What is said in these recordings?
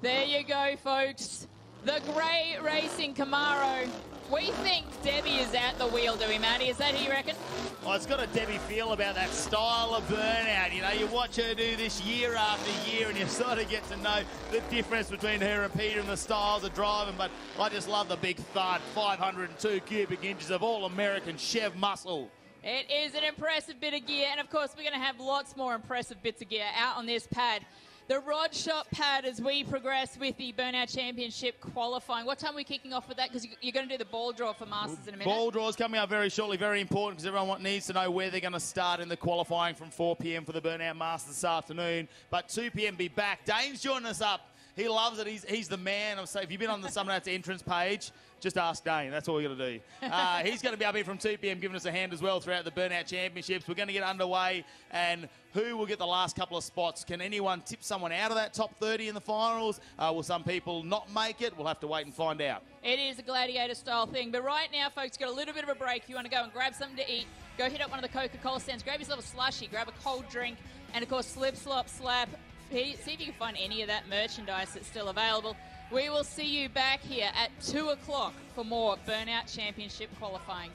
There you go, folks. The great racing Camaro. We think Debbie is at the wheel, do we, Matty? Is that who you reckon? Well, it's got a Debbie feel about that style of Burnout. You know, you watch her do this year after year and you sort of get to know the difference between her and Peter and the styles of driving. But I just love the big thud, 502 cubic inches of all-American Chev muscle. It is an impressive bit of gear, and of course we're going to have lots more impressive bits of gear out on this pad. The Rod Shop pad as we progress with the Burnout Championship qualifying. What time are we kicking off with that? Because you're going to do the ball draw for Masters in a minute. Ball draw is coming up very shortly, very important because everyone needs to know where they're going to start in the qualifying from 4 p.m. for the Burnout Masters this afternoon. But 2 p.m. be back. Dane's joining us up. He loves it. He's the man. If you've been on the Summernats entrance page, just ask Dane. That's all we got to do. He's going to be up here from 2 p.m. giving us a hand as well throughout the Burnout Championships. We're going to get underway, and who will get the last couple of spots? Can anyone tip someone out of that top 30 in the finals? Will some people not make it? We'll have to wait and find out. It is a gladiator-style thing. But right now, folks, got a little bit of a break. If you want to go and grab something to eat, go hit up one of the Coca-Cola stands, grab yourself a slushie, grab a cold drink, and, of course, slip, slop, slap. See if you can find any of that merchandise that's still available. We will see you back here at 2 o'clock for more Burnout Championship qualifying.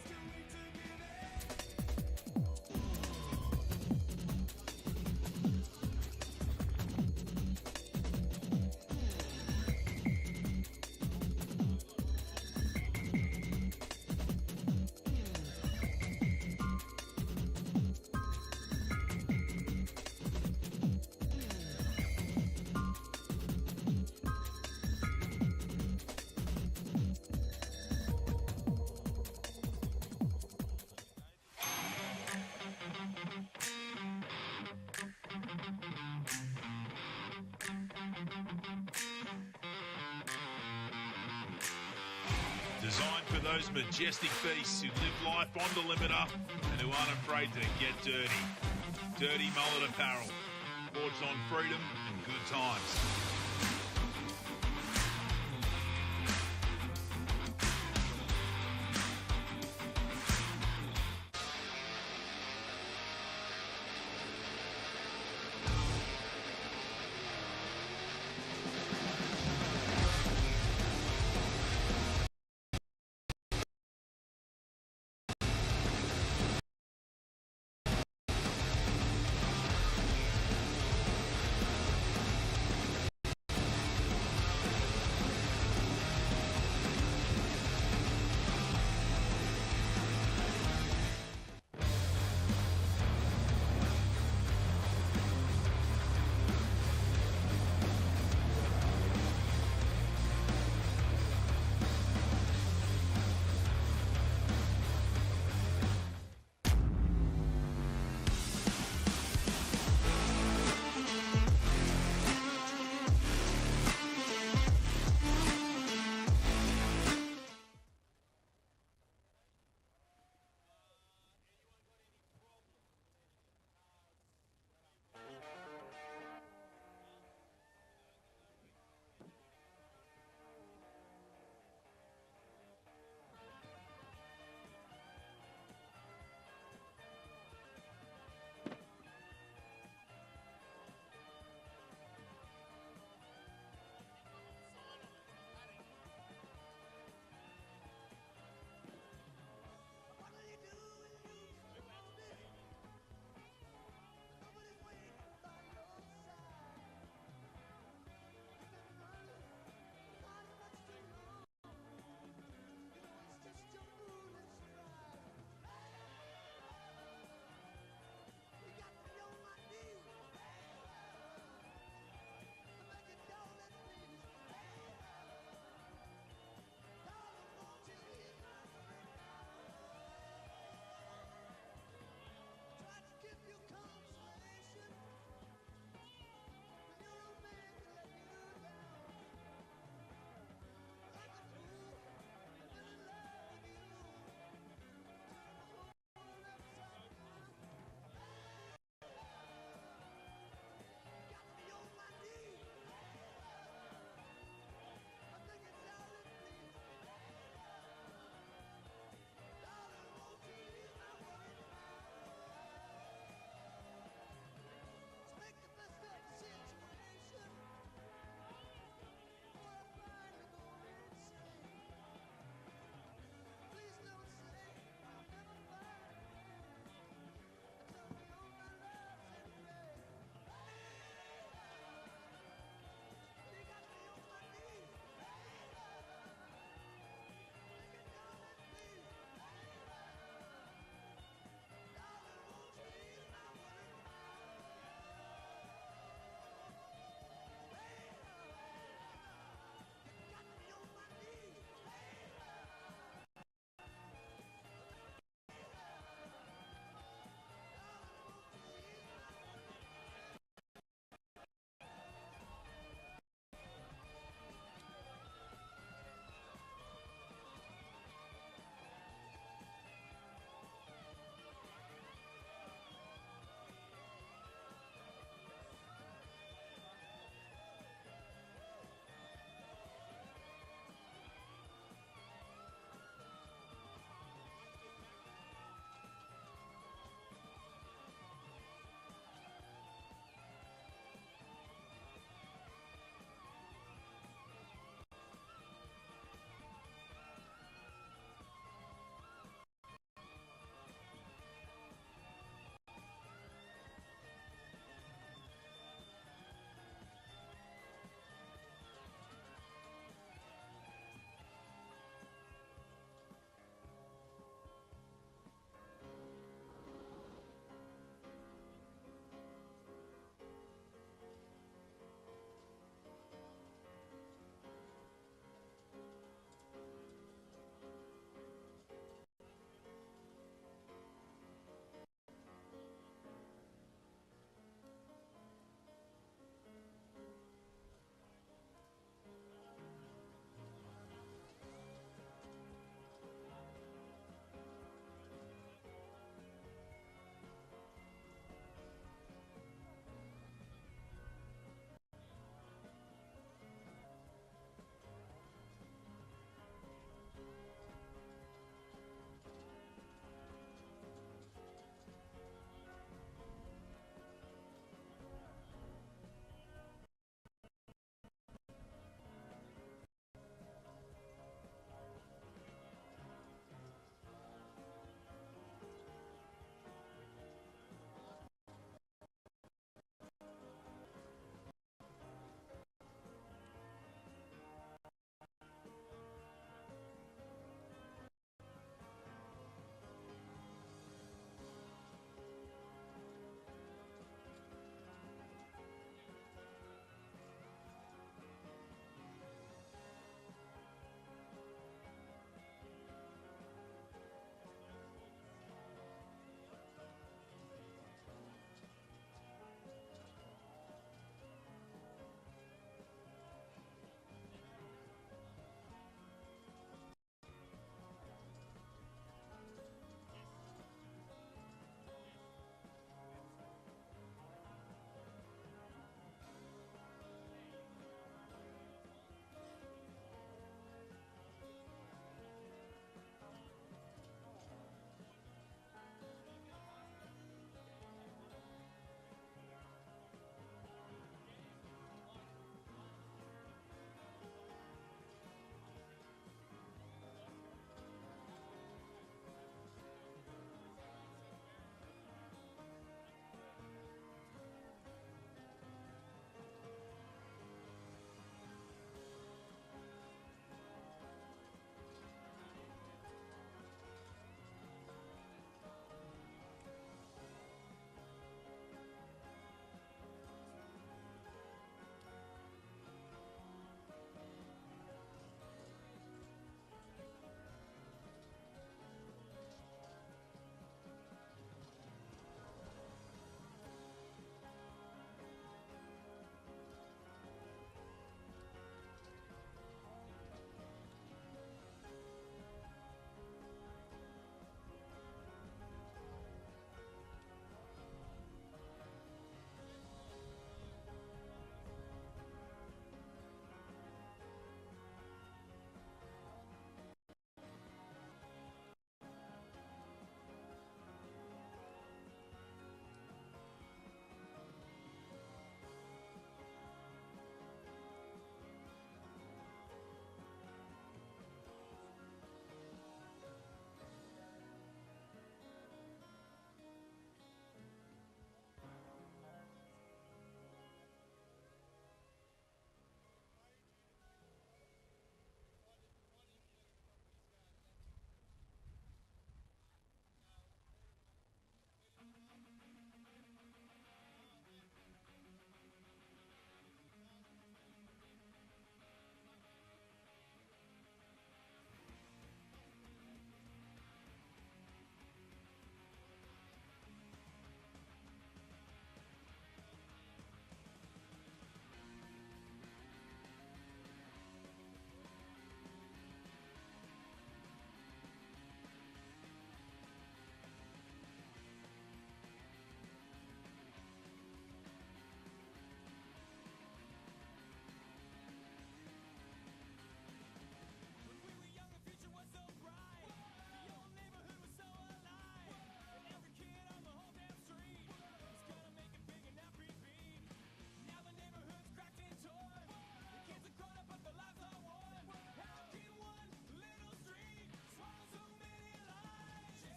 Designed for those majestic beasts who live life on the limiter and who aren't afraid to get dirty. Dirty Mullet Apparel. Sports on freedom and good times.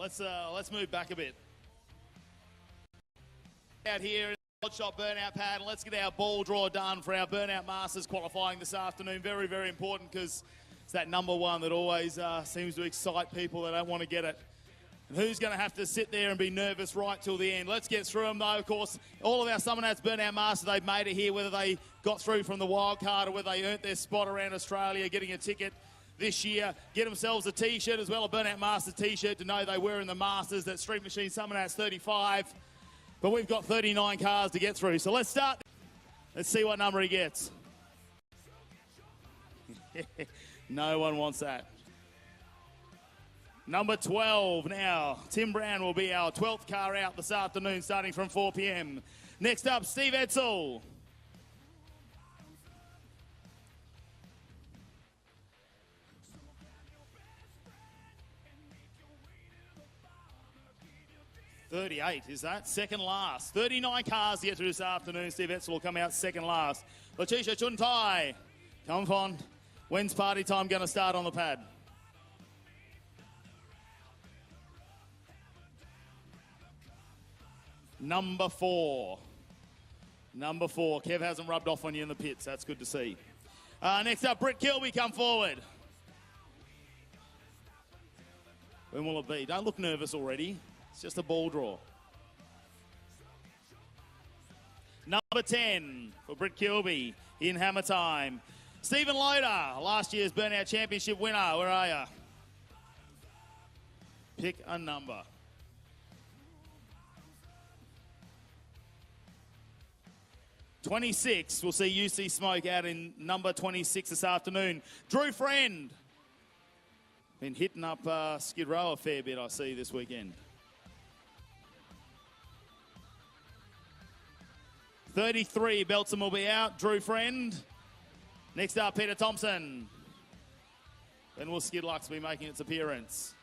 let's move back a bit. Out here in the Hot Shot Burnout pad, and let's get our ball draw done for our Burnout Masters qualifying this afternoon. Very, very important because it's that number one that always seems to excite people that don't want to get it. And who's going to have to sit there and be nervous right till the end? Let's get through them, though. Of course, all of our Summernats Burnout Masters, they've made it here, whether they got through from the wild card or whether they earned their spot around Australia, getting a ticket this year, get themselves a T-shirt as well, a Burnout Masters T-shirt to know they were in the Masters. That Street Machine Summernats 35. But we've got 39 cars to get through. So let's start. Let's see what number he gets. No one wants that. Number 12 now. Tim Brown will be our 12th car out this afternoon, starting from 4 p.m. Next up, Steve Edsel. $38, is that? Second last. 39 cars to get through this afternoon. Steve Edsel will come out second last. Letitia Chuntai. Come on. When's party time going to start on the pad? Number 4. Number 4. Kev hasn't rubbed off on you in the pits. That's good to see. Next up, Britt Kilby, come forward. When will it be? Don't look nervous already. It's just a ball draw. Number 10 for Britt Kilby in hammer time. Stephen Loader, last year's Burnout Championship winner. Where are you? Pick a number. $26. We'll see UC Smoke out in number 26 this afternoon. Drew Friend. Been hitting up Skid Row a fair bit, I see, this weekend. 33, Belton will be out. Drew Friend. Next up, Peter Thompson. Then will Skid Lux be making its appearance.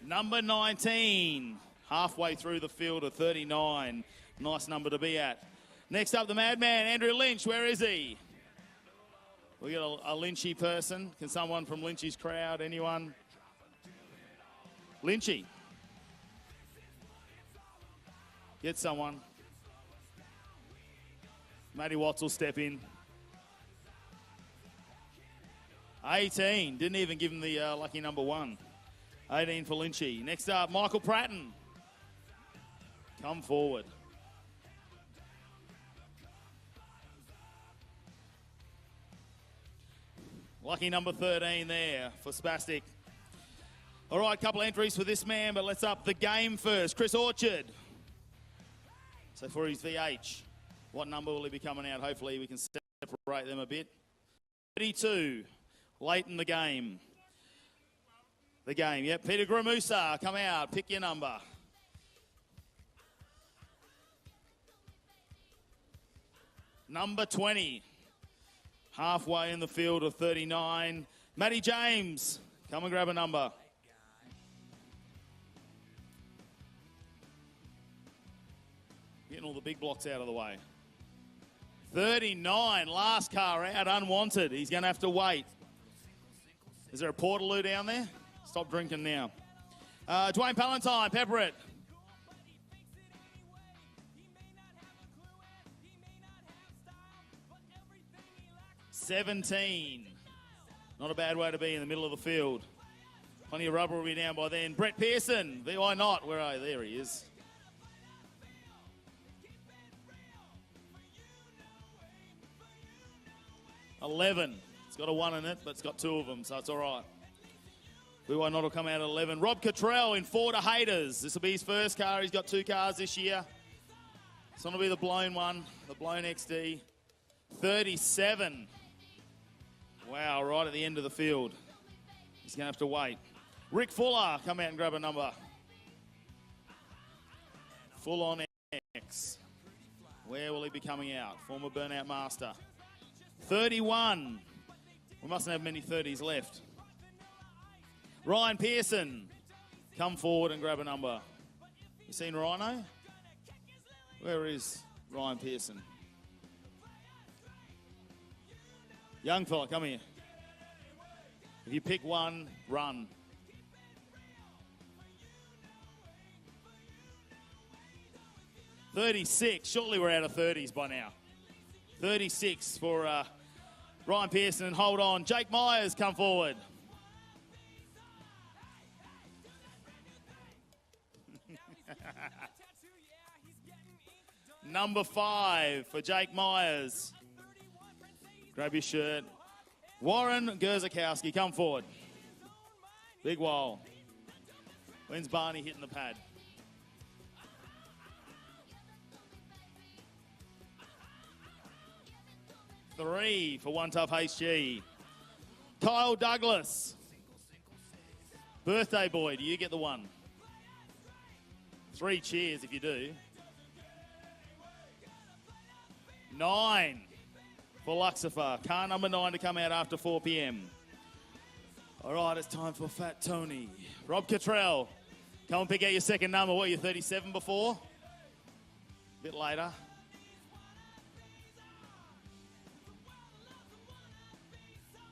Number 19. Halfway through the field of 39. Nice number to be at. Next up, the Madman, Andrew Lynch. Where is he? We got a Lynchy person. Can someone from Lynchy's crowd, anyone? Lynchy. Get someone. Matty Watts will step in. 18. Didn't even give him the lucky number 1. 18 for Lynchy. Next up, Michael Pratton. Come forward. Lucky number 13 there for Spastic. All right, couple entries for this man, but let's up the game first. Chris Orchard. So for his VH, what number will he be coming out? Hopefully we can separate them a bit. 32, late in the game. Yep. Peter Gramusa, come out, pick your number. Number 20, halfway in the field of 39. Matty James, come and grab a number. Getting all the big blocks out of the way. 39, last car out, unwanted. He's going to have to wait. Is there a Portaloo down there? Stop drinking now. Dwayne Palantine, pepper it. $17. Not a bad way to be in the middle of the field. Plenty of rubber will be down by then. Brett Pearson, why not? Where are you? There he is. $11. It's got a 1 in it, but it's got 2 of them, so it's all right. Why not will come out at 11. Rob Cottrell in Ford to Haters. This will be his first car. He's got 2 cars this year. This one will be the blown one, the blown XD. 37. Wow, right at the end of the field. He's going to have to wait. Rick Fuller, come out and grab a number. Full on X. Where will he be coming out? Former Burnout Master. 31. We mustn't have many 30s left. Ryan Pearson, come forward and grab a number. You seen Rhino? Where is Ryan Pearson? Young fella, come here. If you pick one, run. $36. Surely we're out of 30s by now. 36 for Ryan Pearson. And hold on. Jake Myers, come forward. Number 5 for Jake Myers. Grab your shirt. Warren Gerzakowski, come forward. Big wall. When's Barney hitting the pad? Three for One Tough HG. Kyle Douglas. Birthday boy, do you get the one? 3 cheers if you do. 9 for Luxifer. Car number 9 to come out after 4 p.m. All right, it's time for Fat Tony. Rob Cottrell, come and pick out your second number. What, you 37 before? A bit later.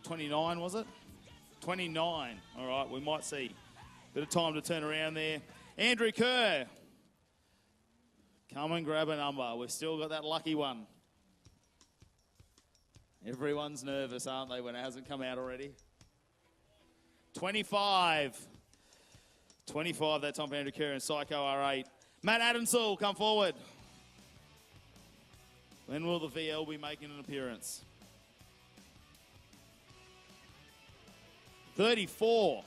$29, was it? 29. All right, we might see. Bit of time to turn around there. Andrew Kerr, come and grab a number. We've still got that lucky one. Everyone's nervous, aren't they, when it hasn't come out already? 25. 25, that time for Andrew Kerr and Psycho R8. Matt Adamsall, come forward. When will the VL be making an appearance? 34.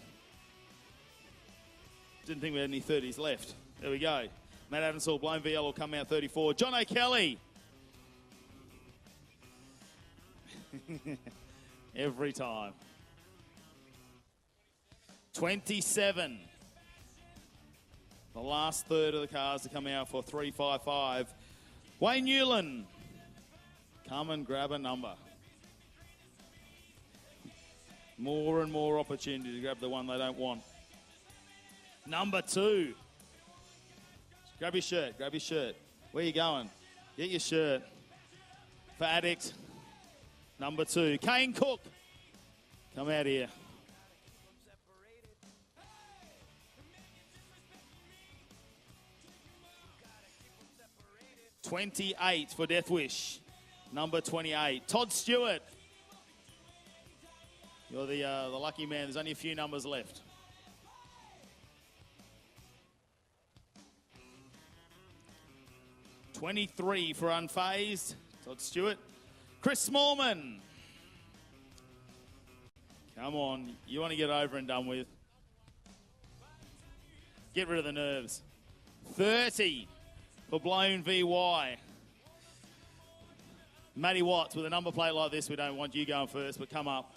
Didn't think we had any 30s left. There we go. Matt Adamsall, blown VL will come out 34. John O'Kelly. Every time. 27. The last third of the cars to come out for 355. Wayne Newland. Come and grab a number. More and more opportunity to grab the one they don't want. Number 2. Grab your shirt, grab your shirt. Where you going? Get your shirt. For Addict. Number 2. Kane Cook. Come out here. $28 for Death Wish. Number 28. Todd Stewart. You're the lucky man. There's only a few numbers left. $23 for Unfazed. Todd Stewart. Chris Smallman. Come on. You want to get over and done with. Get rid of the nerves. 30 for Blown VY. Matty Watts, with a number plate like this, we don't want you going first, but come up.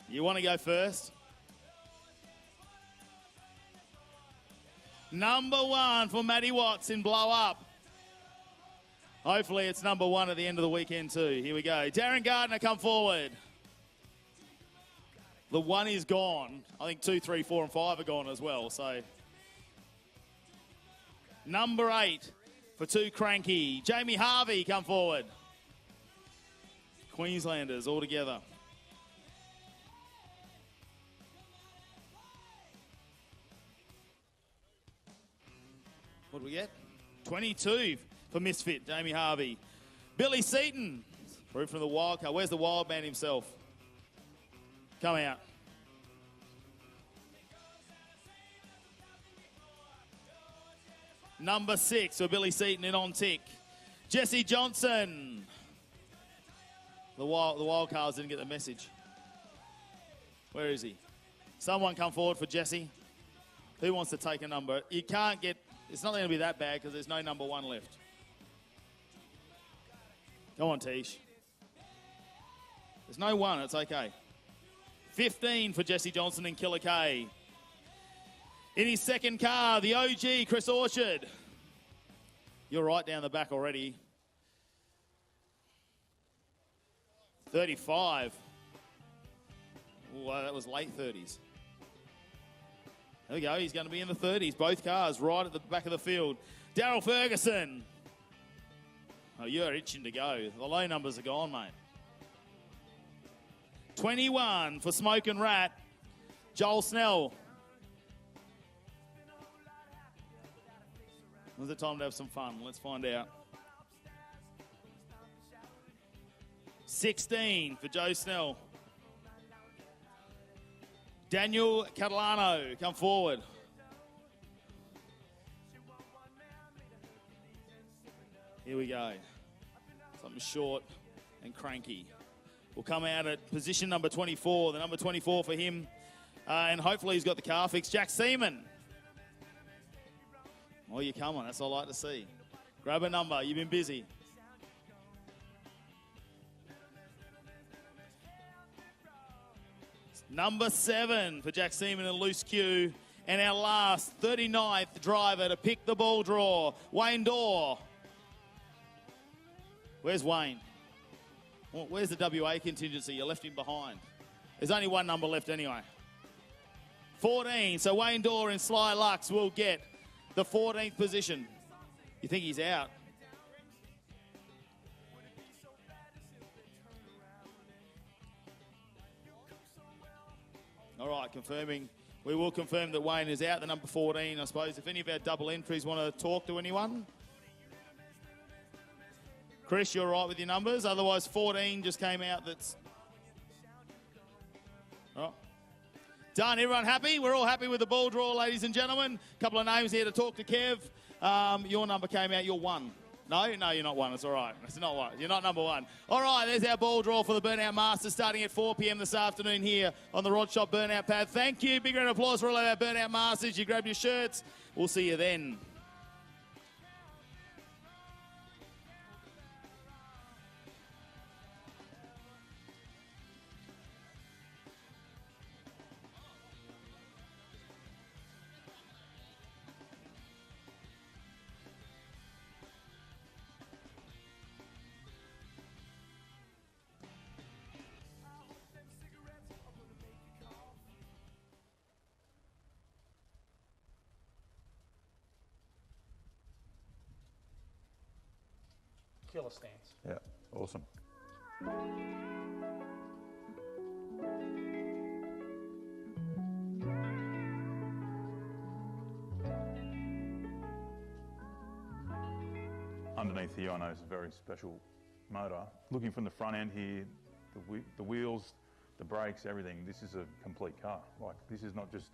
You want to go first? Number 1 for Matty Watts in Blow Up. Hopefully it's number 1 at the end of the weekend too. Here we go. Darren Gardner, come forward. The 1 is gone. I think 2, 3, 4 and 5 are gone as well. So number 8 for 2 Cranky. Jamie Harvey, come forward. Queenslanders all together. What do we get? 22 for Misfit, Jamie Harvey. Billy Seaton, through from the wild card. Where's the wild man himself? Come out. Number 6 for Billy Seaton in on tick. Jesse Johnson. The wild cards didn't get the message. Where is he? Someone come forward for Jesse. Who wants to take a number? You can't get... It's not going to be that bad because there's no number 1 left. Go on, Tish. There's no 1. It's okay. 15 for Jesse Johnson and Killer K. In his second car, the OG, Chris Orchard. You're right down the back already. 35. Well, that was late 30s. There we go. He's going to be in the 30s. Both cars right at the back of the field. Daryl Ferguson. Oh, you're itching to go. The low numbers are gone, mate. 21 for Smoke and Rat, Joel Snell. When's the time to have some fun? Let's find out. 16 for Joe Snell. Daniel Catalano, come forward. Here we go. Something short and cranky. Will come out at position number 24. The number 24 for him. And hopefully he's got the car fixed. Jack Seaman. Oh, you're coming. That's all I like to see. Grab a number. You've been busy. Number 7 for Jack Seaman and Loose Q. And our last 39th driver to pick the ball draw, Wayne Dorr. Where's Wayne? Well, where's the WA contingency? You left him behind. There's only one number left anyway. 14. So Wayne Dorr and Sly Lux will get the 14th position. You think he's out? All right, confirming. We will confirm that Wayne is out, the number 14, I suppose. If any of our double entries want to talk to anyone. Chris, you're right with your numbers. Otherwise, 14 just came out. That's all right. Done. Everyone happy? We're all happy with the ball draw, ladies and gentlemen. A couple of names here to talk to Kev. Your number came out. You're 1. No, you're not 1. It's all right. It's not 1. You're not number 1. All right, there's our ball draw for the Burnout Masters starting at 4 p.m. this afternoon here on the Rod Shop Burnout Pad. Thank you. Big round of applause for all of our Burnout Masters. You grab your shirts. We'll see you then. Killer stance. Yeah, awesome. Underneath here, I know it's a very special motor. Looking from the front end here, the wheels, the brakes, everything, this is a complete car. Like, this is not just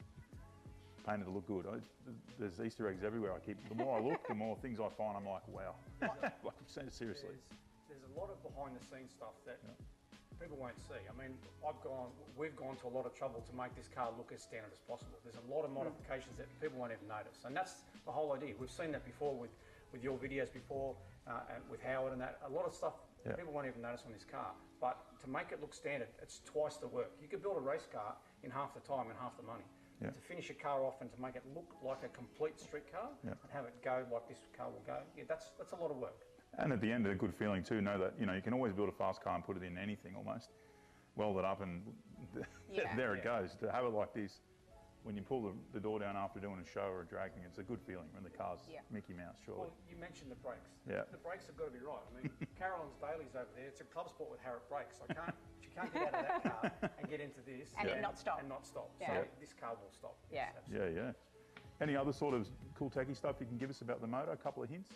painted to look good. There's Easter eggs everywhere. The more I look, the more things I find. I'm like, wow. Like, seriously. There's a lot of behind the scenes stuff that people won't see. I mean, we've gone to a lot of trouble to make this car look as standard as possible. There's a lot of modifications that people won't even notice, and that's the whole idea. We've seen that before with your videos before, and with Howard and that. A lot of stuff people won't even notice on this car. But to make it look standard, it's twice the work. You could build a race car in half the time and half the money. Yeah. To finish a car off and to make it look like a complete street car and have it go like this car will go, that's a lot of work. And at the end, a good feeling too, know that, you can always build a fast car and put it in anything almost, weld it up and there it goes. To have it like this, when you pull the door down after doing a show or a dragging, it's a good feeling when the car's Mickey Mouse, surely. Well, you mentioned the brakes. Yeah. The brakes have got to be right. I mean, Caroline's Daly's over there. It's a club sport with Harrop brakes. She can't get out of that car and get into this. And it not stop. And not stop. Yeah. So this car will stop. Yeah. Yes, Yeah. Any other sort of cool techie stuff you can give us about the motor? A couple of hints?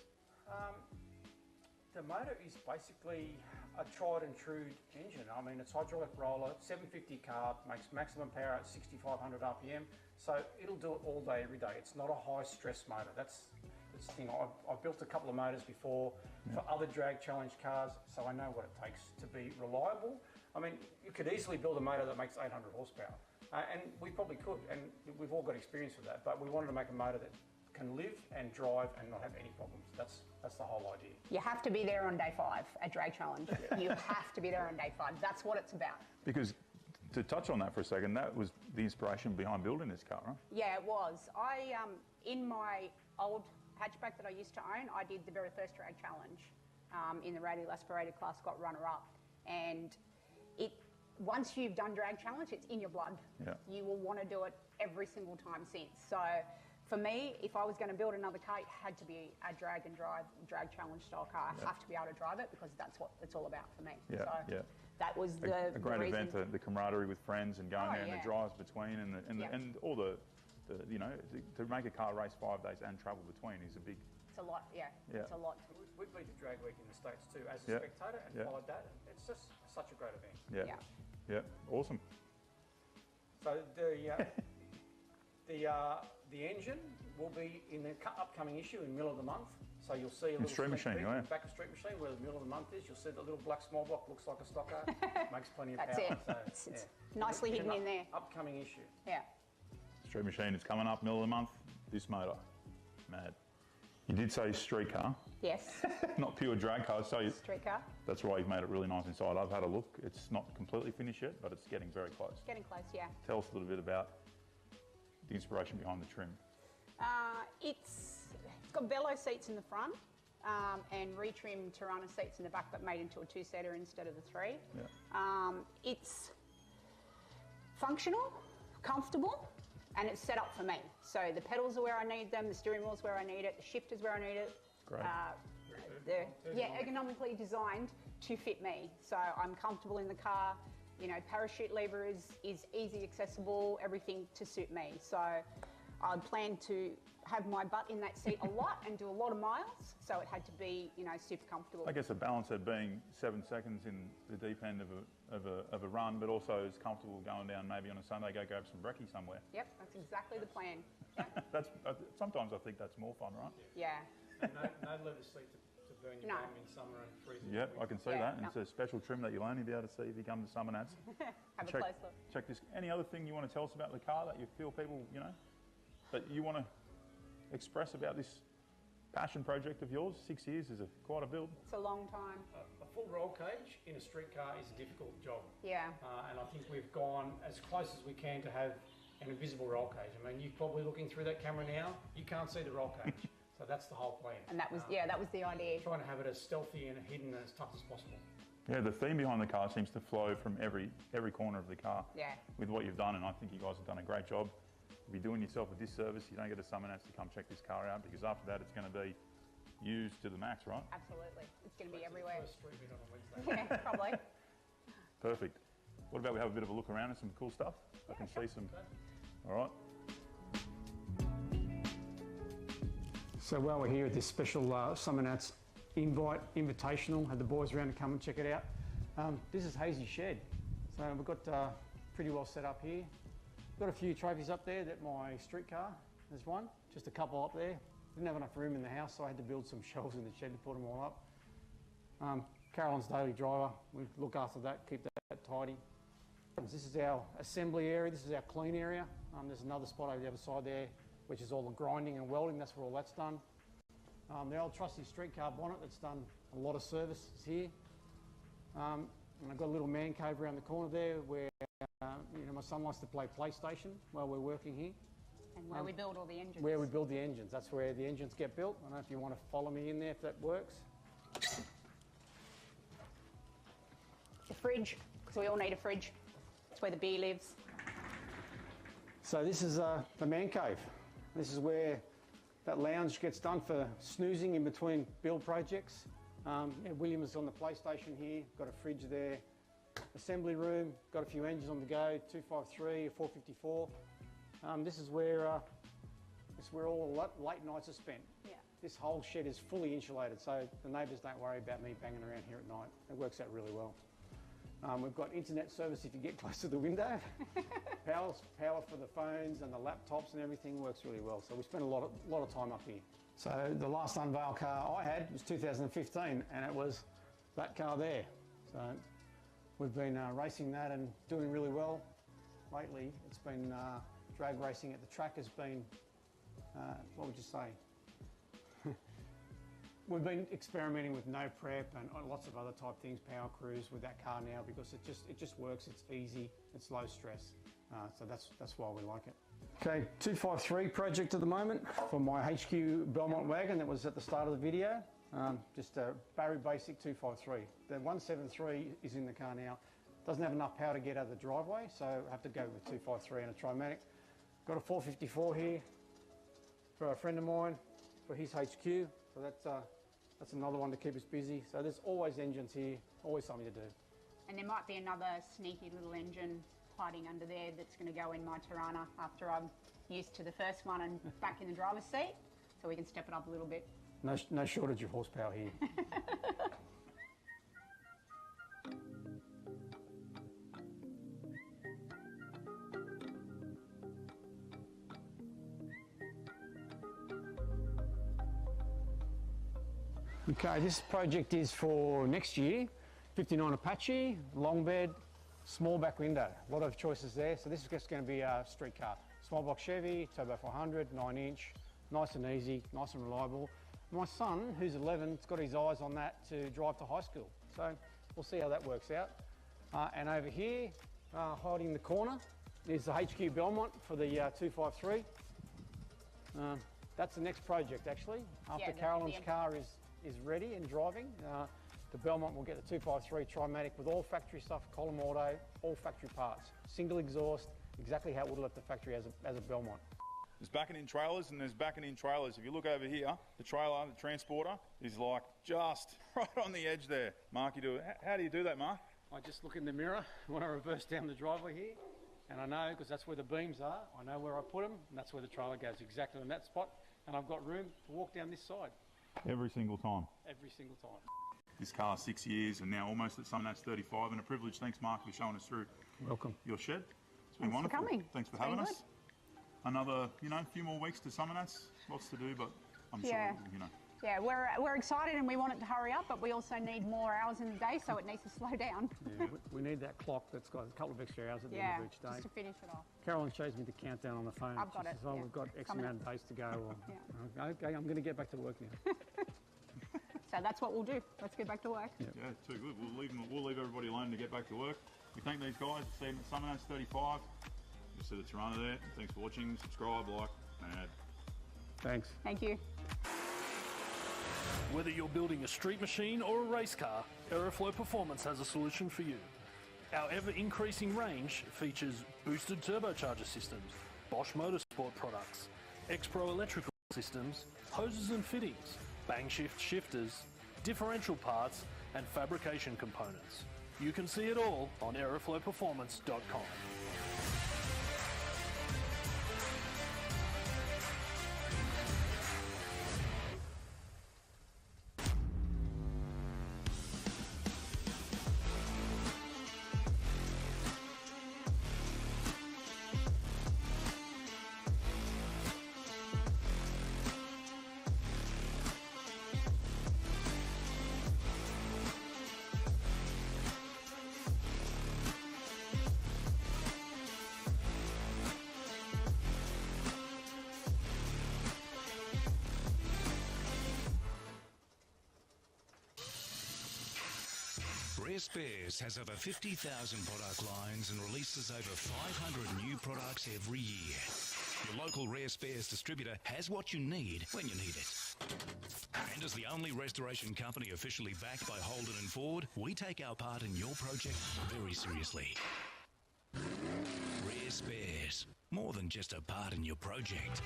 The motor is basically a tried and true engine. I mean, it's hydraulic roller, 750 carb, makes maximum power at 6,500 RPM. So it'll do it all day, every day. It's not a high stress motor. That's the thing. I've built a couple of motors before for other drag challenge cars, so I know what it takes to be reliable. I mean, you could easily build a motor that makes 800 horsepower. And we probably could, and we've all got experience with that, but we wanted to make a motor that can live and drive and not have any problems. That's the whole idea. You have to be there on day 5 at Drag Challenge. You have to be there on day 5. That's what it's about. Because to touch on that for a second, that was the inspiration behind building this car, right? Yeah, it was. I in my old hatchback that I used to own, I did the very first Drag Challenge in the radial aspirated class, got runner-up, and once you've done Drag Challenge, it's in your blood. Yeah. You will want to do it every single time since. So for me, if I was going to build another car, it had to be a drag and drive, drag challenge style car. I have to be able to drive it because that's what it's all about for me. Yeah, so that was a great reason. event, the camaraderie with friends and going Oh, there and yeah. the drives between Yep. and all the you know, to make a car race 5 days and travel between is a big. It's a lot, yeah. Yeah. It's a lot. We've been to Drag Week in the States too as a Yeah. spectator and Yeah. followed that. It's just such a great event. Yeah. Yeah. Yeah. Awesome. So the engine will be in the upcoming issue in middle of the month. So you'll see a little Street sneak Machine, peek yeah. in the back of Street Machine where the middle of the month is. You'll see the little black small block looks like a stock car. Makes plenty of That's power. it. So, It's yeah. nicely hidden in there. Upcoming issue. Yeah. Street Machine is coming up middle of the month. This motor, mad. You did say street car, Yes. not pure drag car. So Street car. that's why you've made it really nice inside. I've had a look. It's not completely finished yet, but it's getting very close. Getting close, yeah. Tell us a little bit about the inspiration behind the trim. It's got Velo seats in the front and retrimmed Torana seats in the back, but made into a 2-seater instead of the 3. Yeah. It's functional, comfortable, and it's set up for me. So the pedals are where I need them, the steering wheel's where I need it, the shift is where I need it. Great. Ergonomically designed to fit me. So I'm comfortable in the car. You know, parachute lever is easy accessible, everything to suit me. So I plan to have my butt in that seat a lot and do a lot of miles. So it had to be, you know, super comfortable. I guess a balance of being 7 seconds in the deep end of a run, but also is comfortable going down maybe on a Sunday, go grab some brekkie somewhere. Yep, that's exactly the plan. Yeah. Sometimes I think that's more fun, right? Yeah. And no leather seat to burn your No. bum in summer and freezing. Yep, I can see Yeah, that. no. It's a special trim that you'll only be able to see if you come to Summernats. Have a check, close look. check this. Any other thing you want to tell us about the car that you feel people, you know, that you want to express about this passion project of yours? 6 years is quite a build. It's a long time. A full roll cage in a street car is a difficult job. Yeah. And I think we've gone as close as we can to have an invisible roll cage. I mean, you're probably looking through that camera now, you can't see the roll cage. So that's the whole plan. And that was, that was the idea. Trying to have it as stealthy and hidden and as tough as possible. Yeah, the theme behind the car seems to flow from every corner of the car. Yeah. With what you've done, and I think you guys have done a great job. If you're doing yourself a disservice, you don't get a Summernats to come check this car out, because after that it's going to be used to the max, right? Absolutely. It's going to be everywhere. First street meet on a Wednesday. Yeah, probably. Perfect. What about we have a bit of a look around and some cool stuff? I can see some. All right. So while we're here at this special Summernats invitational, had the boys around to come and check it out. This is Hazy's shed. So we've got pretty well set up here. Got a few trophies up there. That my street car, there's one. Just a couple up there. Didn't have enough room in the house, so I had to build some shelves in the shed to put them all up. Caroline's daily driver. We look after that, keep that tidy. This is our assembly area. This is our clean area. There's another spot over the other side there, which is all the grinding and welding. That's where all that's done. The old trusty street car bonnet that's done a lot of service is here. And I've got a little man cave around the corner there where my son likes to play PlayStation while we're working here. And where we build all the engines. Where we build the engines. That's where the engines get built. I don't know if you want to follow me in there if that works. The fridge, because we all need a fridge. It's where the beer lives. So this is the man cave. This is where that lounge gets done for snoozing in between build projects. William is on the PlayStation here, got a fridge there. Assembly room, got a few engines on the go, 253, a 454. This is where all the late nights are spent. Yeah. This whole shed is fully insulated, so the neighbours don't worry about me banging around here at night. It works out really well. We've got internet service if you get close to the window. Power for the phones and the laptops and everything works really well. So we spend a lot of time up here. So the last unveil car I had was 2015, and it was that car there. So we've been racing that and doing really well. Lately, it's been drag racing at the track has been, what would you say? We've been experimenting with no prep and lots of other type things, power cruise with that car now, because it just works. It's easy, it's low stress. So that's why we like it. Okay, 253 project at the moment for my HQ Belmont wagon that was at the start of the video. Just a very basic 253. The 173 is in the car now. Doesn't have enough power to get out of the driveway, so I have to go with 253 and a Trimatic. Got a 454 here for a friend of mine for his HQ. So that's another one to keep us busy. So there's always engines here, always something to do. And there might be another sneaky little engine hiding under there that's going to go in my Torana after I'm used to the first one and back in the driver's seat, so we can step it up a little bit. No shortage of horsepower here. Okay, this project is for next year. 59 Apache, long bed, small back window. A lot of choices there. So this is just going to be a street car. Small block Chevy, Turbo 400, 9-inch, nice and easy, nice and reliable. My son, who's 11, has got his eyes on that to drive to high school. So we'll see how that works out. And over here, hiding in the corner, is the HQ Belmont for the 253. That's the next project, actually. After Carolyn's car is ready and driving, the Belmont will get the 253 Trimatic with all factory stuff, column auto, all factory parts. Single exhaust, exactly how it would have left the factory as a Belmont. There's backing in trailers and there's backing in trailers. If you look over here, the trailer, the transporter, is like just right on the edge there. Mark, how do you do that, Mark? I just look in the mirror when I reverse down the driveway here, and I know, because that's where the beams are, I know where I put them, and that's where the trailer goes, exactly in that spot, and I've got room to walk down this side. Every single time. Every single time. This car, 6 years, and now almost at Summernats 35, and a privilege. Thanks, Mark, for showing us through Welcome. Your shed. It's been Thanks wonderful. for coming. Thanks for It's having been us. Another, few more weeks to Summernats. Lots to do, but I'm sure, Yeah, we're excited and we want it to hurry up, but we also need more hours in the day, so it needs to slow down. Yeah, we need that clock that's got a couple of extra hours at the end of each day. Just to finish it off. Carolyn shows me the countdown on the phone. I've got she it. Says, we've got X amount of days to go. Or, okay, I'm going to get back to work now. So that's what we'll do. Let's get back to work. Yeah, too good. We'll leave everybody alone to get back to work. We thank these guys. See them at Summernats 35. You'll see the Torana there. Thanks for watching. Subscribe, like, and add. Thanks. Thank you. Whether you're building a street machine or a race car, Aeroflow Performance has a solution for you. Our ever-increasing range features boosted turbocharger systems, Bosch Motorsport products, X-Pro electrical systems, hoses and fittings, bang shift shifters, differential parts, and fabrication components. You can see it all on aeroflowperformance.com. Rare Spares has over 50,000 product lines and releases over 500 new products every year. Your local Rare Spares distributor has what you need when you need it. And as the only restoration company officially backed by Holden and Ford, we take our part in your project very seriously. Rare Spares, more than just a part in your project.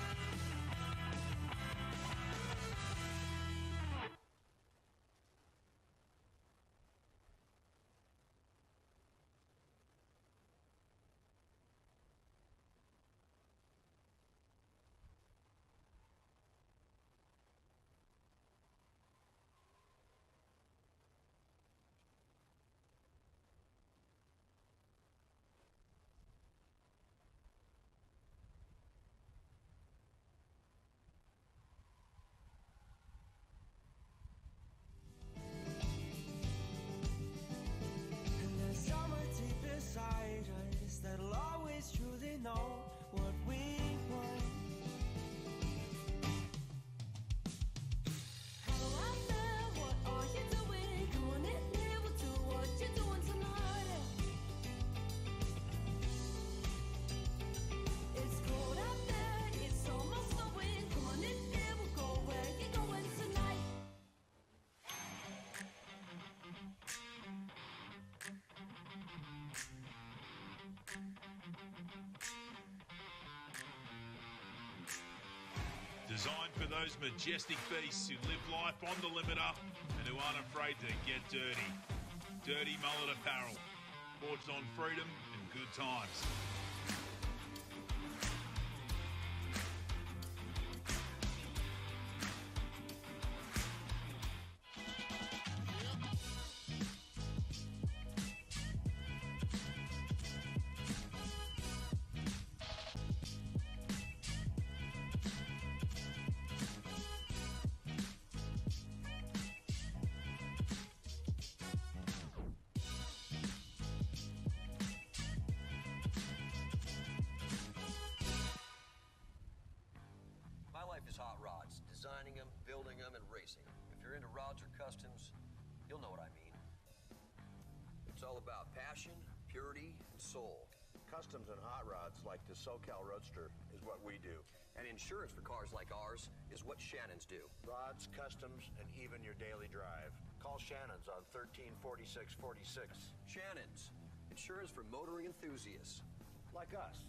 That'll always truly know what we want. Hello out there, what are you doing? Come on in here, we'll do what you're doing tonight. It's cold out there, it's almost snowing. Come on in here, we'll go where you're going tonight. Designed for those majestic beasts who live life on the limiter and who aren't afraid to get dirty. Dirty Mullet Apparel. Sports on freedom and good times. Hot rods, designing them, building them, and racing. If you're into rods or customs, you'll know what I mean. It's all about passion, purity, and soul. Customs and hot rods like the SoCal Roadster is what we do. And insurance for cars like ours is what Shannon's do. Rods, customs, and even your daily drive. Call Shannon's on 134646. Shannon's, insurance for motoring enthusiasts. Like us.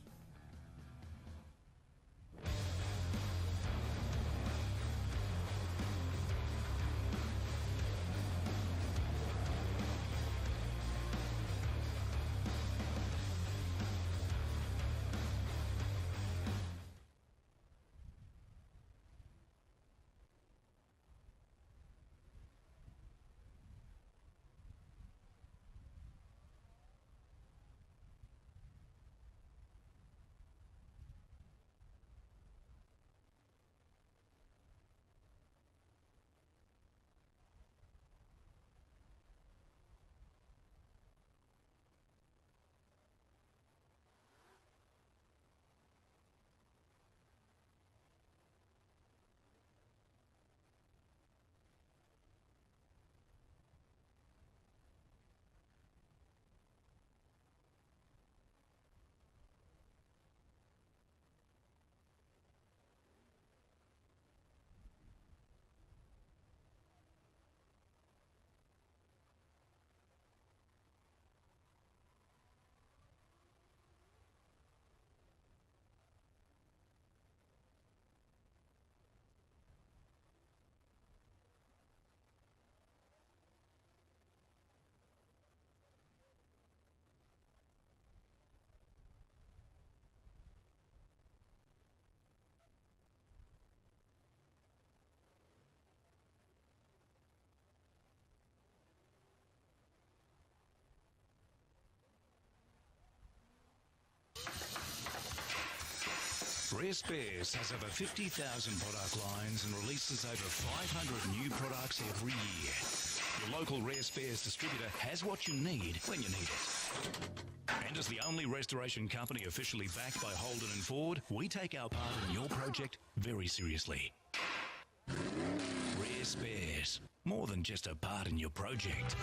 Rare Spares has over 50,000 product lines and releases over 500 new products every year. Your local Rare Spares distributor has what you need when you need it. And as the only restoration company officially backed by Holden and Ford, we take our part in your project very seriously. Rare Spares, more than just a part in your project.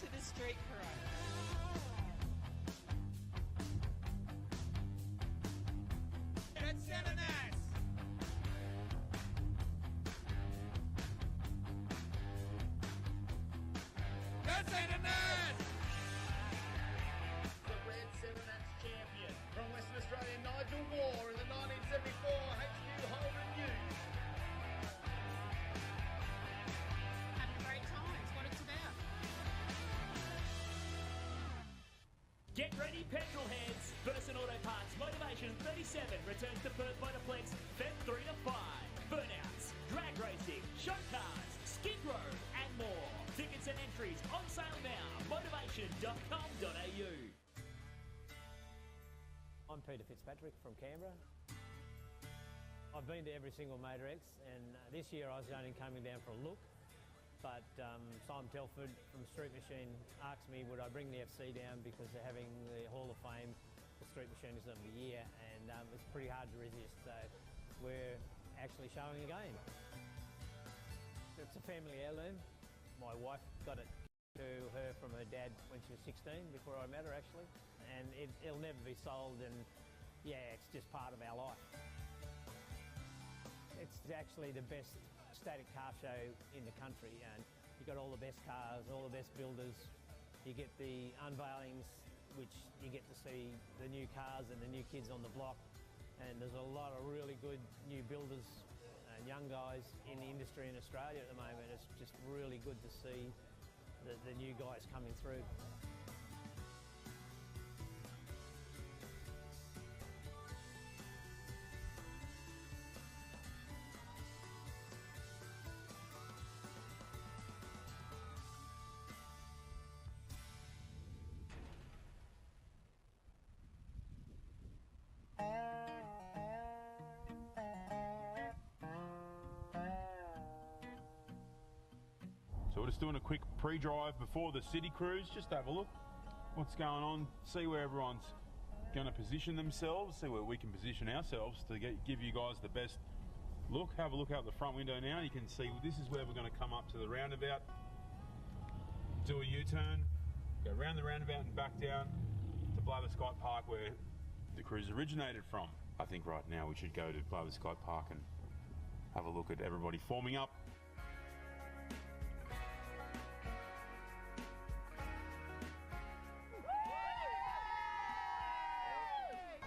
To the street parade. That's Summernats. That's Summernats. The Red Summernats champion from Western Australia, Nigel Moore in the 1974 HQ Holden Youth. Having a great time. It's what it's about. Get ready, petrol heads! Burson Auto Parts Motivation 37 returns to Perth Motorplex Feb 3 to 5. Burnouts, drag racing, show cars, skid row, and more. Tickets and entries on sale now. Motivation.com.au. I'm Peter Fitzpatrick from Canberra. I've been to every single Motor X, and this year I was only coming down for a look. But Simon Telford from Street Machine asked me would I bring the FC down because they're having the Hall of Fame for Street Machinist of the Year, and it's pretty hard to resist, so we're actually showing again. It's a family heirloom. My wife got it to her from her dad when she was 16, before I met her actually, and it'll never be sold, and yeah, it's just part of our life. It's actually the best static car show in the country, and you've got all the best cars, all the best builders. You get the unveilings, which you get to see the new cars and the new kids on the block, and there's a lot of really good new builders and young guys in the industry in Australia at the moment. It's just really good to see the new guys coming through. So we're just doing a quick pre-drive before the city cruise, just to have a look what's going on, see where everyone's going to position themselves, see where we can position ourselves to give you guys the best look. Have a look out the front window now. You can see this is where we're going to come up to the roundabout, do a U-turn, go round the roundabout and back down to Blatherskite Park where the cruise originated from. I think right now we should go to Blatherskite Park and have a look at everybody forming up.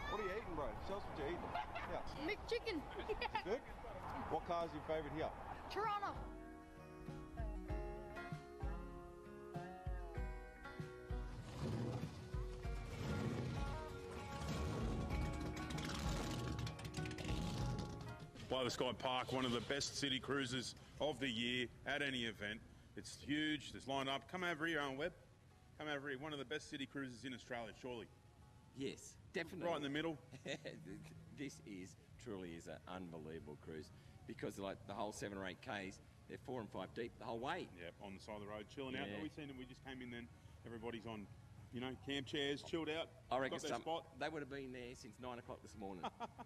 What are you eating, bro? Tell us what you're eating. Yeah. McChicken. Good? What car's your favourite here? Torana. Blatherskite Park, one of the best city cruises of the year at any event. It's huge, it's lined up. Come over here, Owen Webb. Come over here, one of the best city cruises in Australia, surely. Yes, definitely. Right in the middle. This truly is an unbelievable cruise because like the whole 7 or 8 Ks, they're 4 and 5 deep the whole way. Yep, on the side of the road, chilling out. Yeah. But we just came in then, everybody's on, you know, camp chairs, chilled out. I reckon got their spot. they would have been there since 9 o'clock this morning.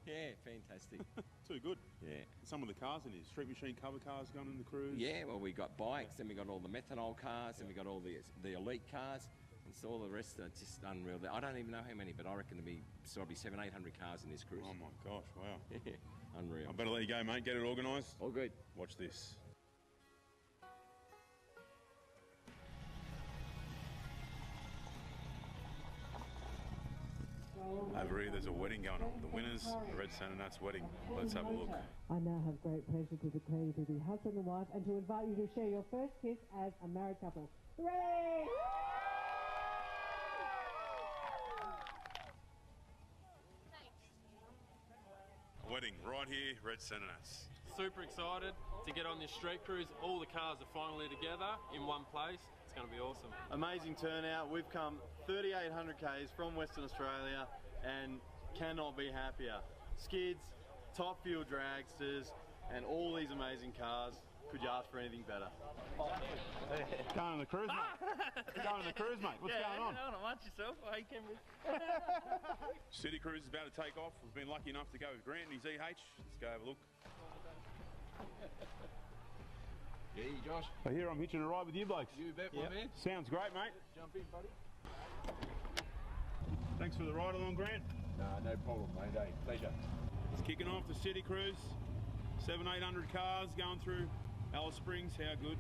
Yeah, fantastic. Too good. Yeah. Some of the cars in here, street machine cover cars going in the cruise. Yeah, well, we got bikes, then we got all the methanol cars, then we got all the elite cars, and so all the rest are just unreal. I don't even know how many, but I reckon there'll be probably 700-800 cars in this cruise. Oh my gosh, wow. Unreal. I better let you go, mate. Get it organised. All good. Watch this. Over here, there's a wedding going on. The winners, the Red Summernats wedding. Let's have a look. I now have great pleasure to declare you to be husband and wife and to invite you to share your first kiss as a married couple. Hooray! Wedding right here, Red Summernats. Super excited to get on this street cruise. All the cars are finally together in one place. It's going to be awesome. Amazing turnout. We've come 3,800 Ks from Western Australia and cannot be happier. Skids, top fuel dragsters, and all these amazing cars. Could you ask for anything better? Going on the cruise, mate. Going on the cruise, mate. What's going on? Not much yourself. Hey, Cameron. City cruise is about to take off. We've been lucky enough to go with Grant and his EH. Let's go have a look. Yeah, Josh. I hear I'm hitching a ride with you blokes. You bet, my man. Sounds great, mate. Jump in, buddy. Thanks for the ride along, Grant. No problem, mate. Hey, pleasure. It's kicking off the city cruise. 700-800 cars going through Alice Springs. How good.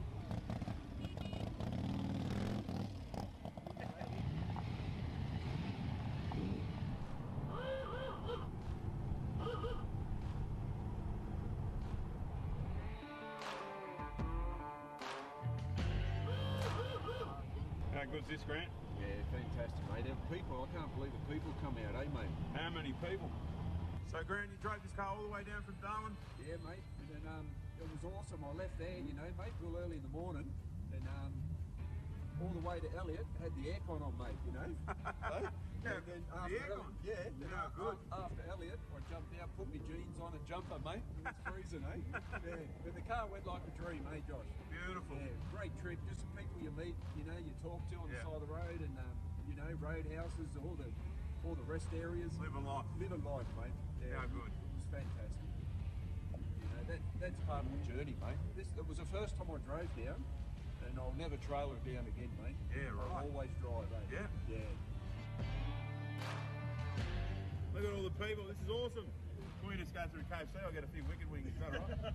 How good's this, Grant? Yeah, fantastic, mate. And people, I can't believe the people come out, eh, mate? How many people? So, Grant, you drove this car all the way down from Darwin? Yeah, mate. And it was awesome. I left there, you know, mate, real early in the morning, and all the way to Elliot, had the aircon on, mate, you know. Yeah, and then the aircon? Yeah, then good. After Elliot, I jumped out, put my jeans on and jumper, mate. It was freezing, eh? Yeah, but the car went like a dream, eh, Josh? Beautiful. Yeah, great trip. Just the people you meet, you know, you talk to on the side of the road, and you know, roadhouses, all the rest areas. Living life. Living life, mate. Yeah, How good. It was fantastic. You know, that's part of the journey, mate. It was the first time I drove down, And I'll never trailer it down again, mate. Yeah, right. I'll always drive, eh? Yeah. Yeah. Look at all the people. This is awesome. Can we just go through KFC? I'll get a few wicked wings. Is that right?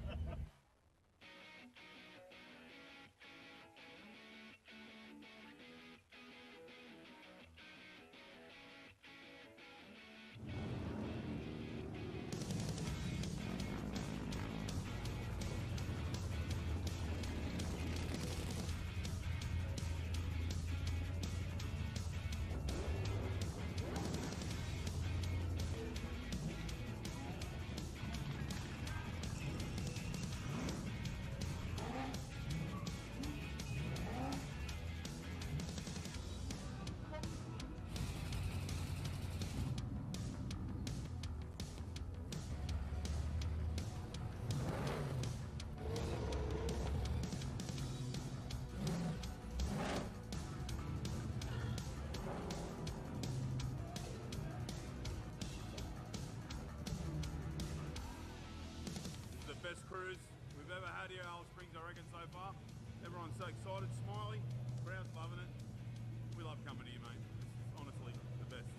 Best cruise we've ever had here, Alice Springs, I reckon, so far. Everyone's so excited, smiling, crowd's loving it. We love coming here, mate. It's honestly the best.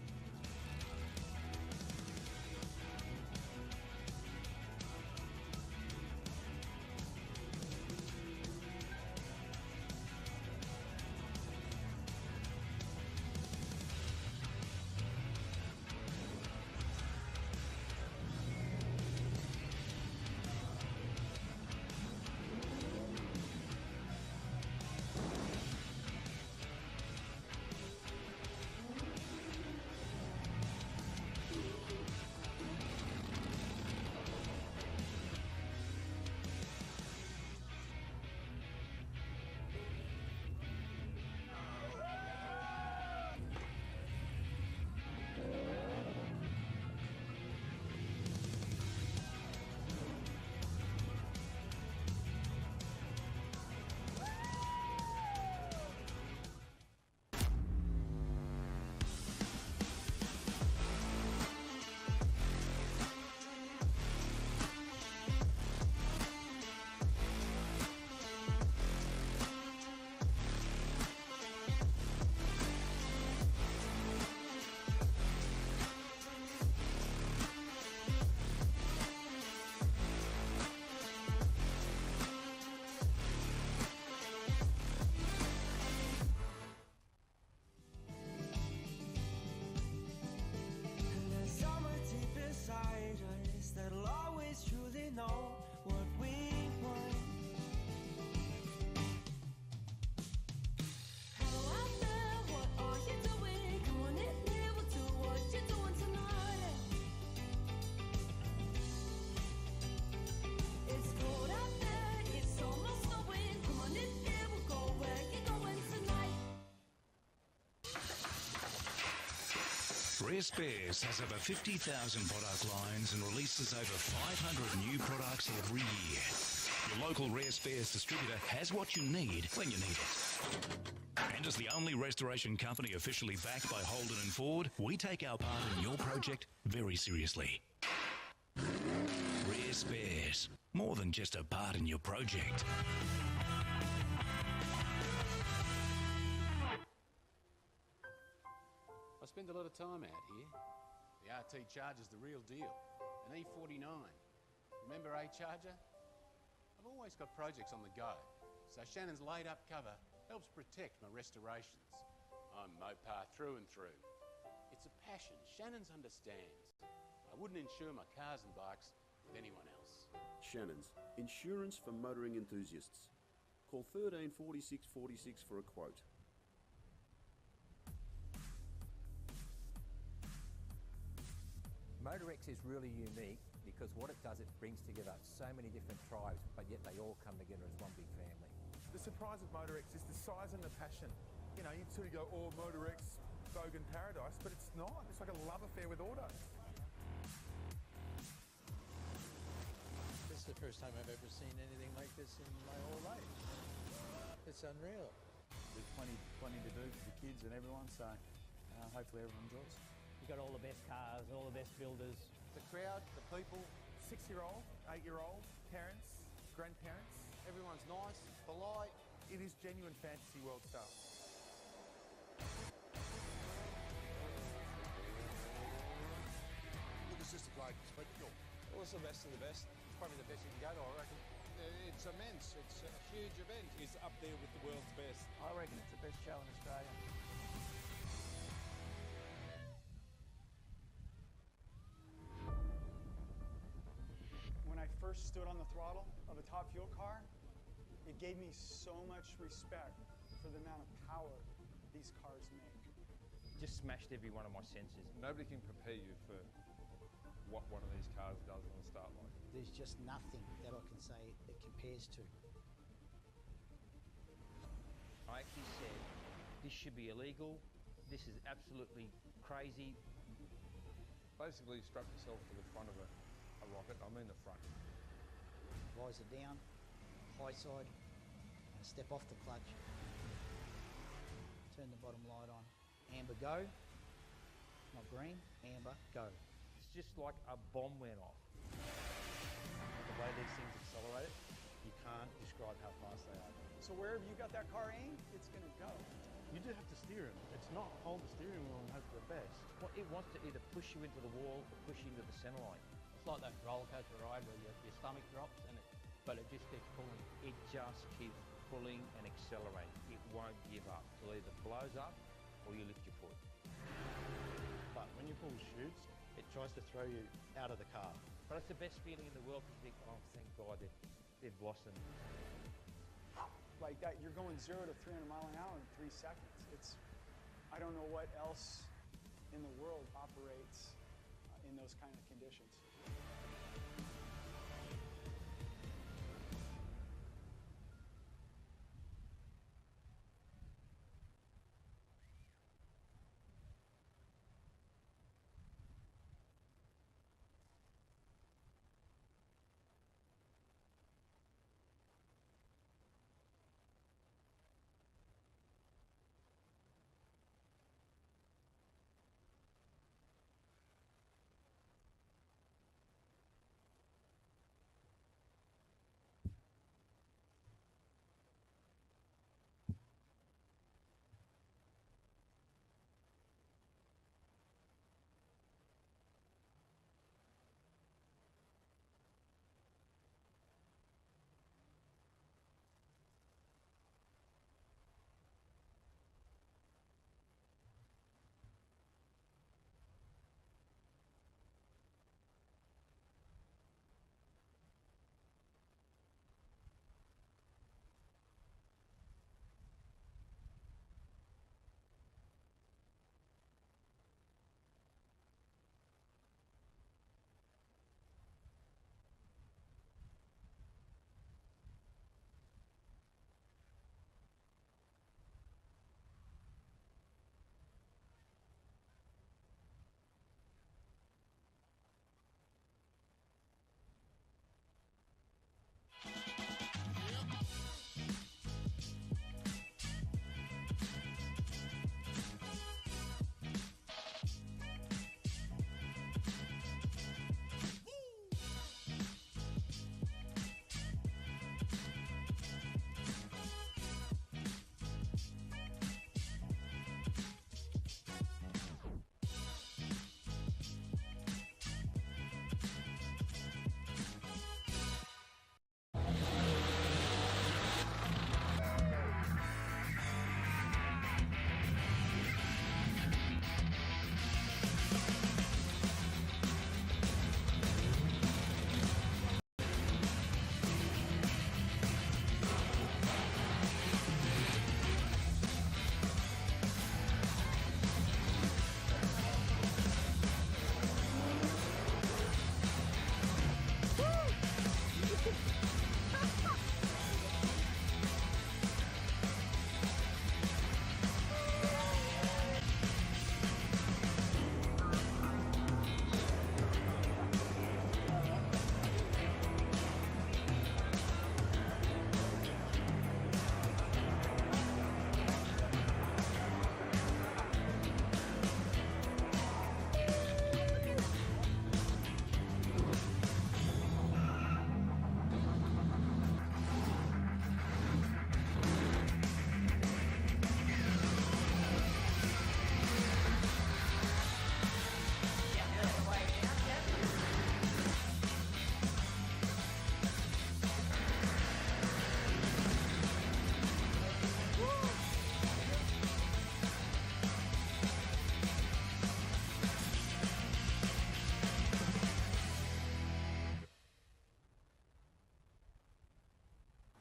Rare Spares has over 50,000 product lines and releases over 500 new products every year. Your local Rare Spares distributor has what you need when you need it. And as the only restoration company officially backed by Holden and Ford, we take our part in your project very seriously. Rare Spares, more than just a part in your project. I spend a lot of time out here. The RT Charger's the real deal. An E49. Remember A-Charger? I've always got projects on the go, so Shannon's laid-up cover helps protect my restorations. I'm Mopar through and through. It's a passion Shannon's understands. I wouldn't insure my cars and bikes with anyone else. Shannon's, insurance for motoring enthusiasts. Call 13 46 46 for a quote. Motorex is really unique because what it does, it brings together so many different tribes, but yet they all come together as one big family. The surprise of Motorex is the size and the passion. You know, you sort of go, oh, Motorex, Bogan Paradise, but it's not. It's like a love affair with auto. This is the first time I've ever seen anything like this in my whole life. It's unreal. There's plenty to do for the kids and everyone, so hopefully everyone enjoys. You've got all the best cars, all the best builders. The crowd, the people, 6-year-old, 8-year-old, parents, grandparents. Everyone's nice, polite, It is genuine fantasy world stuff. Look, it's just a great spectacle. Well, it's the best of the best. It's probably the best you can go to, I reckon. It's immense. It's a huge event. It's up there with the world's best. I reckon it's the best show in Australia. When I first stood on the throttle of a Top Fuel car, it gave me so much respect for the amount of power these cars make. Just smashed every one of my senses. Nobody can prepare you for what one of these cars does on the start line. There's just nothing that I can say it compares to. I actually said, this should be illegal. This is absolutely crazy. Basically, strap yourself to the front of a rocket. I mean the front. Visor down, high side, and step off the clutch. Turn the bottom light on. Amber, go. Not green, amber, go. It's just like a bomb went off. The way these things accelerate, you can't describe how fast they are. So wherever you got that car aimed, it's going to go. You do have to steer it. It's not hold the steering wheel and hope for the best. Well, it wants to either push you into the wall or push you into the centre line. It's like that roller coaster ride where your stomach drops but it just keeps pulling. It just keeps pulling and accelerating. It won't give up. It'll either blows up or you lift your foot. But when you pull the chutes, it tries to throw you out of the car. But it's the best feeling in the world because you think, oh, thank God they've blossomed. Like that, you're going 0 to 300 mile an hour in 3 seconds. I don't know what else in the world operates in those kind of conditions.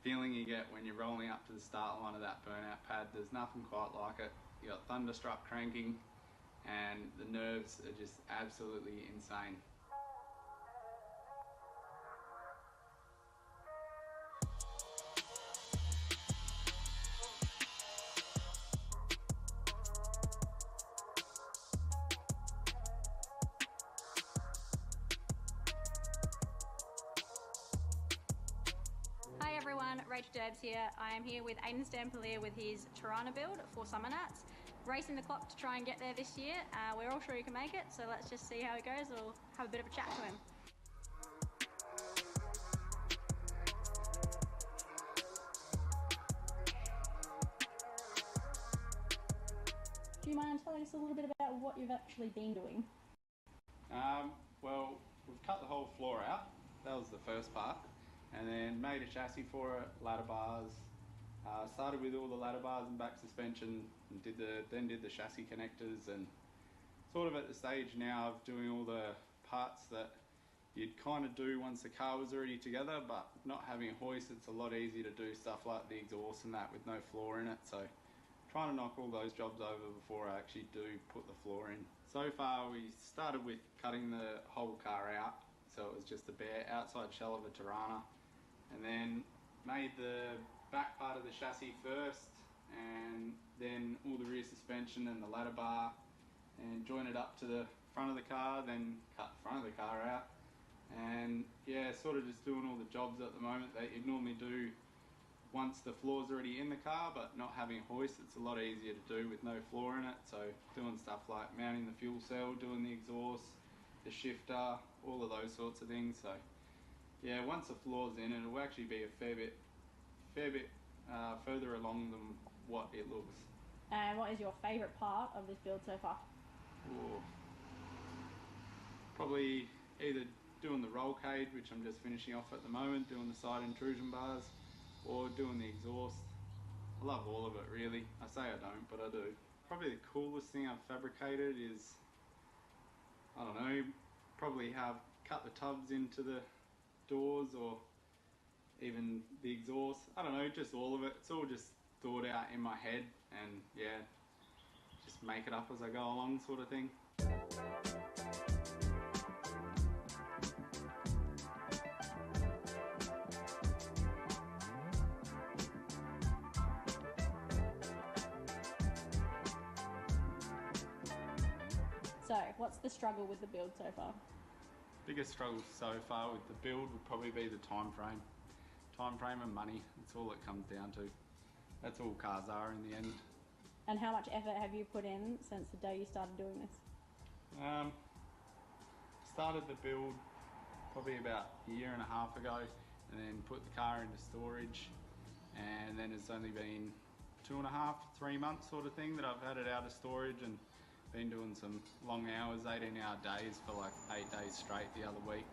feeling you get when you're rolling up to the start line of that Burnout pad, there's nothing quite like it. You got thunderstruck cranking and the nerves are just absolutely insane. Hi everyone, Rachel Derbs here. I am here with Aidan Stampelier with his Torana build for Summernats. Racing the clock to try and get there this year. We're all sure you can make it, so let's just see how it goes. We'll have a bit of a chat to him. Do you mind telling us a little bit about what you've actually been doing? Well, we've cut the whole floor out. That was the first part. And then made a chassis for it, ladder bars. Started with all the ladder bars and back suspension, and then did the chassis connectors, and sort of at the stage now of doing all the parts that you'd kind of do once the car was already together, but not having a hoist, it's a lot easier to do stuff like the exhaust and that with no floor in it. So trying to knock all those jobs over before I actually do put the floor in. So far we started with cutting the whole car out, so it was just the bare outside shell of a Torana, and then made the back part of the chassis first, and then all the rear suspension and the ladder bar, and join it up to the front of the car, then cut the front of the car out, and yeah, sort of just doing all the jobs at the moment that you'd normally do once the floor's already in the car, but not having a hoist, it's a lot easier to do with no floor in it. So doing stuff like mounting the fuel cell, doing the exhaust, the shifter, all of those sorts of things. So yeah, once the floor's in, it'll actually be a fair bit further along than what it looks. And what is your favourite part of this build so far? Ooh. Probably either doing the roll cage, which I'm just finishing off at the moment, doing the side intrusion bars, or doing the exhaust. I love all of it really. I say I don't, but I do. Probably the coolest thing I've fabricated is, I don't know, probably have cut the tubs into the doors, or even the exhaust. I don't know, just all of it. It's all just thought out in my head, and yeah, just make it up as I go along sort of thing. So, what's the struggle with the build so far? Biggest struggle so far with the build would probably be the time frame. Time frame and money, that's all it comes down to. That's all cars are in the end. And how much effort have you put in since the day you started doing this? Started the build probably about a year and a half ago, and then put the car into storage, and then it's only been 2.5 to 3 months sort of thing that I've had it out of storage, and been doing some long hours, 18-hour days for like 8 days straight the other week.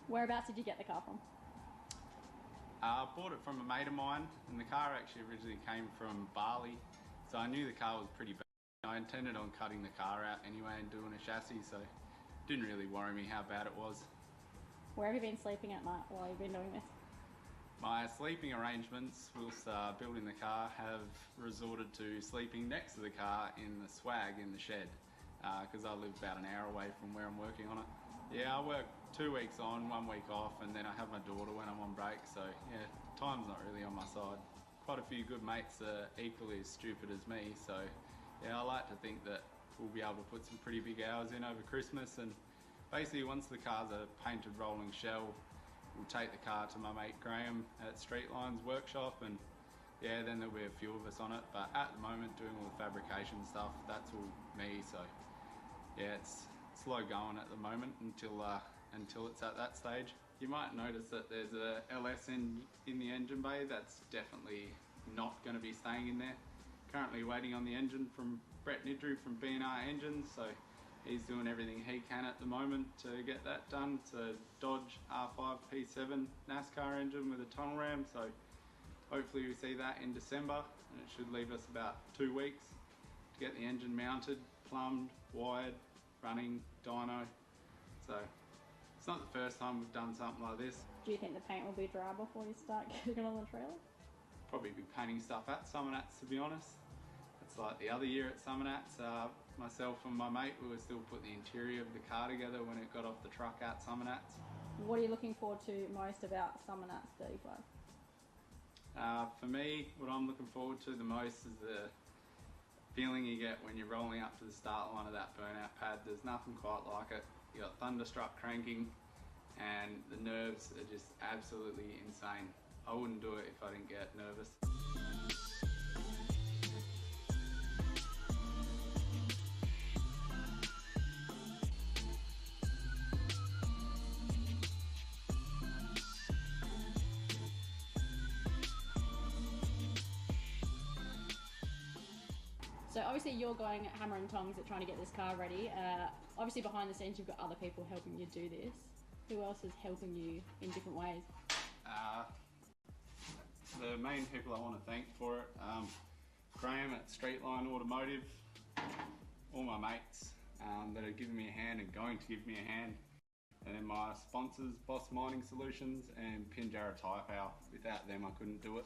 Whereabouts did you get the car from? I bought it from a mate of mine, and the car actually originally came from Bali, so I knew the car was pretty bad. I intended on cutting the car out anyway and doing a chassis, so it didn't really worry me how bad it was. Where have you been sleeping at night while you've been doing this? My sleeping arrangements whilst building the car have resorted to sleeping next to the car in the swag in the shed, because I live about an hour away from where I'm working on it. Yeah, I work 2 weeks on, 1 week off, and then I have my daughter when I'm on break, so yeah, time's not really on my side. Quite a few good mates are equally as stupid as me, so yeah, I like to think that we'll be able to put some pretty big hours in over Christmas, and basically once the car's a painted rolling shell, we'll take the car to my mate Graham at Streetline's workshop, and yeah, then there'll be a few of us on it, but at the moment doing all the fabrication stuff, that's all me, so yeah, it's slow going at the moment until it's at that stage. You might notice that there's a LS in the engine bay. That's definitely not going to be staying in there. Currently waiting on the engine from Brett Nidru from B&R Engines, so he's doing everything he can at the moment to get that done. It's a Dodge R5 P7 NASCAR engine with a tunnel ram, so hopefully we see that in December, and it should leave us about 2 weeks to get the engine mounted, plumbed, wired, running, dyno. So it's not the first time we've done something like this. Do you think the paint will be dry before you start getting on the trailer? probably be painting stuff at Summernats, to be honest. It's like the other year at Summernats, myself and my mate, we were still putting the interior of the car together when it got off the truck at Summernats. What are you looking forward to most about Summernats 35? For me, what I'm looking forward to the most is the feeling you get when you're rolling up to the start line of that Burnout pad. There's nothing quite like it. You got thunderstruck cranking and the nerves are just absolutely insane. I wouldn't do it if I didn't get nervous. So obviously you're going hammer and tongs at trying to get this car ready. Obviously behind the scenes you've got other people helping you do this. Who else is helping you in different ways? The main people I want to thank for it, Graham at Streetline Automotive, all my mates that are giving me a hand and going to give me a hand, and then my sponsors, Boss Mining Solutions and Pinjarra Tyre Power. Without them I couldn't do it.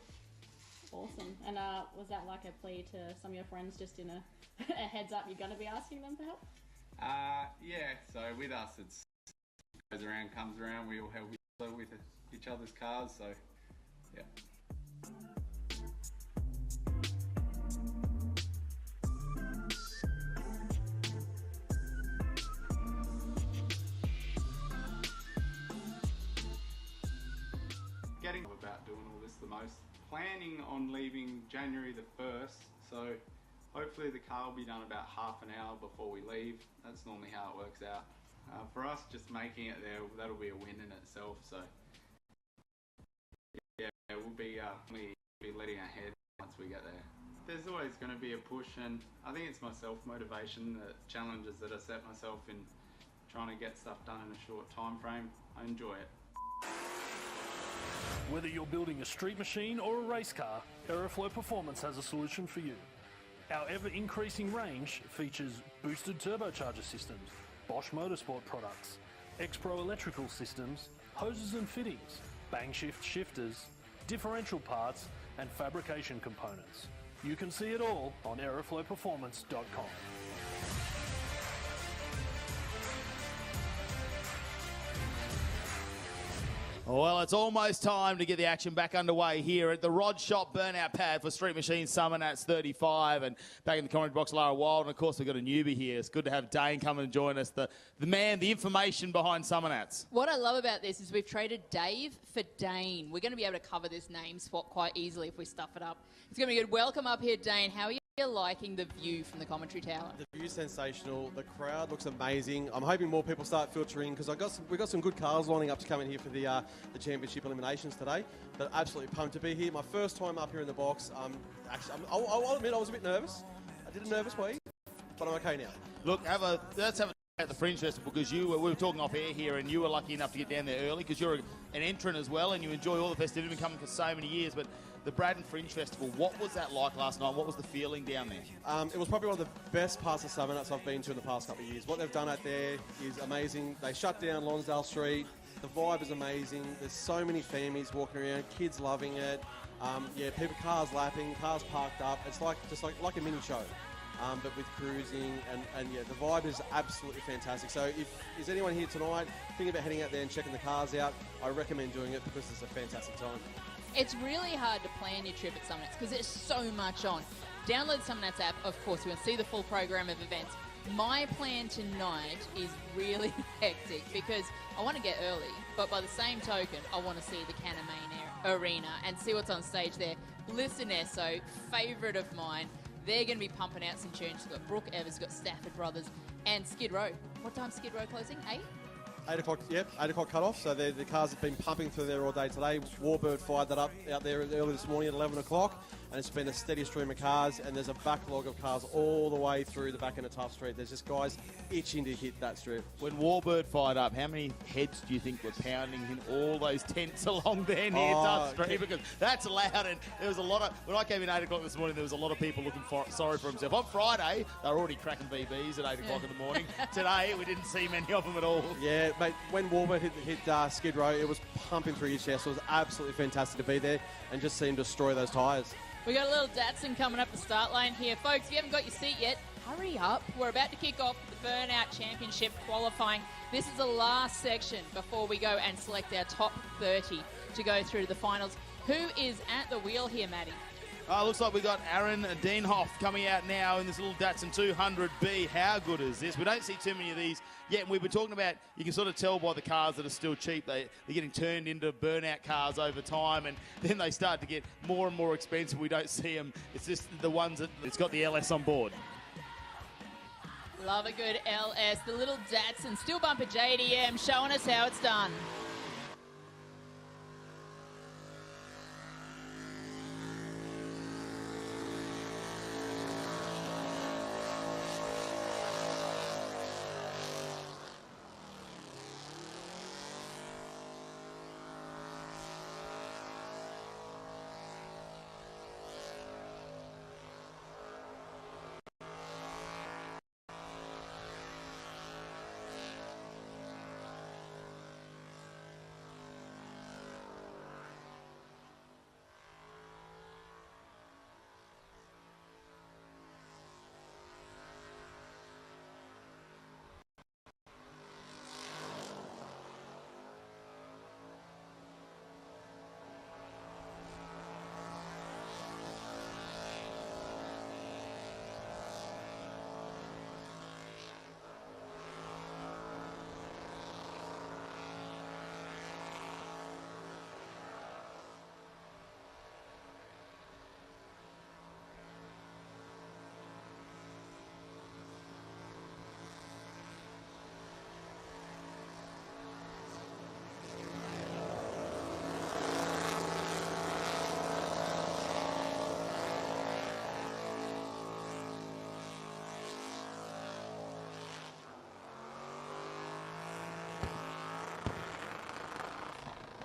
Awesome. And was that like a plea to some of your friends, just in a heads up you're going to be asking them for help? Yeah, so with us it's goes around, comes around, we all help each other with each other's cars, so yeah. Getting about doing all this the most. Planning on leaving January the 1st, so hopefully the car will be done about half an hour before we leave. That's normally how it works out. For us, just making it there, that'll be a win in itself, so yeah, we'll be letting our head once we get there. There's always going to be a push, and I think it's my self-motivation, the challenges that I set myself in trying to get stuff done in a short time frame. I enjoy it. Whether you're building a street machine or a race car, Aeroflow Performance has a solution for you. Our ever-increasing range features boosted turbocharger systems, Bosch Motorsport products, X-Pro electrical systems, hoses and fittings, bang shift shifters, differential parts and fabrication components. You can see it all on aeroflowperformance.com. Well, it's almost time to get the action back underway here at the Rod Shop Burnout Pad for Street Machine Summernats 35. And back in the commentary box, Lara Wild. And, of course, we've got a newbie here. It's good to have Dane come and join us, the man, the information behind Summernats. What I love about this is we've traded Dave for Dane. We're going to be able to cover this name swap quite easily if we stuff it up. It's going to be good. Welcome up here, Dane. How are you liking the view from the commentary tower? The view's sensational. The crowd looks amazing. I'm hoping more people start filtering because we've got some good cars lining up to come in here for the championship eliminations today. But absolutely pumped to be here. My first time up here in the box. I'll admit I was a bit nervous. I did a nervous wee, but I'm okay now. Look, let's have a at the Fringe Festival, because we were talking off air here, and you were lucky enough to get down there early because you're an entrant as well, and you enjoy all the festivities. You've been coming for so many years. But the Braddon Fringe Festival, what was that like last night? What was the feeling down there? It was probably one of the best parts of Summernats I've been to in the past couple of years. What they've done out there is amazing. They shut down Lonsdale Street. The vibe is amazing. There's so many families walking around, kids loving it. People, cars lapping, cars parked up. It's like a mini show. But with cruising, and the vibe is absolutely fantastic. So if is anyone here tonight thinking about heading out there and checking the cars out, I recommend doing it because it's a fantastic time. It's really hard to plan your trip at Summernats because there's so much on. Download the Summernats app, of course, you want to see the full program of events. My plan tonight is really hectic because I want to get early, but by the same token, I want to see the Canamain Arena and see what's on stage there. Listen Esso, favourite of mine. They're going to be pumping out some tunes. We've got Brooke Evers, we've got Stafford Brothers, and Skid Row. What time's Skid Row closing? 8? 8 o'clock, yep, 8 o'clock cut off. So the cars have been pumping through there all day today. Warbird fired that up out there early this morning at 11 o'clock. And it's been a steady stream of cars, and there's a backlog of cars all the way through the back end of Tough Street. There's just guys itching to hit that strip. When Warbird fired up, how many heads do you think were pounding in all those tents along there near Tough Street? Because that's loud, and there was a lot of... When I came in 8 o'clock this morning, there was a lot of people looking sorry for themselves. On Friday, they were already cracking BBs at 8 o'clock in the morning. Today, we didn't see many of them at all. Yeah, mate, when Warburg hit Skid Row, it was pumping through your chest. It was absolutely fantastic to be there and just see him destroy those tyres. We got a little Datsun coming up the start line here. Folks, if you haven't got your seat yet, hurry up. We're about to kick off the Burnout Championship qualifying. This is the last section before we go and select our top 30 to go through to the finals. Who is at the wheel here, Matty? Looks like we got Aaron Dienhoff coming out now in this little Datsun 200B. How good is this? We don't see too many of these yet. And we've been talking about, you can sort of tell by the cars that are still cheap. They're getting turned into burnout cars over time, and then they start to get more and more expensive. We don't see them. It's just the ones that it's got the LS on board. Love a good LS. The little Datsun still bumper JDM showing us how it's done.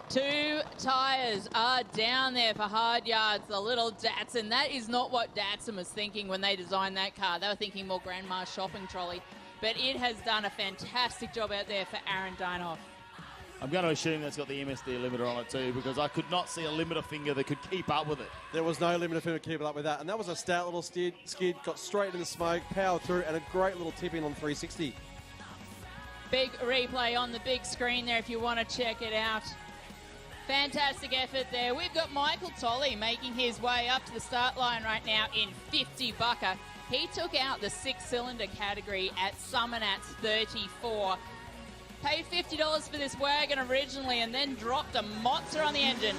Two tyres are down there for hard yards, the little Datsun. That is not what Datsun was thinking when they designed that car. They were thinking more grandma's shopping trolley. But it has done a fantastic job out there for Aaron Dienhoff. I'm going to assume that's got the MSD limiter on it too, because I could not see a limiter finger that could keep up with it. There was no limiter finger keeping up with that, and that was a stout little skid, got straight in the smoke, powered through, and a great little tip in on 360. Big replay on the big screen there if you want to check it out. Fantastic effort there. We've got Michael Tolley making his way up to the start line right now in 50 bucker. He took out the 6-cylinder category at Summernats 34. Paid $50 for this wagon originally and then dropped a Mozza on the engine.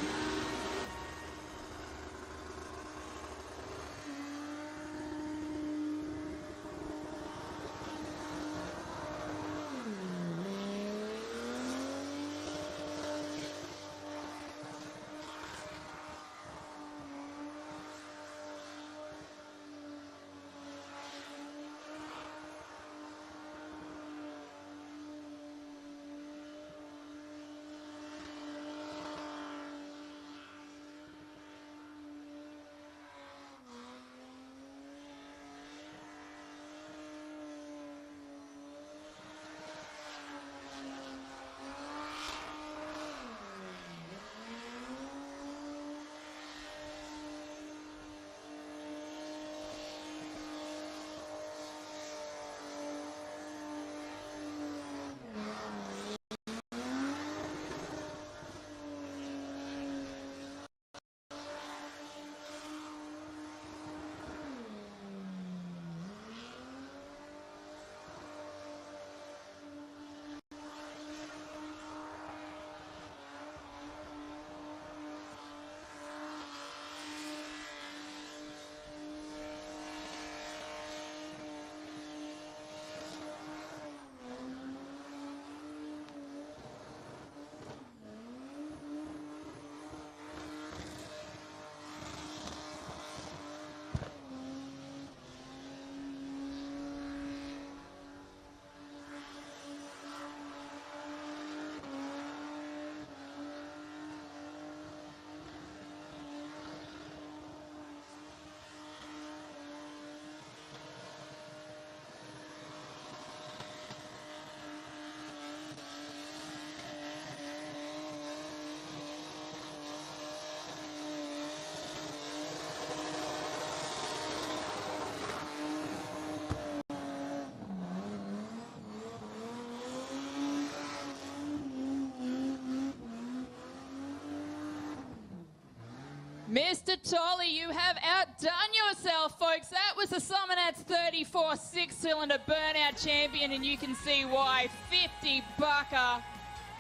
Mr. Tolley, you have outdone yourself, folks. That was the Summernats 34 six-cylinder Burnout champion, and you can see why. 50 bucker.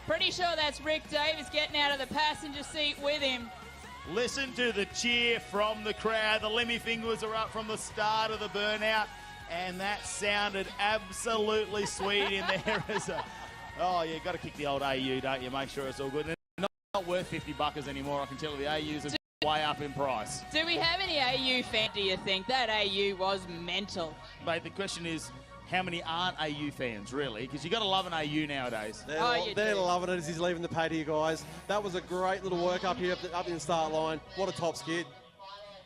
Pretty sure that's Rick Davis getting out of the passenger seat with him. Listen to the cheer from the crowd. The Lemmy fingers are up from the start of the Burnout, and that sounded absolutely sweet in there as a... Oh, you've got to kick the old AU, don't you? Make sure it's all good. And they're not worth 50 buckers anymore, I can tell you. The AUs are way up in price. Do we have any AU fans, do you think? That AU was mental. Mate, the question is, how many aren't AU fans, really? Because you've got to love an AU nowadays. They're loving it as he's leaving the pad here, guys. That was a great little work up here, up in the start line. What a top skid.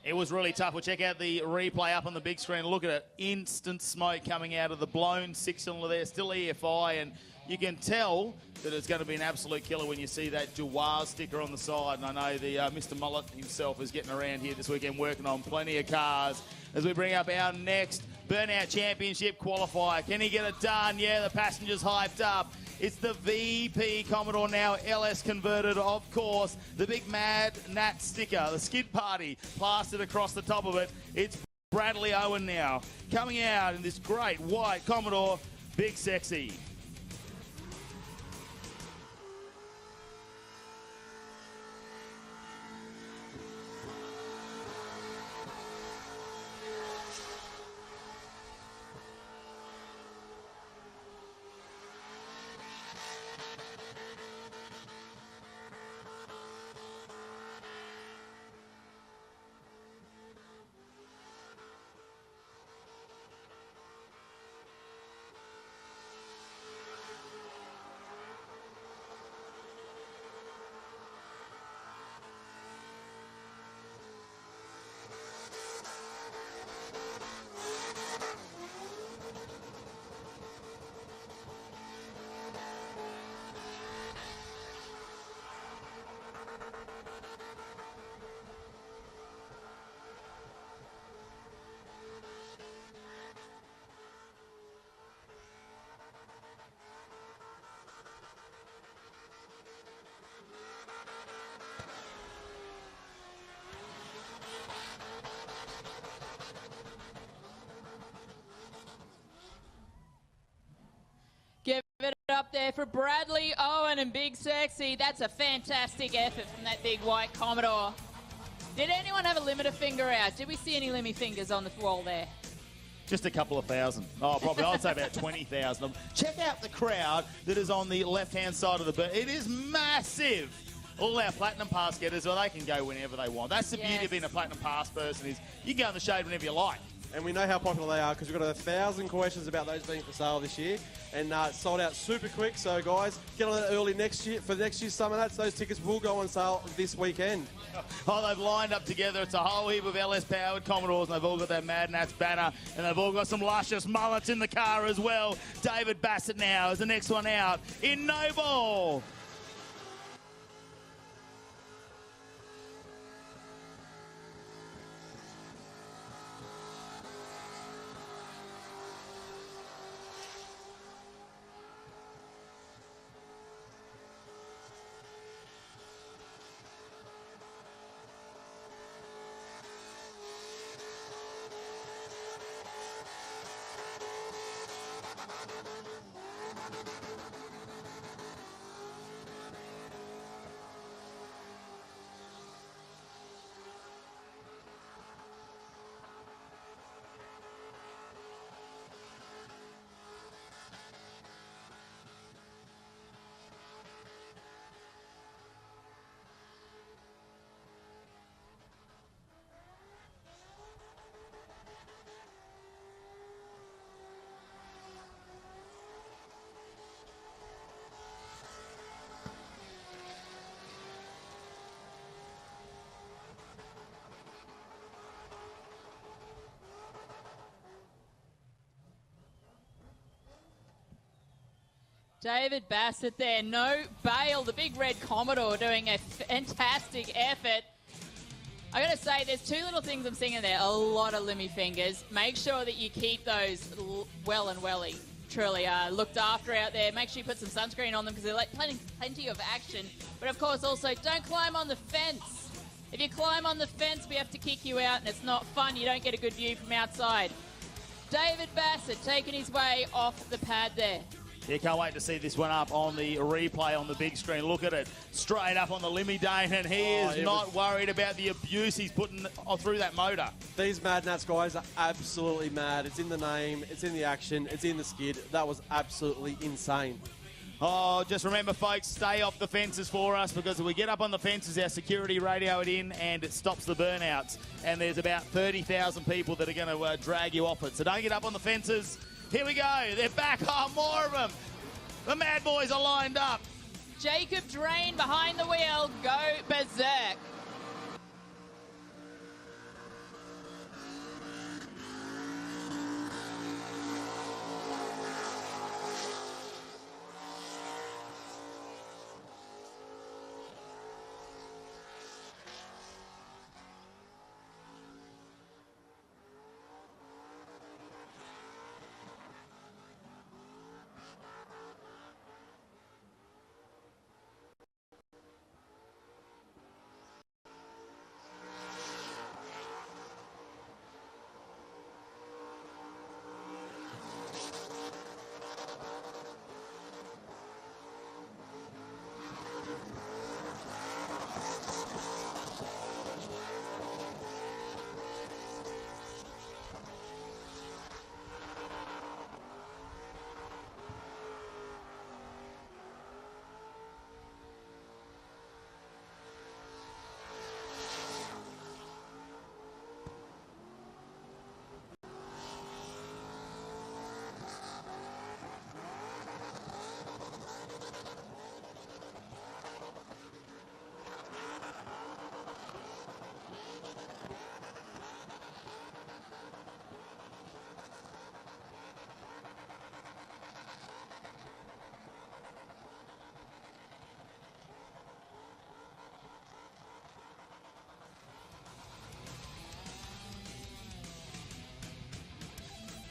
It was really tough. We'll check out the replay up on the big screen. Look at it. Instant smoke coming out of the blown six-cylinder there. Still EFI, and you can tell that it's going to be an absolute killer when you see that Jawaz sticker on the side. And I know the Mr. Mullet himself is getting around here this weekend working on plenty of cars as we bring up our next Burnout Championship qualifier. Can he get it done? Yeah, the passenger's hyped up. It's the VP Commodore now, LS converted, of course. The big Mad Nat sticker, the skid party plastered across the top of it. It's Bradley Owen now, coming out in this great white Commodore, big sexy. Give it up there for Bradley Owen and Big Sexy. That's a fantastic effort from that big white Commodore. Did anyone have a limiter finger out? Did we see any limmy fingers on the wall there? Just a couple of thousand. Oh, probably. I'd say about 20,000. Check out the crowd that is on the left-hand side of the bird. It is massive. All our Platinum Pass getters, well, they can go whenever they want. That's the beauty of being a Platinum Pass person is you can go in the shade whenever you like. And we know how popular they are because we've got 1,000 questions about those being for sale this year, and sold out super quick. So guys, get on that early next year for next year's Summernats. Those tickets will go on sale this weekend. Oh, they've lined up together. It's a whole heap of LS-powered Commodores, and they've all got that Mad Nats banner, and they've all got some luscious mullets in the car as well. David Bassett now is the next one out in no ball. David Bassett there, no bail, the big red Commodore doing a fantastic effort. I got to say, there's two little things I'm seeing in there, a lot of limmy fingers. Make sure that you keep those well and welly, truly looked after out there. Make sure you put some sunscreen on them because they're like plenty of action. But of course also, don't climb on the fence. If you climb on the fence, we have to kick you out, and it's not fun. You don't get a good view from outside. David Bassett taking his way off the pad there. You can't wait to see this one up on the replay on the big screen. Look at it. Straight up on the Limmy Dane, and he is not worried about the abuse he's putting through that motor. These Mad Nats guys are absolutely mad. It's in the name, it's in the action, it's in the skid. That was absolutely insane. Oh, just remember, folks, stay off the fences for us, because if we get up on the fences, our security radio it in and it stops the burnouts. And there's about 30,000 people that are going to drag you off it. So don't get up on the fences. Here we go. They're back. Oh, more of them. The Mad Boys are lined up. Jacob Drain behind the wheel. Go berserk.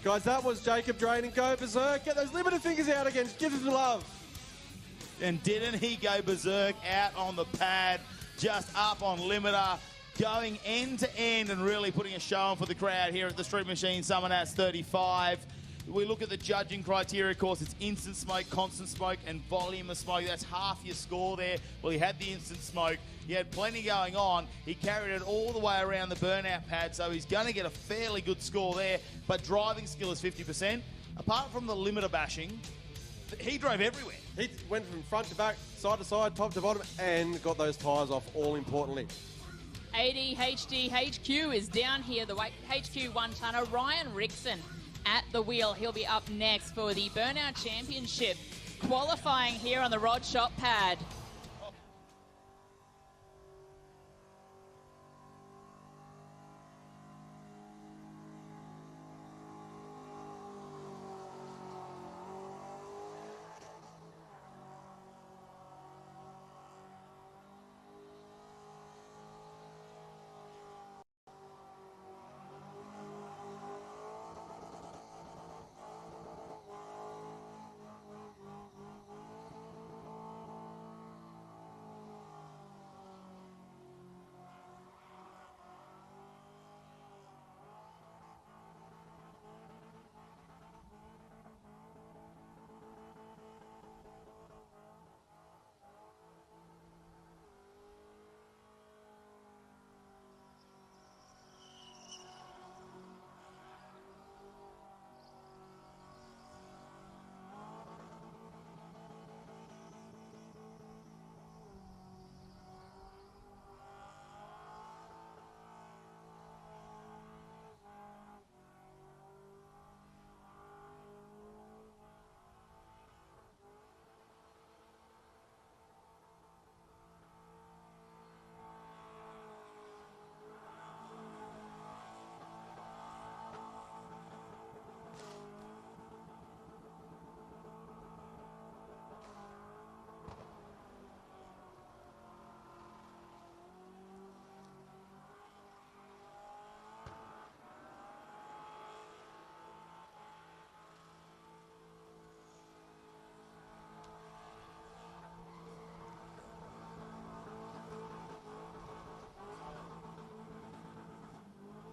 Guys, that was Jacob Drain and Go Berserk. Get those limited fingers out again. Give them the love. And didn't he go berserk out on the pad, just up on limiter, going end to end and really putting a show on for the crowd here at the Street Machine Summernats 35. We look at the judging criteria, of course, it's instant smoke, constant smoke, and volume of smoke. That's half your score there. Well, he had the instant smoke. He had plenty going on. He carried it all the way around the burnout pad, so he's going to get a fairly good score there. But driving skill is 50%. Apart from the limiter bashing, he drove everywhere. He went from front to back, side to side, top to bottom, and got those tyres off, all importantly. ADHD HQ is down here, the HQ one-tonner, Ryan Rickson at the wheel. He'll be up next for the Burnout Championship, qualifying here on the Rod Shop pad.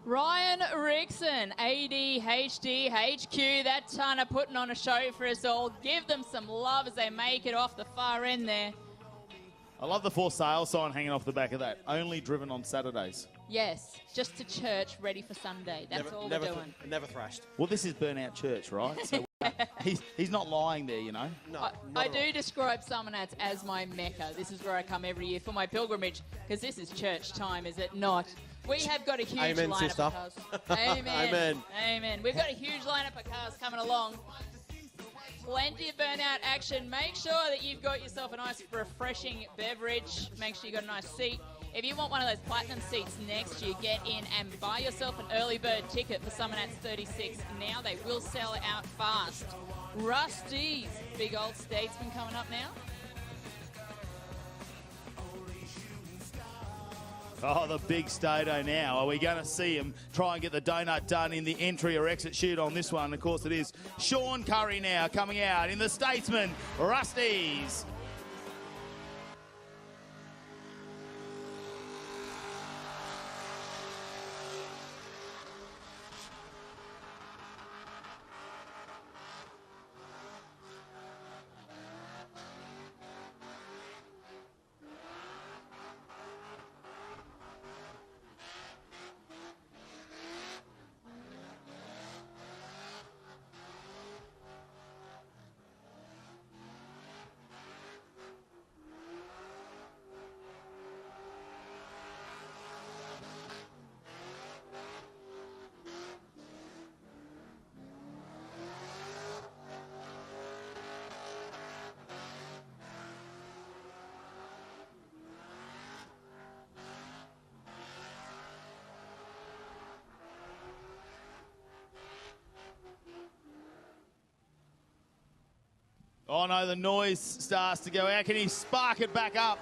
Ryan Rickson, ADHD HQ, that ton are putting on a show for us all. Give them some love as they make it off the far end there. I love the for sale sign hanging off the back of that. Only driven on Saturdays. Yes, just to church, ready for Sunday. That's all we're doing. Never thrashed. Well, this is Burnout Church, right? So he's not lying there, you know. No, I do describe Summernats as my mecca. This is where I come every year for my pilgrimage, because this is church time, is it not? We have got a huge Amen, lineup sister. of cars. Amen. Amen. Amen. We've got a huge lineup of cars coming along. Plenty of Burnout action. Make sure that you've got yourself a nice refreshing beverage. Make sure you've got a nice seat. If you want one of those platinum seats next year, get in and buy yourself an early bird ticket for Summernats 36. Now they will sell out fast. Rusty's big old statesman coming up now. Oh, the big Stato now. Are we going to see him try and get the donut done in the entry or exit chute on this one? Of course it is Sean Curry now coming out in the Statesman Rusties. Oh no, the noise starts to go out. Can he spark it back up?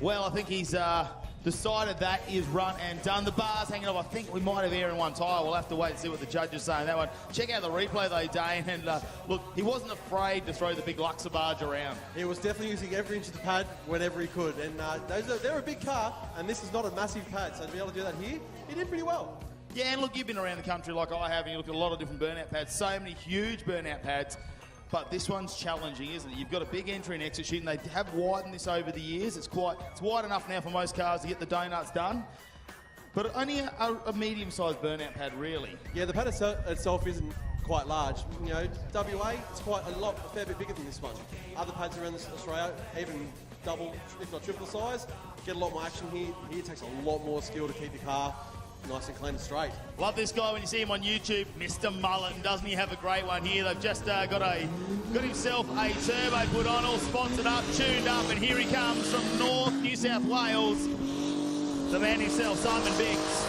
Well, I think he's decided that is run and done. The bar's hanging off. I think we might have air in one tyre. We'll have to wait and see what the judges say on that one. Check out the replay though, Dane. And look, he wasn't afraid to throw the big Luxor barge around. He was definitely using every inch of the pad whenever he could. And they're a big car, and this is not a massive pad. So to be able to do that here, he did pretty well. Yeah, and look, you've been around the country like I have, and you look at a lot of different burnout pads. So many huge burnout pads. But this one's challenging, isn't it? You've got a big entry and exit chute, and they have widened this over the years. It's wide enough now for most cars to get the donuts done. But only a medium-sized burnout pad, really. Yeah, the pad itself isn't quite large. You know, WA, it's a fair bit bigger than this one. Other pads around Australia, even double, if not triple the size, get a lot more action here. Here it takes a lot more skill to keep your car nice and clean and straight. Love this guy when you see him on YouTube, Mr. Mullet, and doesn't he have a great one here? They've just got himself a turbo put on, all sponsored up, tuned up, and here he comes from North New South Wales, the man himself, Simon Biggs.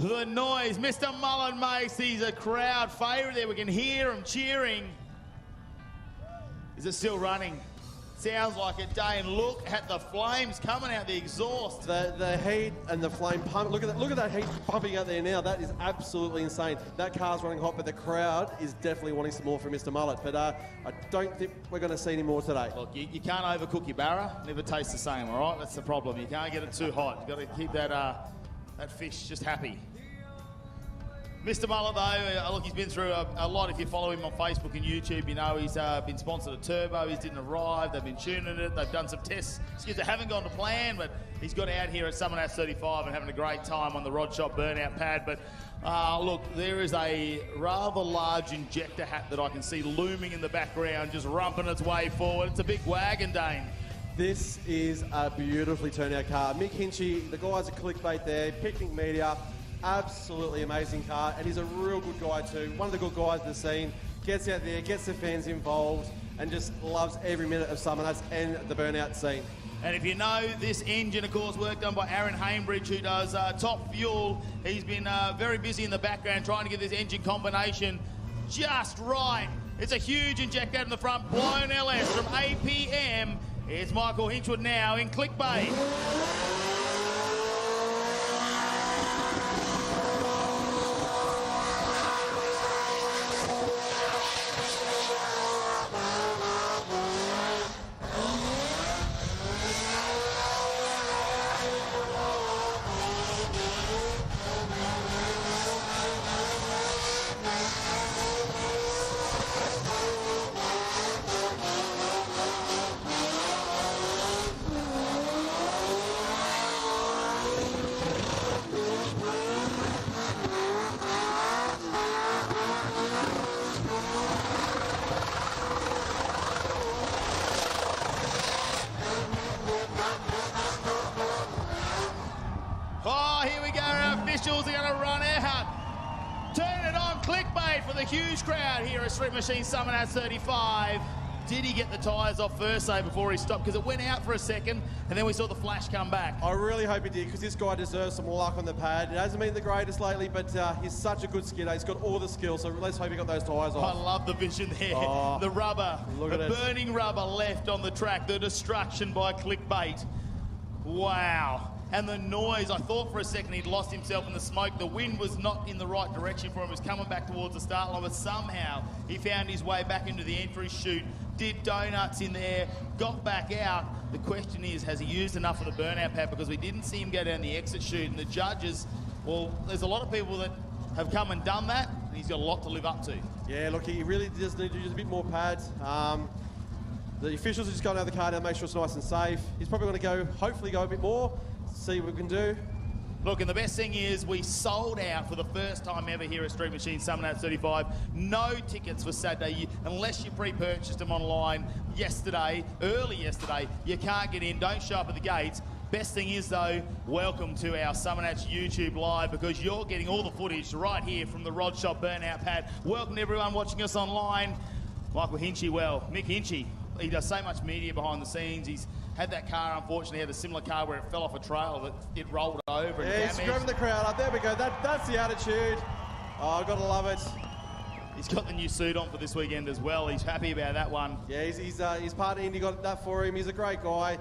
The noise. Mr. Mullen makes. He's a crowd favourite there. We can hear him cheering. Is it still running? Sounds like it, Dane. Look at the flames coming out the exhaust. The heat and the flame pump. Look at that heat pumping out there now. That is absolutely insane. That car's running hot, but the crowd is definitely wanting some more from Mr. Mullet. But I don't think we're going to see any more today. Look, you can't overcook your barra. Never tastes the same, all right? That's the problem. You can't get it too hot. You've got to keep that fish just happy. Mr. Mullet, though, look, he's been through a lot. If you follow him on Facebook and YouTube, you know he's been sponsored a turbo. He didn't arrive. They've been tuning it. They've done some tests. Skids that haven't gone to plan, but he's got out here at Summernats 35 and having a great time on the Rod Shop Burnout pad. But look, there is a rather large injector hat that I can see looming in the background, just rumping its way forward. It's a big wagon, Dane. This is a beautifully turned out car. Mick Hinchy, the guys at Clickbait there, Picnic Media. Absolutely amazing car, and he's a real good guy too. One of the good guys in the scene. Gets out there, gets the fans involved, and just loves every minute of Summernats and the Burnout scene. And if you know, this engine, of course, work done by Aaron Hainbridge, who does Top Fuel. He's been very busy in the background trying to get this engine combination just right. It's a huge injector in the front, blown LS from APM. Here's Michael Hinchwood now in Clickbait. Officials are going to run out. Turn it on, Clickbait for the huge crowd here at Street Machine Summernats 35. Did he get the tyres off first, though, before he stopped? Because it went out for a second, and then we saw the flash come back. I really hope he did, because this guy deserves some more luck on the pad. It hasn't been the greatest lately, but he's such a good skidder. He's got all the skills, so let's hope he got those tyres off. I love the vision there. Oh, the rubber, the burning rubber left on the track, the destruction by Clickbait. Wow. And the noise, I thought for a second he'd lost himself in the smoke. The wind was not in the right direction for him. It was coming back towards the start line, but somehow he found his way back into the entry chute, did donuts in there, got back out. The question is, has he used enough of the burnout pad? Because we didn't see him go down the exit chute, and the judges, well, there's a lot of people that have come and done that, and he's got a lot to live up to. Yeah, look, he really does need to use a bit more pads. The officials are just going over the car now to make sure it's nice and safe. He's probably going to go, hopefully go a bit more, see what we can do. Look, and the best thing is we sold out for the first time ever here at Street Machine Summernats 35. No tickets for Saturday, unless you pre-purchased them online early yesterday. You can't get in, don't show up at the gates. Best thing is, though, welcome to our Summernats YouTube Live, because you're getting all the footage right here from the Rod Shop Burnout pad. Welcome to everyone watching us online. Michael Hinchy, Mick Hinchy, he does so much media behind the scenes. He's had that car, unfortunately, had a similar car where it fell off a trail that it rolled over. Yeah, he's grabbing the crowd up. There we go. That's the attitude. Oh, I've got to love it. He's got the new suit on for this weekend as well. He's happy about that one. Yeah, he's part of Indy, got that for him. He's a great guy.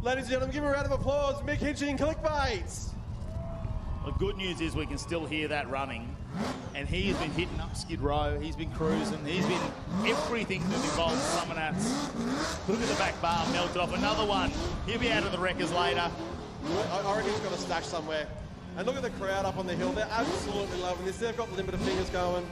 Ladies and gentlemen, give him a round of applause. Mick Hinchy and Clickbait. The good news is we can still hear that running. And he has been hitting up Skid Row. He's been cruising. He's been everything that involves Summernats. Look at the back bar melted off. Another one. He'll be out of the wreckers later. I reckon he's got a stash somewhere. And look at the crowd up on the hill. They're absolutely loving this. They've got limited fingers going.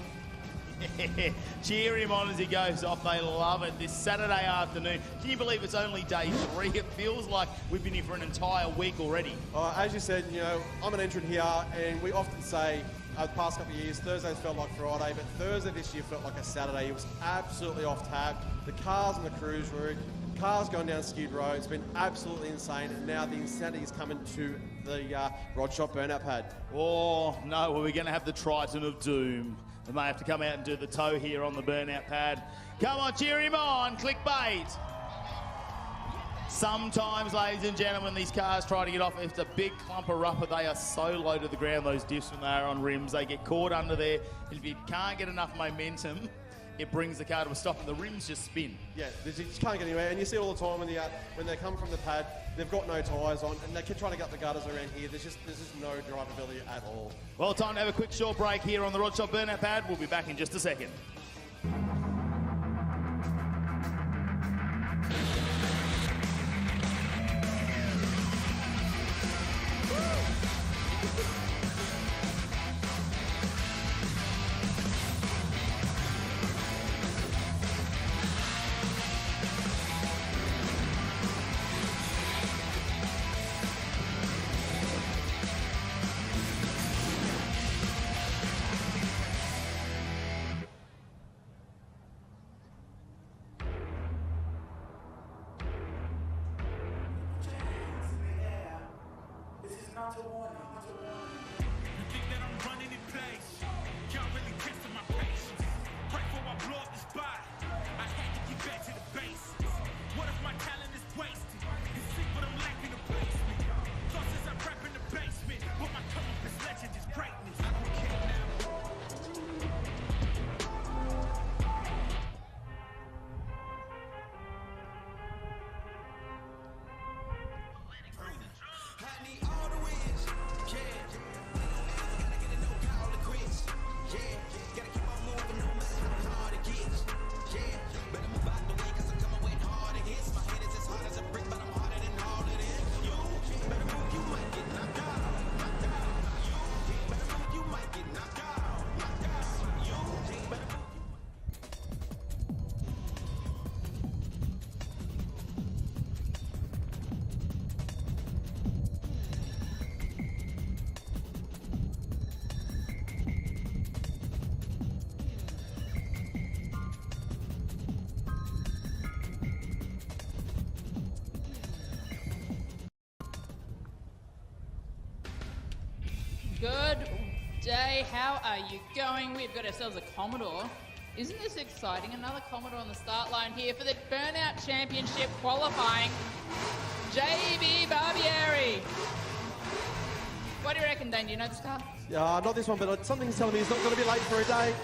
Yeah. Cheer him on as he goes off. They love it this Saturday afternoon. Can you believe it's only day 3? It feels like we've been here for an entire week already. As you said, you know, I'm an entrant here, and we often say the past couple of years, Thursdays felt like Friday, but Thursday this year felt like a Saturday. It was absolutely off tap. The cars on the cruise route, cars going down Skid Row. It's been absolutely insane, and now the insanity is coming to the Rod Shop Burnout pad. Oh, no, well, we're going to have the Triton of Doom. They may have to come out and do the toe here on the Burnout pad. Come on, cheer him on, Clickbait. Sometimes, ladies and gentlemen, these cars try to get off. If it's a big clump of rubber, they are so low to the ground, those diffs, when they are on rims. They get caught under there. And if you can't get enough momentum, it brings the car to a stop and the rims just spin. Yeah, you just can't get anywhere. And you see it all the time when they come from the pad, they've got no tyres on, and they keep trying to get the gutters around here. There's just no drivability at all. Well, time to have a quick short break here on the Rod Shop Burnout Pad. We'll be back in just a second. Good day, how are you going? We've got ourselves a Commodore. Isn't this exciting? Another Commodore on the start line here for the Burnout Championship qualifying. JB Barbieri. What do you reckon, Dane? Do you know this car? Not this one, but something's telling me he's not going to be late for a day.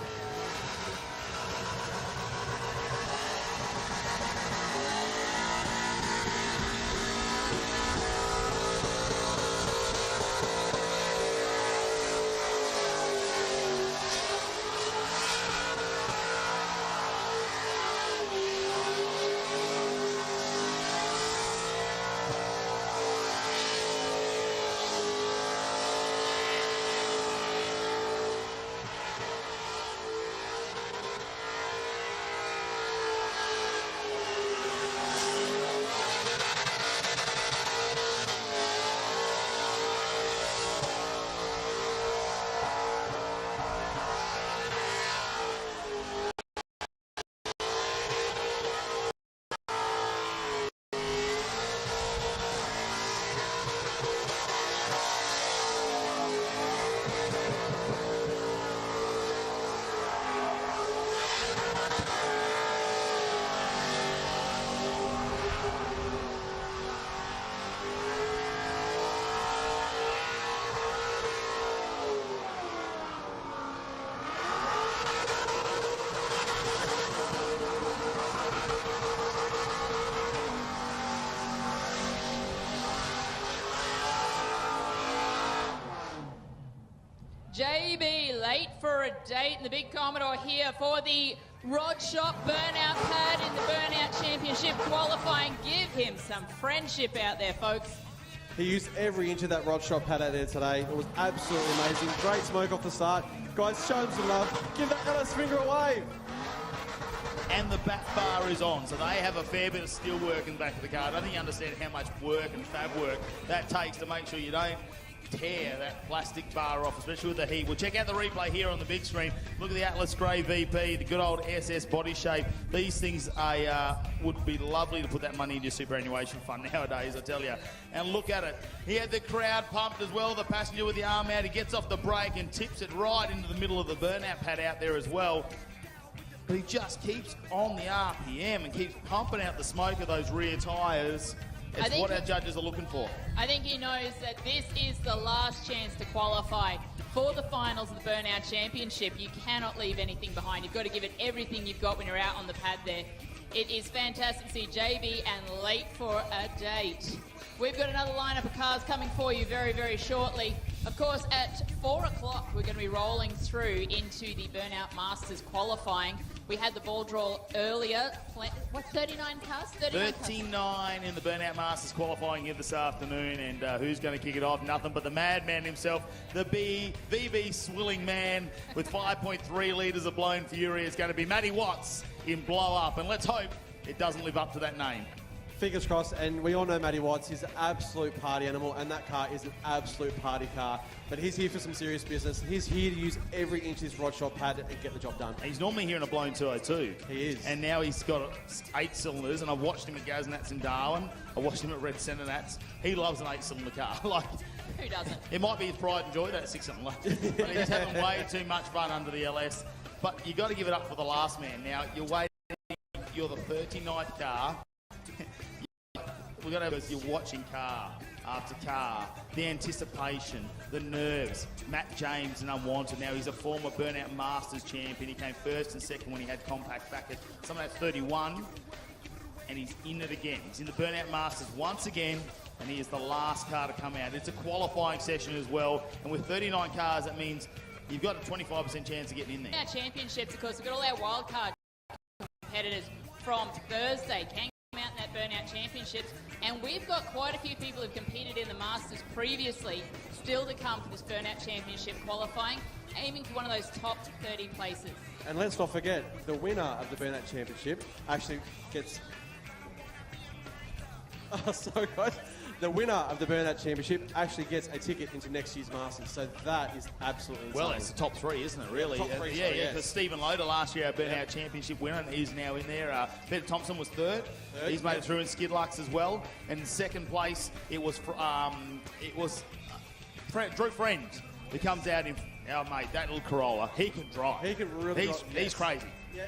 JB late for a date in the big Commodore here for the Rod Shop Burnout Pad in the Burnout Championship qualifying. Give him some friendship out there, folks. He used every inch of that Rod Shop pad out there today. It was absolutely amazing. Great smoke off the start. Guys, show him some love. Give that Ellis finger a wave. And the back bar is on, so they have a fair bit of steel work in the back of the car. I don't think you understand how much work and fab work that takes to make sure you don't tear that plastic bar off, especially with the heat. We'll check out the replay here on the big screen. Look at the Atlas Grey VP, the good old SS body shape. These things would be lovely to put that money into your superannuation fund nowadays, I tell you. And look at it. He had the crowd pumped as well. The passenger with the arm out, he gets off the brake and tips it right into the middle of the burnout pad out there as well. But he just keeps on the RPM and keeps pumping out the smoke of those rear tyres. It's what our judges are looking for. I think he knows that this is the last chance to qualify for the finals of the Burnout Championship. You cannot leave anything behind. You've got to give it everything you've got when you're out on the pad there. It is fantastic to see JB and late for a date. We've got another lineup of cars coming for you very, very shortly. Of course, at 4 o'clock, we're going to be rolling through into the Burnout Masters qualifying. We had the ball draw earlier. 39 cars? 39 in the Burnout Masters qualifying here this afternoon. And who's going to kick it off? Nothing but the madman himself, the VB swilling man with 5.3 litres of blown fury is going to be Matty Watts in Blow Up. And let's hope it doesn't live up to that name. Fingers crossed, and we all know Matty Watts. He's an absolute party animal, and that car is an absolute party car. But he's here for some serious business. He's here to use every inch of his rod shop pad and get the job done. He's normally here in a blown 202. He is. And now he's got 8 cylinders, and I've watched him at Gaznats in Darwin. I watched him at Red Summernats. He loves an 8-cylinder car. Who doesn't? It might be his pride and joy, that 6-cylinder. But he's having way too much fun under the LS. But you got to give it up for the last man. Now, you're the 39th car. We've got to have as you're watching car after car, the anticipation, the nerves. Matt James and Unwanted. Now he's a former Burnout Masters champion. He came first and second when he had compact back at Summernats 31, and he's in it again. He's in the Burnout Masters once again, and he is the last car to come out. It's a qualifying session as well, and with 39 cars, that means you've got a 25% chance of getting in there. Our championships, of course, we've got all our wildcard competitors from Thursday. Can come out in that Burnout Championships, and we've got quite a few people who've competed in the Masters previously still to come for this Burnout Championship qualifying, aiming for one of those top 30 places. And let's not forget, the winner of the Burnout Championship actually gets... Oh, sorry guys. The winner of the Burnout Championship actually gets a ticket into next year's Masters, so that is absolutely insane. Well, it's the top 3, isn't it, really? Top 3, yeah, because Stephen Loader last year, our Burnout Championship winner, and he's now in there. Peter Thompson was third. He's made it through in Skidlux as well. And in second place, it was Drew Friend, who comes out in, our mate, that little Corolla. He can drive. He can really drive. He's crazy. Yeah,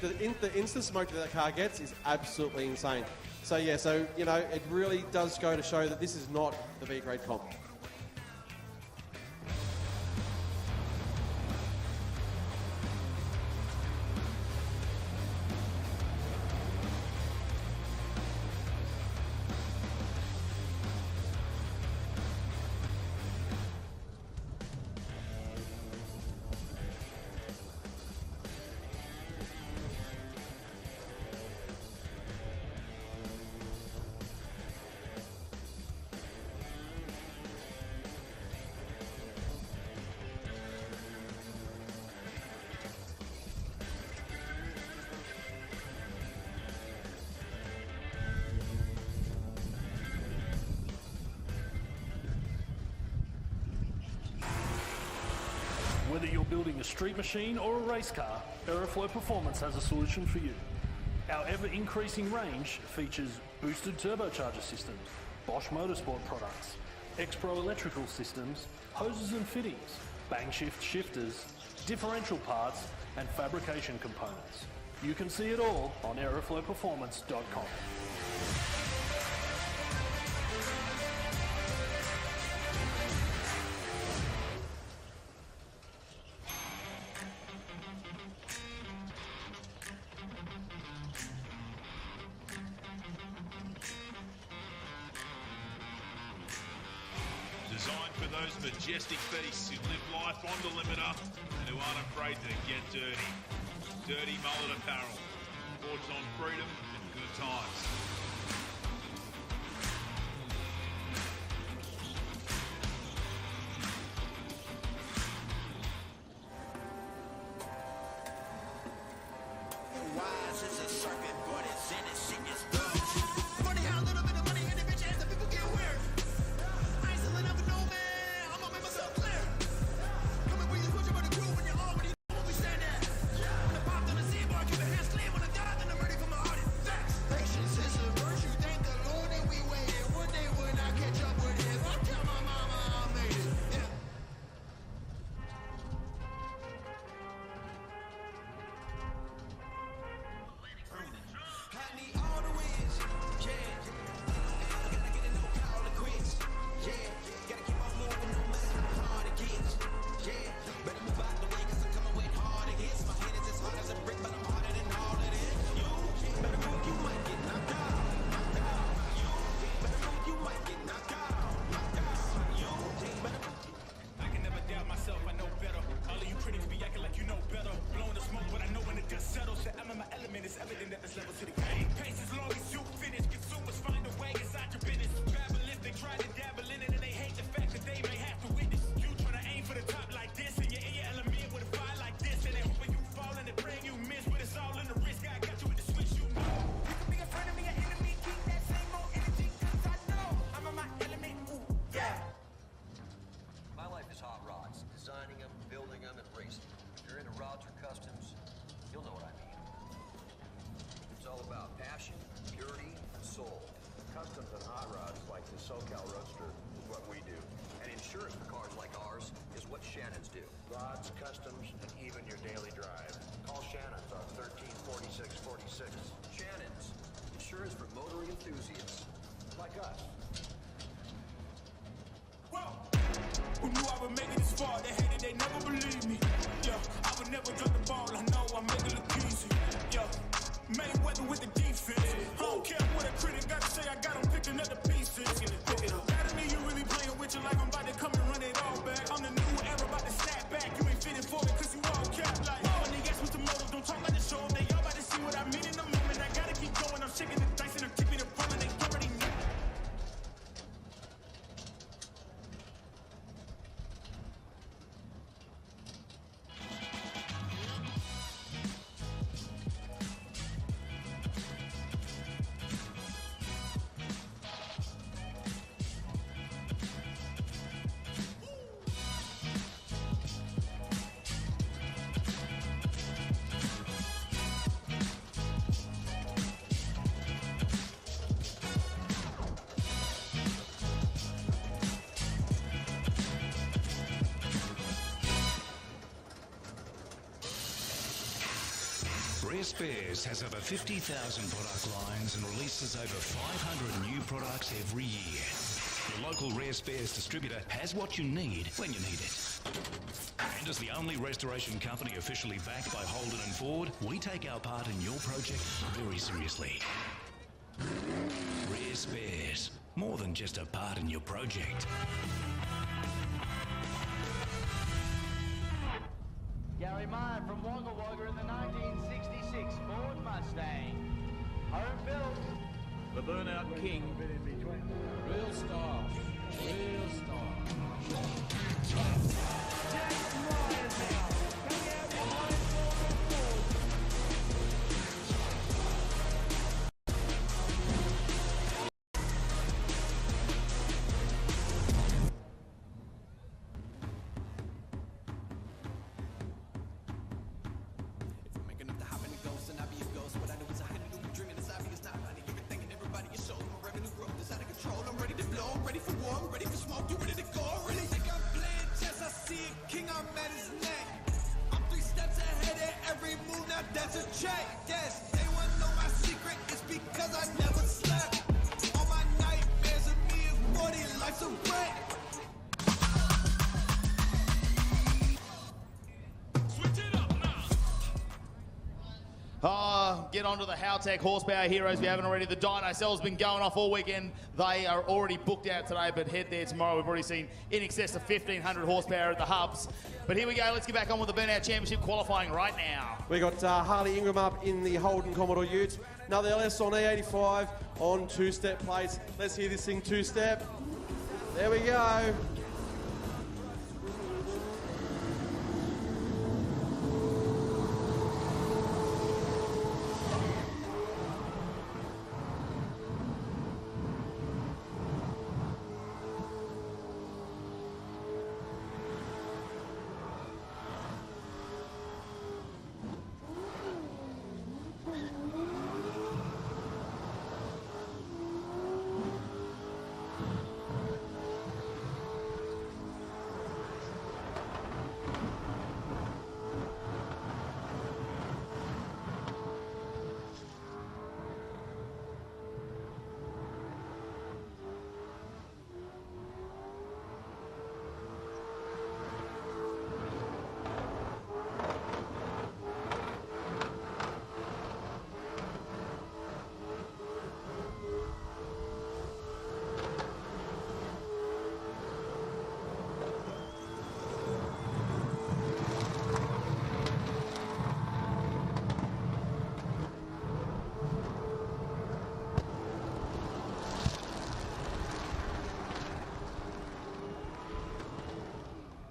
the instant smoke that car gets is absolutely insane. So, you know, it really does go to show that this is not the B-grade comp. Whether you're building a street machine or a race car, Aeroflow Performance has a solution for you. Our ever-increasing range features boosted turbocharger systems, Bosch Motorsport products, X-Pro electrical systems, hoses and fittings, bang shift shifters, differential parts, and fabrication components. You can see it all on aeroflowperformance.com. Designed for those majestic beasts who live life on the limiter and who aren't afraid to get dirty. Dirty Mullet Apparel. Forged on freedom and good times. Wise as a serpent, but it's innocent as doves. Funny how a little bit of money in the bitch ass that people get weird. I ain't selling up for no man, I'm gonna make myself clear. Coming with you, pushing for the crew when you already know where we stand at. When the pop on the Z-bar, keep your hands clean when I die, then I'm ready for my audit. Facts. Patience is a customs and hot rods like the SoCal Roadster is what we do. And insurance for cars like ours is what Shannon's do. Rods, customs, and even your daily drive. Call Shannon's on 134646. Shannon's. Insurance for motoring enthusiasts like us. Who knew I would make it this far? They hated, they never believed me. Yeah, I would never drop the ball. I know I make it look easy. Yeah, Mayweather with the defense. I don't care what a critic got to say. I got them picking up the pieces. That to me, you really playing with your life. I'm about to come and run it all back. I'm the new era, about to snap back. You ain't fitting for it because you all cap like. When they ask what's the motive, don't talk about the show. They all about to see what I mean in the moment. I gotta keep going. I'm shaking the dice and I'm keeping it rolling. They already know. Rare Spares has over 50,000 product lines and releases over 500 new products every year. Your local Rare Spares distributor has what you need when you need it. And as the only restoration company officially backed by Holden and Ford, we take our part in your project very seriously. Rare Spares, more than just a part in your project. Gary Martin from Wagga Wagga in the 1966 Ford Mustang. Home built. The Burnout King. Real style. Real style. That's a check, yes. They wanna know my secret, it's because I never slept. All my nightmares of me and 40, life's a wreck. Get on to the Howtech horsepower heroes if you haven't already. The dyno cell's been going off all weekend. They are already booked out today, but head there tomorrow. We've already seen in excess of 1,500 horsepower at the hubs. But here we go. Let's get back on with the Burnout Championship qualifying right now. We got Harley Ingram up in the Holden Commodore Ute. Another LS on E85 on two-step plates. Let's hear this thing two-step. There we go.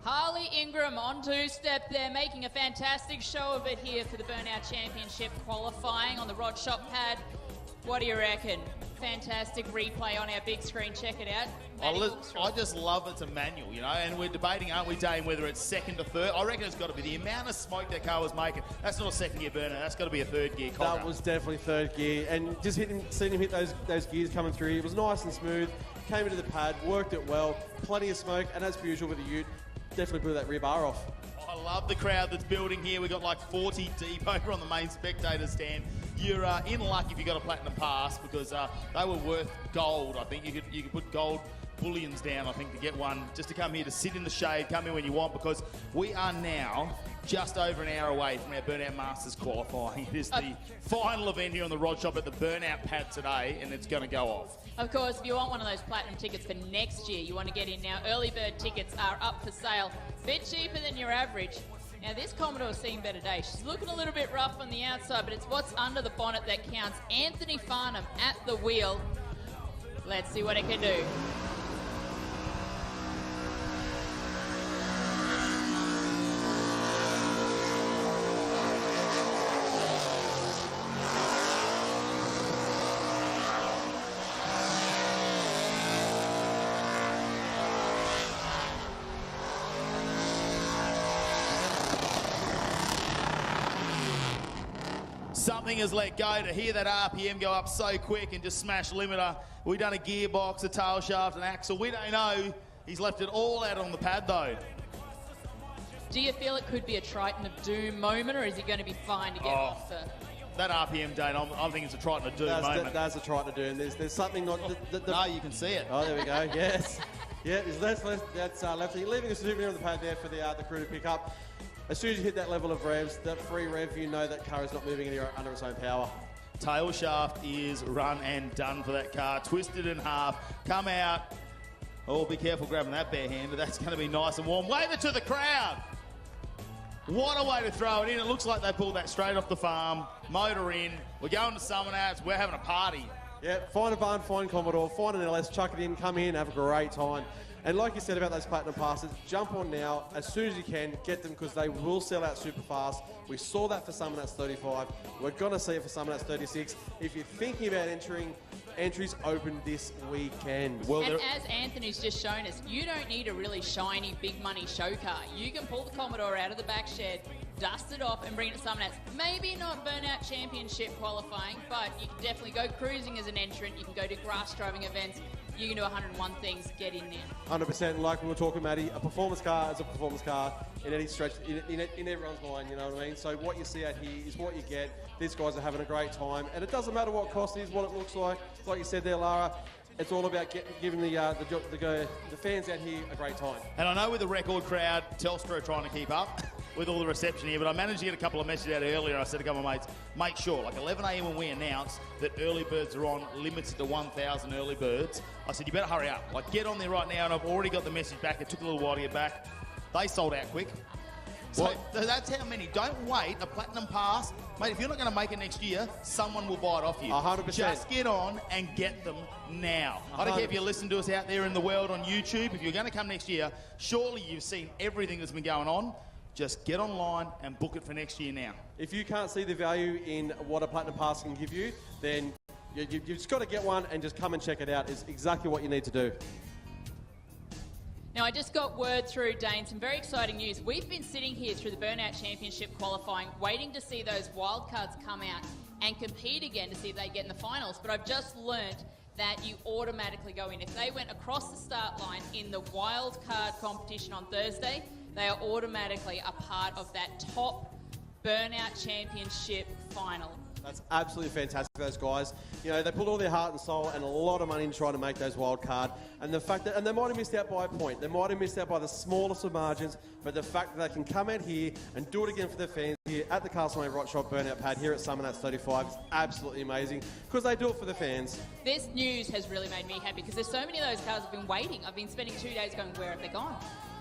Harley Ingram on two-step there, making a fantastic show of it here for the Burnout Championship qualifying on the Rod Shop pad. What do you reckon? fantastic replay on our big screen. Check it out. I just love it's a manual, you know, and we're debating, aren't we, Dane, whether it's second or third. I reckon it's got to be the amount of smoke that car was making. That's not a second gear burner. That's got to be a third gear cogger. That was definitely third gear, and just seeing him hit those gears coming through, it was nice and smooth. Came into the pad, worked it well, plenty of smoke, and as per usual with the Ute, definitely blew that rear bar off. I love the crowd that's building here. We've got like 40 deep over on the main spectator stand. You're in luck if you got a platinum pass, because they were worth gold. I think you could put gold bullions down, I think, to get one, just to come here to sit in the shade, come in when you want, because we are now just over an hour away from our Burnout Masters qualifying. It is the final event here on the Rod Shop at the Burnout pad today, and it's going to go off. Of course, if you want one of those platinum tickets for next year, you want to get in now. Early bird tickets are up for sale. Bit cheaper than your average. Now, this Commodore's seen better days. She's looking a little bit rough on the outside, but it's what's under the bonnet that counts. Anthony Farnham at the wheel. Let's see what it can do. Something has let go to hear that RPM go up so quick and just smash limiter. We've done a gearbox, a tail shaft, an axle. We don't know. He's left it all out on the pad though. Do you feel it could be a Triton of Doom moment, or is he going to be fine to get off the... That RPM, Dane, I think it's a Triton of Doom moment. That's a Triton of Doom. There's something not... No, you can see it. Oh, there we go. Yes. Yeah, that's lefty. Leaving a souvenir on the pad there for the crew to pick up. As soon as you hit that level of revs, that free rev, you know that car is not moving anywhere under its own power. Tail shaft is run and done for that car. Twisted in half. Come out. Oh, be careful grabbing that bare hand. That's going to be nice and warm. Wave it to the crowd. What a way to throw it in. It looks like they pulled that straight off the farm. Motor in. We're going to Summernats. We're having a party. Yeah, find a barn, find Commodore, find an LS, chuck it in, come in, have a great time. And like you said about those platinum passes, jump on now as soon as you can, get them, because they will sell out super fast. We saw that for Summernats 35. We're going to see it for Summernats 36. If you're thinking about entering, entries open this weekend. Well, and as Anthony's just shown us, you don't need a really shiny, big money show car. You can pull the Commodore out of the back shed, dust it off and bring it to Summernats. Maybe not Burnout Championship qualifying, but you can definitely go cruising as an entrant. You can go to grass driving events. You can do 101 things. Get in there. 100%. Like we were talking, Matty, a performance car is a performance car in any stretch, in everyone's mind, you know what I mean? So what you see out here is what you get. These guys are having a great time. And it doesn't matter what cost it is, what it looks like. Like you said there, Lara, it's all about giving the fans out here a great time. And I know with the record crowd, Telstra are trying to keep up with all the reception here, but I managed to get a couple of messages out earlier. I said to a couple of mates, make sure, like 11 a.m. when we announce that early birds are on, limited to 1,000 early birds, I said, you better hurry up. Like, get on there right now, and I've already got the message back. It took a little while to get back. They sold out quick. So that's how many. Don't wait. A platinum pass. Mate, if you're not going to make it next year, someone will buy it off you. 100%. Just get on and get them now. I don't care if you listen to us out there in the world on YouTube. If you're going to come next year, surely you've seen everything that's been going on. Just get online and book it for next year now. If you can't see the value in what a platinum pass can give you, then you've just got to get one and just come and check it out. It's exactly what you need to do. Now, I just got word through, Dane, some very exciting news. We've been sitting here through the Burnout Championship qualifying, waiting to see those wildcards come out and compete again to see if they get in the finals. But I've just learnt that you automatically go in. If they went across the start line in the wildcard competition on Thursday, they are automatically a part of that top Burnout Championship final. That's absolutely fantastic for those guys. You know, they put all their heart and soul and a lot of money in trying to make those wild card. And the fact that, and they might have missed out by a point. They might have missed out by the smallest of margins, but the fact that they can come out here and do it again for their fans here at the Castlemaine Rock Shop Burnout Pad here at Summernats 35 is absolutely amazing because they do it for the fans. This news has really made me happy because there's so many of those cars have been waiting. I've been spending 2 days going, where have they gone?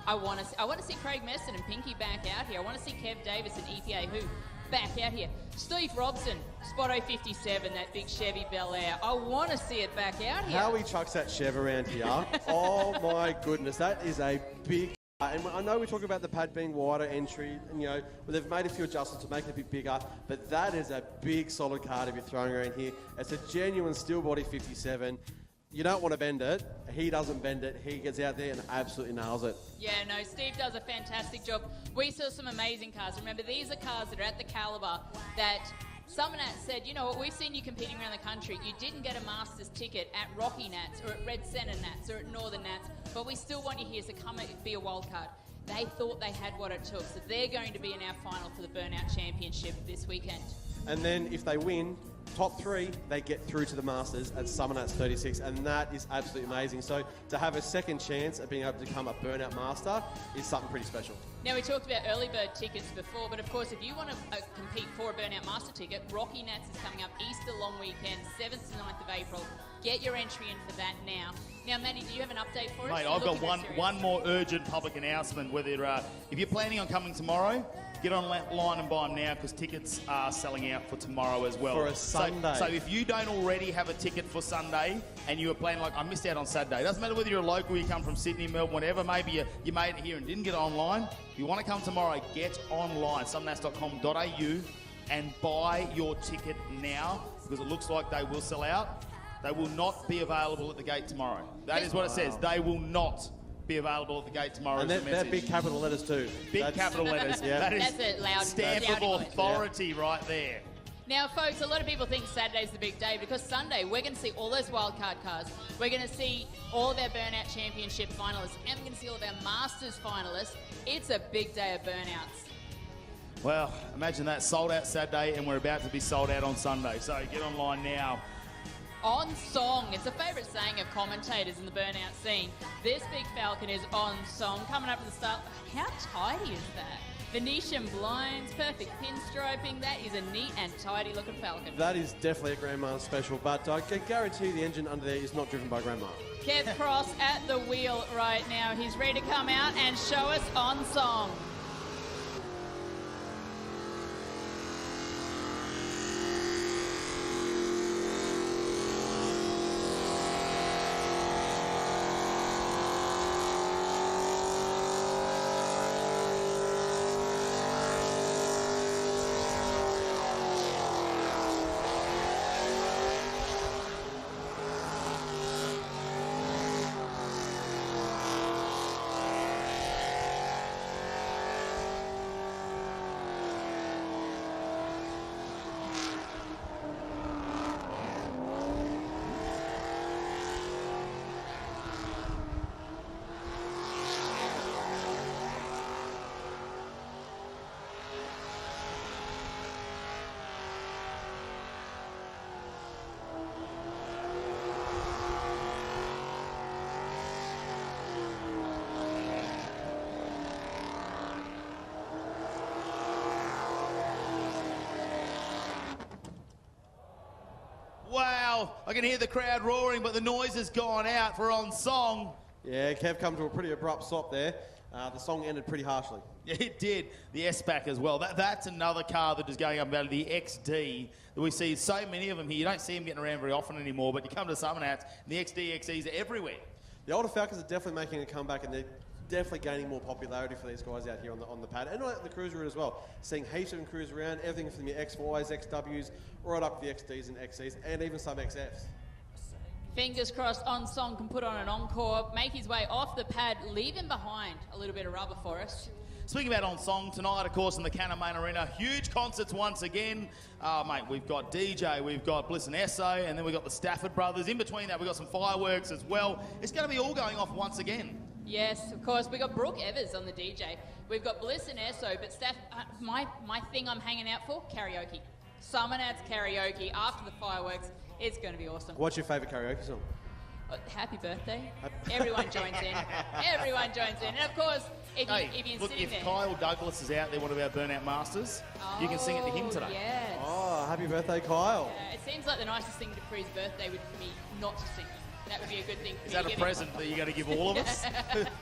I want to see Craig Messon and Pinky back out here. I want to see Kev Davis and EPA Who back out here. Steve Robson, Spotto 57, that big Chevy Bel Air. I want to see it back out here. How he chucks that Chev around here. Oh my goodness, that is a big And I know we talk about the pad being wider entry, and they've made a few adjustments to make it a bit bigger, but that is a big solid car to be throwing around here. It's a genuine steel body 57. You don't want to bend it. He doesn't bend it. He gets out there and absolutely nails it. Yeah, no, Steve does a fantastic job. We saw some amazing cars. Remember, these are cars that are at the calibre that Summernats said, you know what, we've seen you competing around the country. You didn't get a Masters ticket at Rocky Nats or at Red Centre Nats or at Northern Nats, but we still want you here, so come and be a wild card. They thought they had what it took, so they're going to be in our final for the Burnout Championship this weekend. And then if they win, top 3, they get through to the Masters at Summernats 36, and that is absolutely amazing. So to have a second chance at being able to become a Burnout Master is something pretty special. Now, we talked about early bird tickets before, but of course, if you want to compete for a Burnout Master ticket, Rocky Nats is coming up Easter long weekend, 7th to 9th of April. Get your entry in for that now. Now, Matty, do you have an update for us? Mate, I've got one more urgent public announcement. Whether if you're planning on coming tomorrow, get online and buy them now because tickets are selling out for tomorrow as well. For a Sunday. So if you don't already have a ticket for Sunday and you were planning I missed out on Saturday. It doesn't matter whether you're a local, you come from Sydney, Melbourne, whatever. Maybe you made it here and didn't get it online. If you want to come tomorrow, get online, summernats.com.au and buy your ticket now because it looks like they will sell out. They will not be available at the gate tomorrow. That is what it says. They will not be available at the gate tomorrow. And they're big capital letters too. Capital letters. Yeah. That is That's a loud stamp of authority right there. Now, folks, a lot of people think Saturday's the big day because Sunday we're going to see all those wildcard cars. We're going to see all of our Burnout Championship finalists and we're going to see all of our Masters finalists. It's a big day of burnouts. Well, imagine that, sold out Saturday and we're about to be sold out on Sunday. So get online now. On song. It's a favourite saying of commentators in the burnout scene. This big Falcon is on song. Coming up to the start. How tidy is that? Venetian blinds, perfect pinstriping. That is a neat and tidy looking Falcon. That is definitely a Grandma special, but I can guarantee the engine under there is not driven by Grandma. Kev Cross at the wheel right now. He's ready to come out and show us on song. Wow, I can hear the crowd roaring, but the noise has gone out for on song. Yeah, Kev come to a pretty abrupt stop there. The song ended pretty harshly. Yeah, it did. The S-Pack as well. That's another car that is going up about the XD. That we see so many of them here. You don't see them getting around very often anymore, but you come to Summernats, and the XD, XEs are everywhere. The older Falcons are definitely making a comeback, and they're definitely gaining more popularity for these guys out here on the pad, and on the cruiser route as well. Seeing heaps of them cruise around, everything from your X5s, XWs, right up to the XDs and XCs, and even some XFs. Fingers crossed on song can put on an encore, make his way off the pad, leaving behind a little bit of rubber for us. Speaking about on song, tonight, of course, in the Cannon Main Arena, huge concerts once again. Mate, we've got DJ, we've got Bliss and Esso, and then we've got the Stafford brothers. In between that, we've got some fireworks as well. It's going to be all going off once again. Yes, of course. We've got Brooke Evers on the DJ. We've got Bliss and Esso, but Steph, my thing I'm hanging out for, karaoke. Summernats karaoke after the fireworks. It's going to be awesome. What's your favourite karaoke song? Happy birthday. Everyone joins in. Everyone joins in. And of course, if you're sitting there... If Kyle Douglas is out there, one of our Burnout Masters, you can sing it to him today. Yes. Oh, happy birthday, Kyle. It seems like the nicest thing for his birthday would be not to sing. That would be a good thing for Is me that to a give present that you're going to give all of us?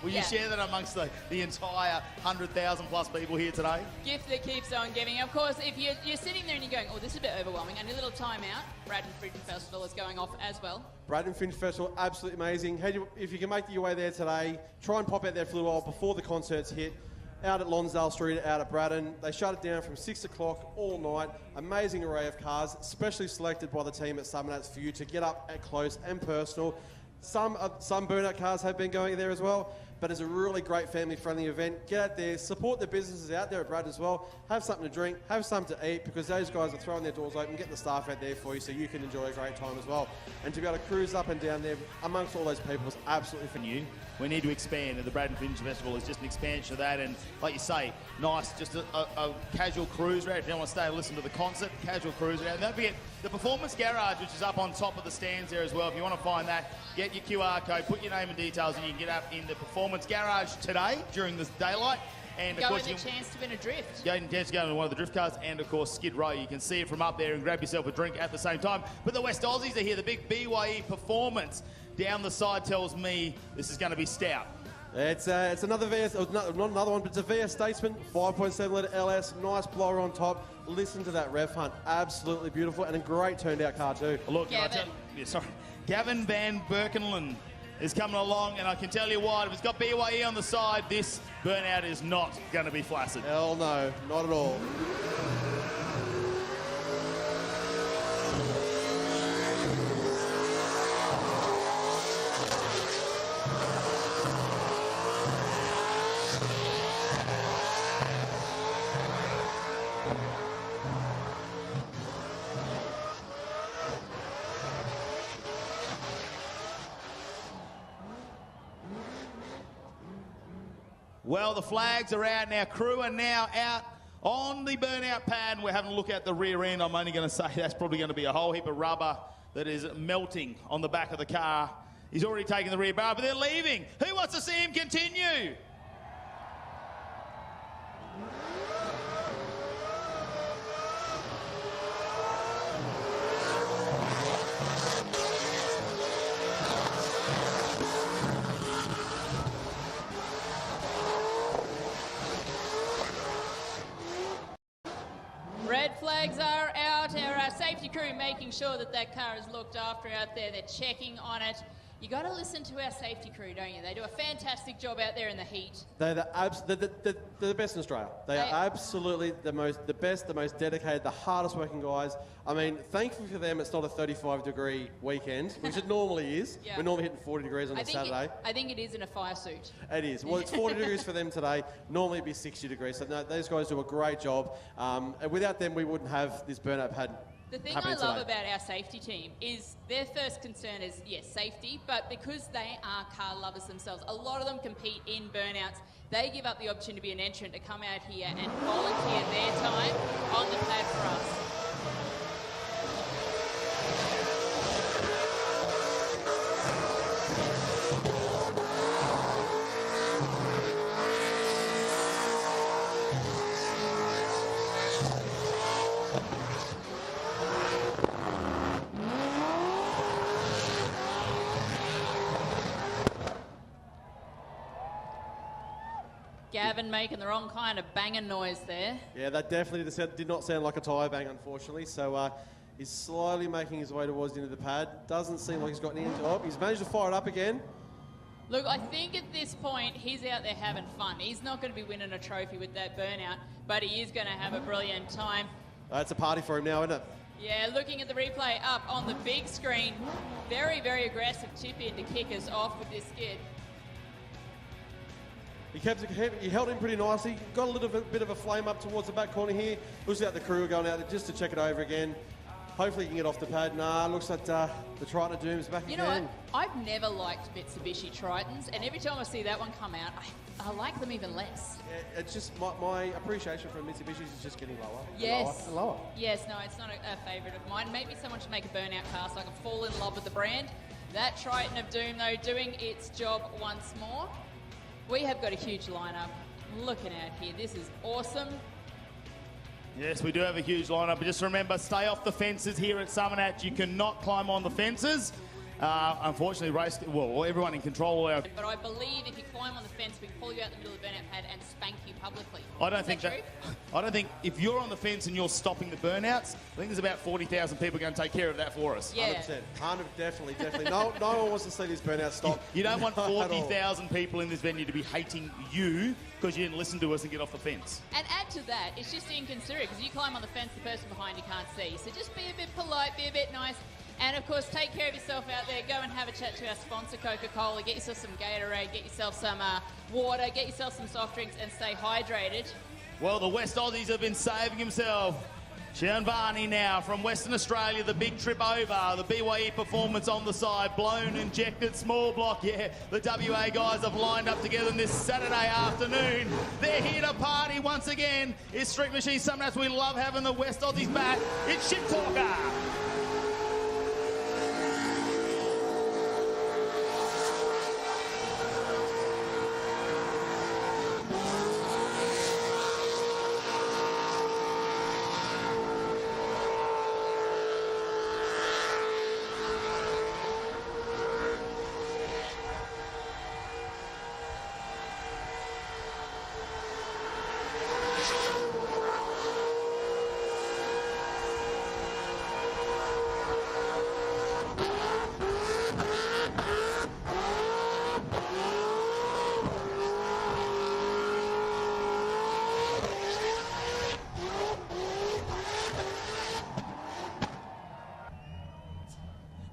Will you share that amongst the entire 100,000 plus people here today? Gift that keeps on giving. Of course, if you're sitting there and you're going, oh, this is a bit overwhelming, and a little time out, Braddon Fringe Festival is going off as well. Braddon Fringe Festival, absolutely amazing. If you can make your way there today, try and pop out there for a little while before the concerts hit. Out at Lonsdale Street, out at Braddon. They shut it down from 6 o'clock all night. Amazing array of cars, specially selected by the team at Summernats for you to get up at close and personal. Some Burnout cars have been going there as well, but it's a really great family-friendly event. Get out there, support the businesses out there at Braddon as well. Have something to drink, have something to eat, because those guys are throwing their doors open, getting the staff out there for you so you can enjoy a great time as well. And to be able to cruise up and down there amongst all those people is absolutely for you. We need to expand, and the Braddon Fringe Festival is just an expansion of that. And like you say, nice, just a casual cruise route. If you don't want to stay and listen to the concert, casual cruise route. And don't forget the Performance Garage, which is up on top of the stands there as well. If you want to find that, get your QR code, put your name and details, and you can get up in the Performance Garage today during this daylight. And Go with a chance to win a drift. Go and chance to go into one of the drift cars, and of course Skid Row. You can see it from up there and grab yourself a drink at the same time. But the West Aussies are here. The big BYE Performance down the side tells me this is going to be stout. It's another VS, not another one, but it's a VS Statesman, 5.7 litre LS, nice blower on top. Listen to that rev hunt, absolutely beautiful, and a great turned out car too. Look, Gavin Van Berkenland is coming along, and I can tell you what, if it's got BYE on the side, this Burnout is not going to be flaccid. Hell no, not at all. Well, the flags are out now. Crew are now out on the Burnout pad. We're having a look at the rear end. I'm only going to say that's probably going to be a whole heap of rubber that is melting on the back of the car. He's already taken the rear bar, but they're leaving. Who wants to see him continue? Red flags are out. Our safety crew making sure that that car is looked after out there. They're checking on it. You got to listen to our safety crew, don't you? They do a fantastic job out there in the heat. They're the best in Australia. They are absolutely the best, the most dedicated, the hardest working guys. I mean, thankfully for them, it's not a 35-degree weekend, which it normally is. Yeah. We're normally hitting 40 degrees on a Saturday. I think it is in a fire suit. It is. Well, it's 40 degrees for them today. Normally it'd be 60 degrees. So no, those guys do a great job. And without them, we wouldn't have this Burnout pad. The thing I love about our safety team is their first concern is, yes, safety, but because they are car lovers themselves, a lot of them compete in burnouts. They give up the option to be an entrant to come out here and volunteer their time on the pad for us. Gavin making the wrong kind of banging noise there. Yeah, that definitely did not sound like a tyre bang, unfortunately. So he's slowly making his way towards the end of the pad. Doesn't seem like he's got any into. Oh, he's managed to fire it up again. Look, I think at this point, he's out there having fun. He's not going to be winning a trophy with that Burnout, but he is going to have a brilliant time. It's a party for him now, isn't it? Yeah, looking at the replay up on the big screen, very, very aggressive tip in to kick us off with this skid. He held him pretty nicely. Got a little bit of a flame up towards the back corner here. Looks like the crew are going out there just to check it over again. Hopefully he can get off the pad. Nah, looks like the Triton Doom's back again. You know what? I've never liked Mitsubishi Tritons, and every time I see that one come out, I like them even less. Yeah, it's just my appreciation for Mitsubishi is just getting lower. Yes. And lower. Yes, no, it's not a favourite of mine. Maybe someone should make a Burnout car so I can fall in love with the brand. That Triton of Doom, though, doing its job once more. We have got a huge lineup. Looking out here, this is awesome. Yes, we do have a huge lineup, but just remember, stay off the fences here at Summernats. You cannot climb on the fences. Unfortunately, everyone in control. But I believe if you climb on the fence, we can pull you out the middle of the burnout pad and spank you publicly. I don't think if you're on the fence and you're stopping the burnouts, I think there's about 40,000 people going to take care of that for us. Yeah. 100%. Definitely. No one wants to see these burnouts stop. You don't want 40,000 people in this venue to be hating you because you didn't listen to us and get off the fence. And add to that, it's just inconsiderate because you climb on the fence, the person behind you can't see. So just be a bit polite, be a bit nice. And, of course, take care of yourself out there. Go and have a chat to our sponsor, Coca-Cola. Get yourself some Gatorade, get yourself some water, get yourself some soft drinks and stay hydrated. Well, the West Aussies have been saving himself. Sean Varney now from Western Australia, the big trip over, the BYE performance on the side, blown, injected, small block. Yeah, the WA guys have lined up together on this Saturday afternoon. They're here to party once again. It's Street Machine Summernats. We love having the West Aussies back. It's Ship Talker.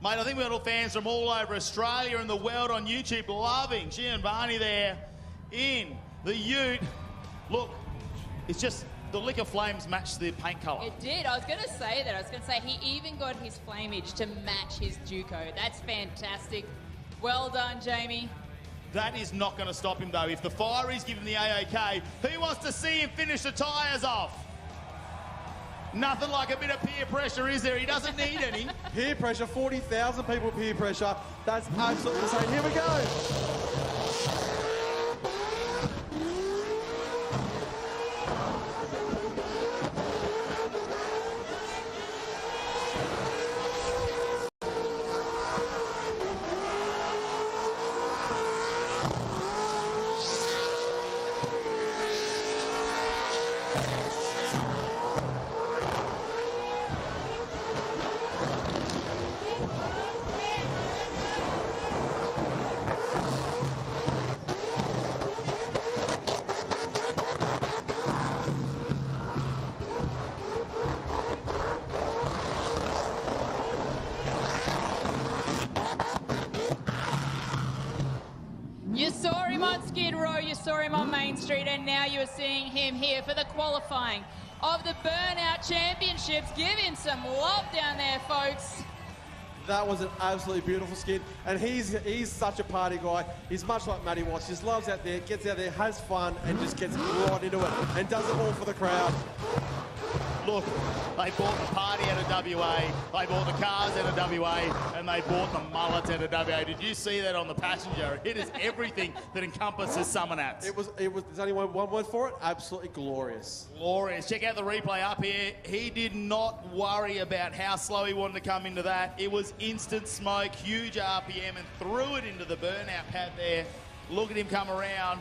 Mate, I think we've got fans from all over Australia and the world on YouTube loving Sean Varney there in the ute. Look, it's just the liquor flames match the paint colour. It did. I was going to say that. I was going to say he even got his flamage to match his Duco. That's fantastic. Well done, Jamie. That is not going to stop him, though. If the fire is given the AOK, who wants to see him finish the tyres off? Nothing like a bit of peer pressure, is there? He doesn't need any. Peer pressure, 40,000 people peer pressure. That's absolutely insane. Here we go. You saw him on Skid Row, you saw him on Main Street, and now you're seeing him here for the qualifying of the Burnout Championships. Give him some love down there, folks. That was an absolutely beautiful skid, and he's such a party guy. He's much like Matty Watts, just loves out there, gets out there, has fun, and just gets right into it, and does it all for the crowd. Look, they bought the party out of WA, they bought the cars out of WA, and they bought the mullets out of WA. Did you see that on the passenger? It is everything that encompasses Summernats. It was. There's only one word for it. Absolutely glorious. Glorious. Check out the replay up here. He did not worry about how slow he wanted to come into that. It was instant smoke, huge RPM, and threw it into the burnout pad there. Look at him come around.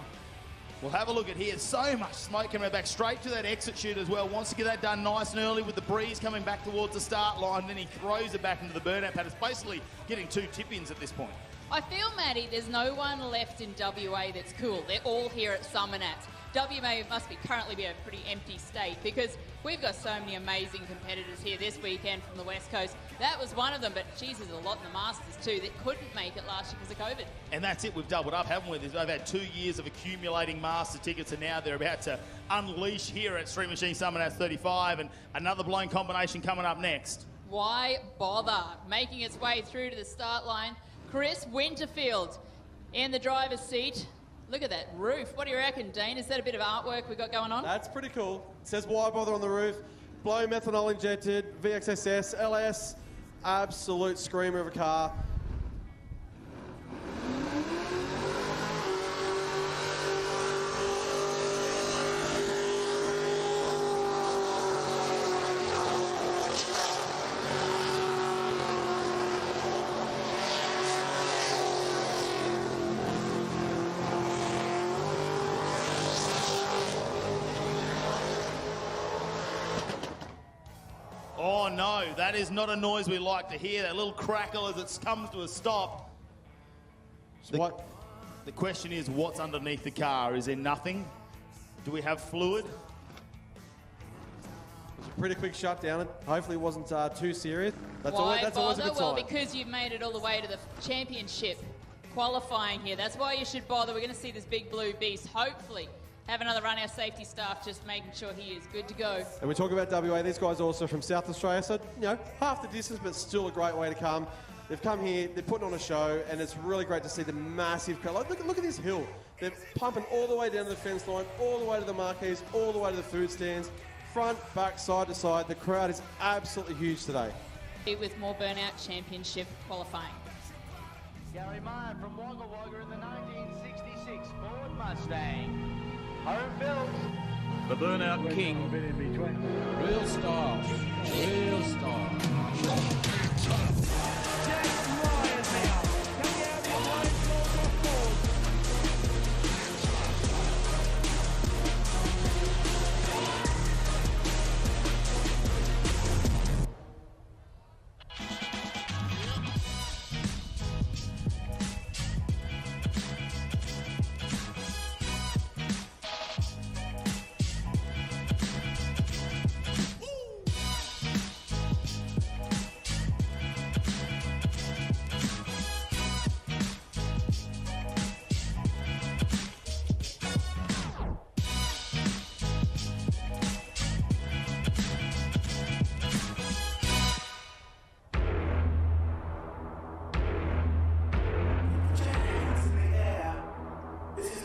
We'll have a look at here. So much smoke coming back straight to that exit chute as well. Wants to get that done nice and early with the breeze coming back towards the start line. Then he throws it back into the burnout pad. It's basically getting two tip-ins at this point. I feel, Maddie, there's no one left in WA that's cool. They're all here at Summernats. WA must currently be a pretty empty state because we've got so many amazing competitors here this weekend from the West Coast. That was one of them, but geez, there's a lot in the Masters too that couldn't make it last year because of COVID. And that's it. We've doubled up, haven't we? They've had 2 years of accumulating Master tickets, and now they're about to unleash here at Street Machine Summernats 35, and another blown combination coming up next. Why bother? Making its way through to the start line, Chris Winterfield in the driver's seat. Look at that roof. What do you reckon, Dean? Is that a bit of artwork we got going on? That's pretty cool. It says why bother on the roof. Blow methanol injected, VXSS, LS, absolute screamer of a car. no, that is not a noise we like to hear. That little crackle as it comes to a stop. The question is, what's underneath the car? Is there nothing? Do we have fluid? It was a pretty quick shutdown. Hopefully it wasn't too serious. That's always a good sign. Well, because you've made it all the way to the championship qualifying here. That's why you should bother. We're going to see this big blue beast hopefully have another run. Our safety staff just making sure he is good to go. And we talk about WA. These guys are also from South Australia, so half the distance, but still a great way to come. They've come here, they're putting on a show, and it's really great to see the massive crowd. Look at this hill. They're pumping all the way down to the fence line, all the way to the marquees, all the way to the food stands, front, back, side to side. The crowd is absolutely huge today. With more Burnout Championship qualifying. Gary Meyer from Wagga Wagga in the 1966 Ford Mustang. Home built. The Burnout King. Real style. Real style.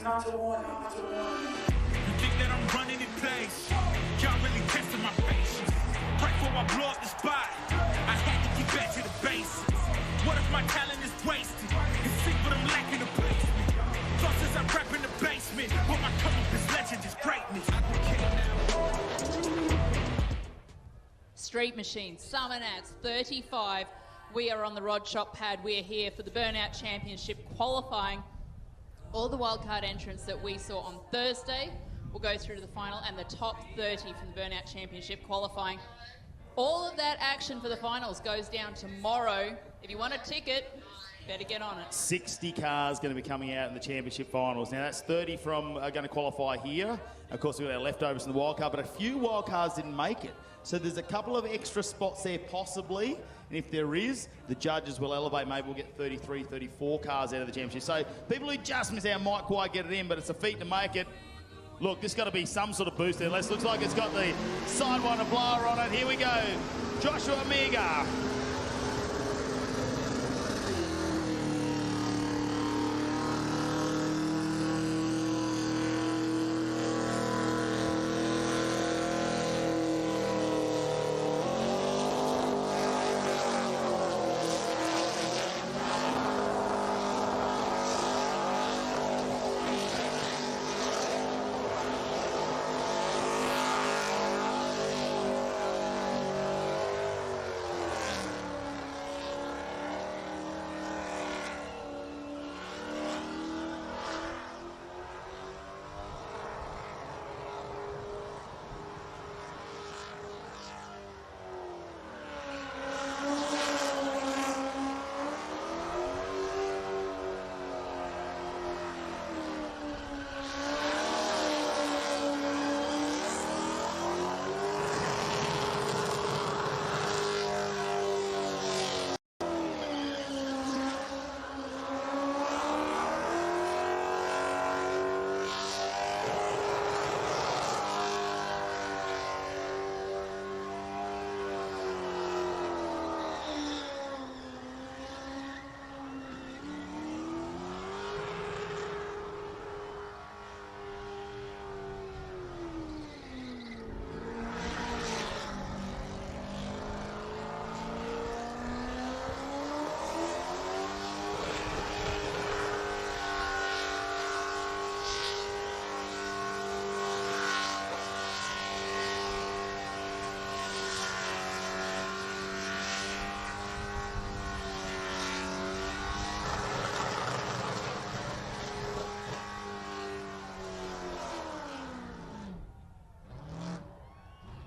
Not a warning, not a warning. You think that I'm running in place? Y'all really testing my patience. Right before I blow up the spot, I had to get back to the basics. What if my talent is wasted? And see what I'm lacking the basement. Thoughts as I rap in the basement, but my come up is legend is greatness. I can kill now. Street Machine, Summernats, 35. We are on the Rod Shop pad. We are here for the Burnout Championship qualifying. All the wildcard entrants that we saw on Thursday will go through to the final, and the top 30 from the Burnout Championship qualifying. All of that action for the finals goes down tomorrow. If you want a ticket, better get on it. 60 cars going to be coming out in the championship finals. Now, that's 30 from going to qualify here. Of course, we've got our leftovers in the wildcard, but a few wildcards didn't make it. So there's a couple of extra spots there possibly. And if there is, the judges will elevate. Maybe we'll get 33, 34 cars out of the championship. So people who just miss out might quite get it in, but it's a feat to make it. Look, this got to be some sort of boost there. Looks like it's got the sidewinder blower on it. Here we go. Joshua Amiga.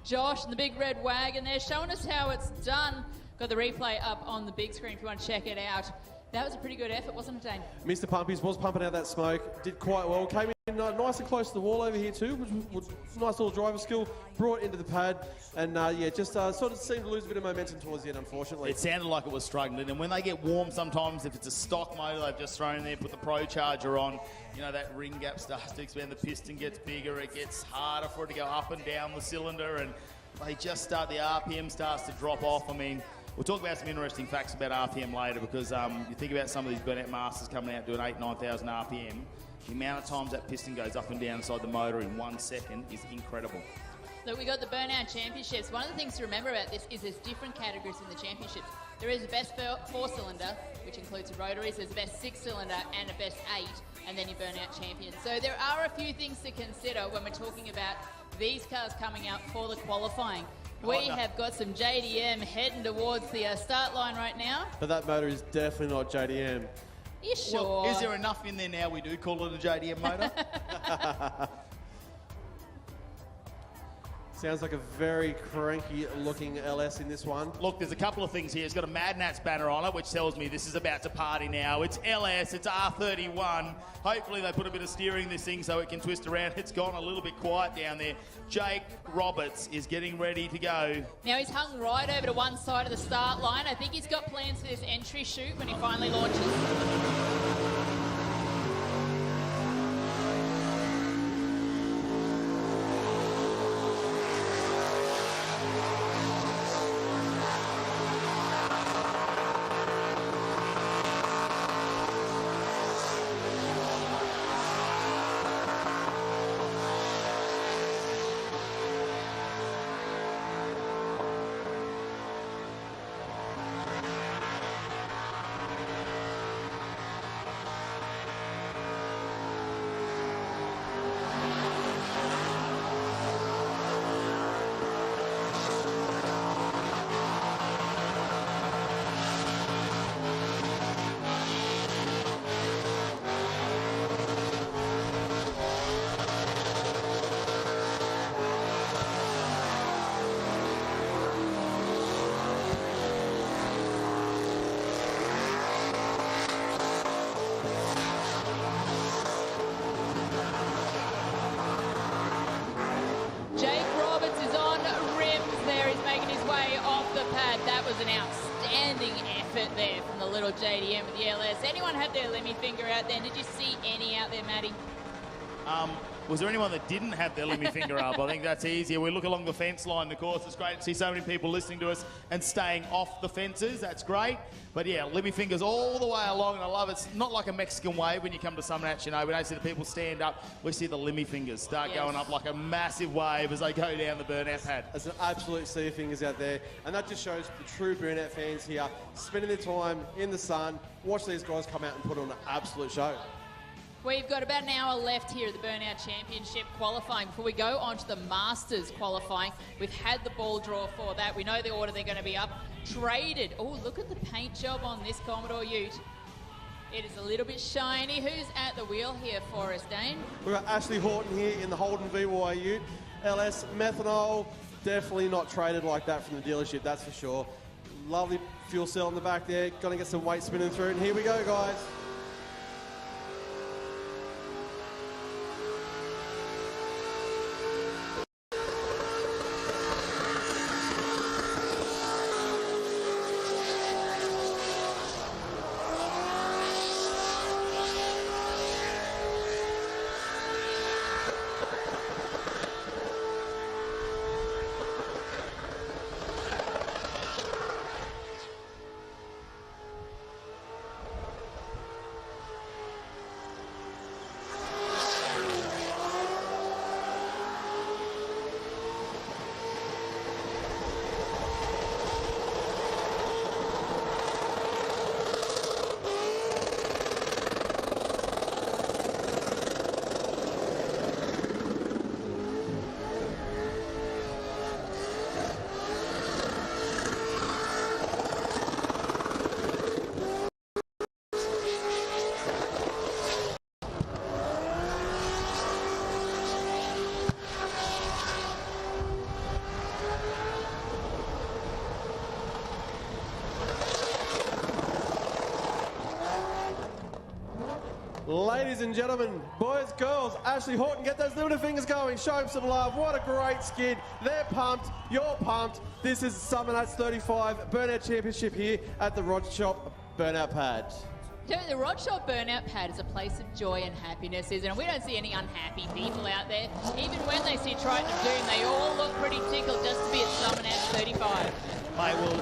Josh and the big red wagon there showing us how it's done. Got the replay up on the big screen if you want to check it out. That was a pretty good effort, wasn't it, Dane? Mr. Pumpies was pumping out that smoke, did quite well. Came in nice and close to the wall over here too, which was nice little driver skill. Brought into the pad, and just sort of seemed to lose a bit of momentum towards the end, unfortunately. It sounded like it was struggling, and when they get warm sometimes, if it's a stock motor they've just thrown in there, put the Pro Charger on, you know, that ring gap starts to expand, the piston gets bigger, it gets harder for it to go up and down the cylinder, and they just start, the RPM starts to drop off. I mean, we'll talk about some interesting facts about RPM later, because you think about some of these Burnout Masters coming out doing 8,000-9,000 RPM, the amount of times that piston goes up and down inside the motor in 1 second is incredible. Look, we got the Burnout Championships. One of the things to remember about this is there's different categories in the championships. There is a best 4-cylinder, which includes rotaries. There's a best 6-cylinder and a best 8, and then your Burnout Champion. So there are a few things to consider when we're talking about these cars coming out for the qualifying. We have got some JDM heading towards the start line right now. But that motor is definitely not JDM. You sure? Well, is there enough in there now we do call it a JDM motor? Sounds like a very cranky looking LS in this one. Look, there's a couple of things here. It's got a Mad Nats banner on it, which tells me this is about to party now. It's LS, it's R31. Hopefully they put a bit of steering in this thing so it can twist around. It's gone a little bit quiet down there. Jake Roberts is getting ready to go. Now he's hung right over to one side of the start line. I think he's got plans for this entry shoot when he finally launches. There from the little JDM with the LS. Anyone have their Lemmy finger out there? Did you see any out there, Matty? Was there anyone that didn't have their Lemmy finger up? I think that's easier. We look along the fence line, of course. It's great to see so many people listening to us and staying off the fences. That's great. But yeah, Lemmy fingers all the way along, and I love it. It's not like a Mexican wave when you come to Summernats, you know. We don't see the people stand up. We see the Lemmy fingers start going up like a massive wave as they go down the Burnout pad. There's an absolute sea of fingers out there, and that just shows the true Burnout fans here spending their time in the sun. Watch these guys come out and put on an absolute show. We've got about an hour left here at the Burnout Championship qualifying. Before we go on to the Masters qualifying, we've had the ball draw for that. We know the order they're going to be up. Traded. Oh, look at the paint job on this Commodore Ute. It is a little bit shiny. Who's at the wheel here for us, Dane? We've got Ashley Horton here in the Holden VY Ute. LS methanol, definitely not traded like that from the dealership, that's for sure. Lovely fuel cell in the back there. Going to get some weight spinning through, and here we go, guys. Ladies and gentlemen, boys, girls, Ashley Horton, get those little fingers going. Show them some love. What a great skid. They're pumped. You're pumped. This is Summernats 35 Burnout Championship here at the Rod Shop Burnout Pad. The Rod Shop Burnout Pad is a place of joy and happiness, isn't it? We don't see any unhappy people out there. Even when they see Triton of Doom, they all look pretty tickled just to be at Summernats 35. Mate, well,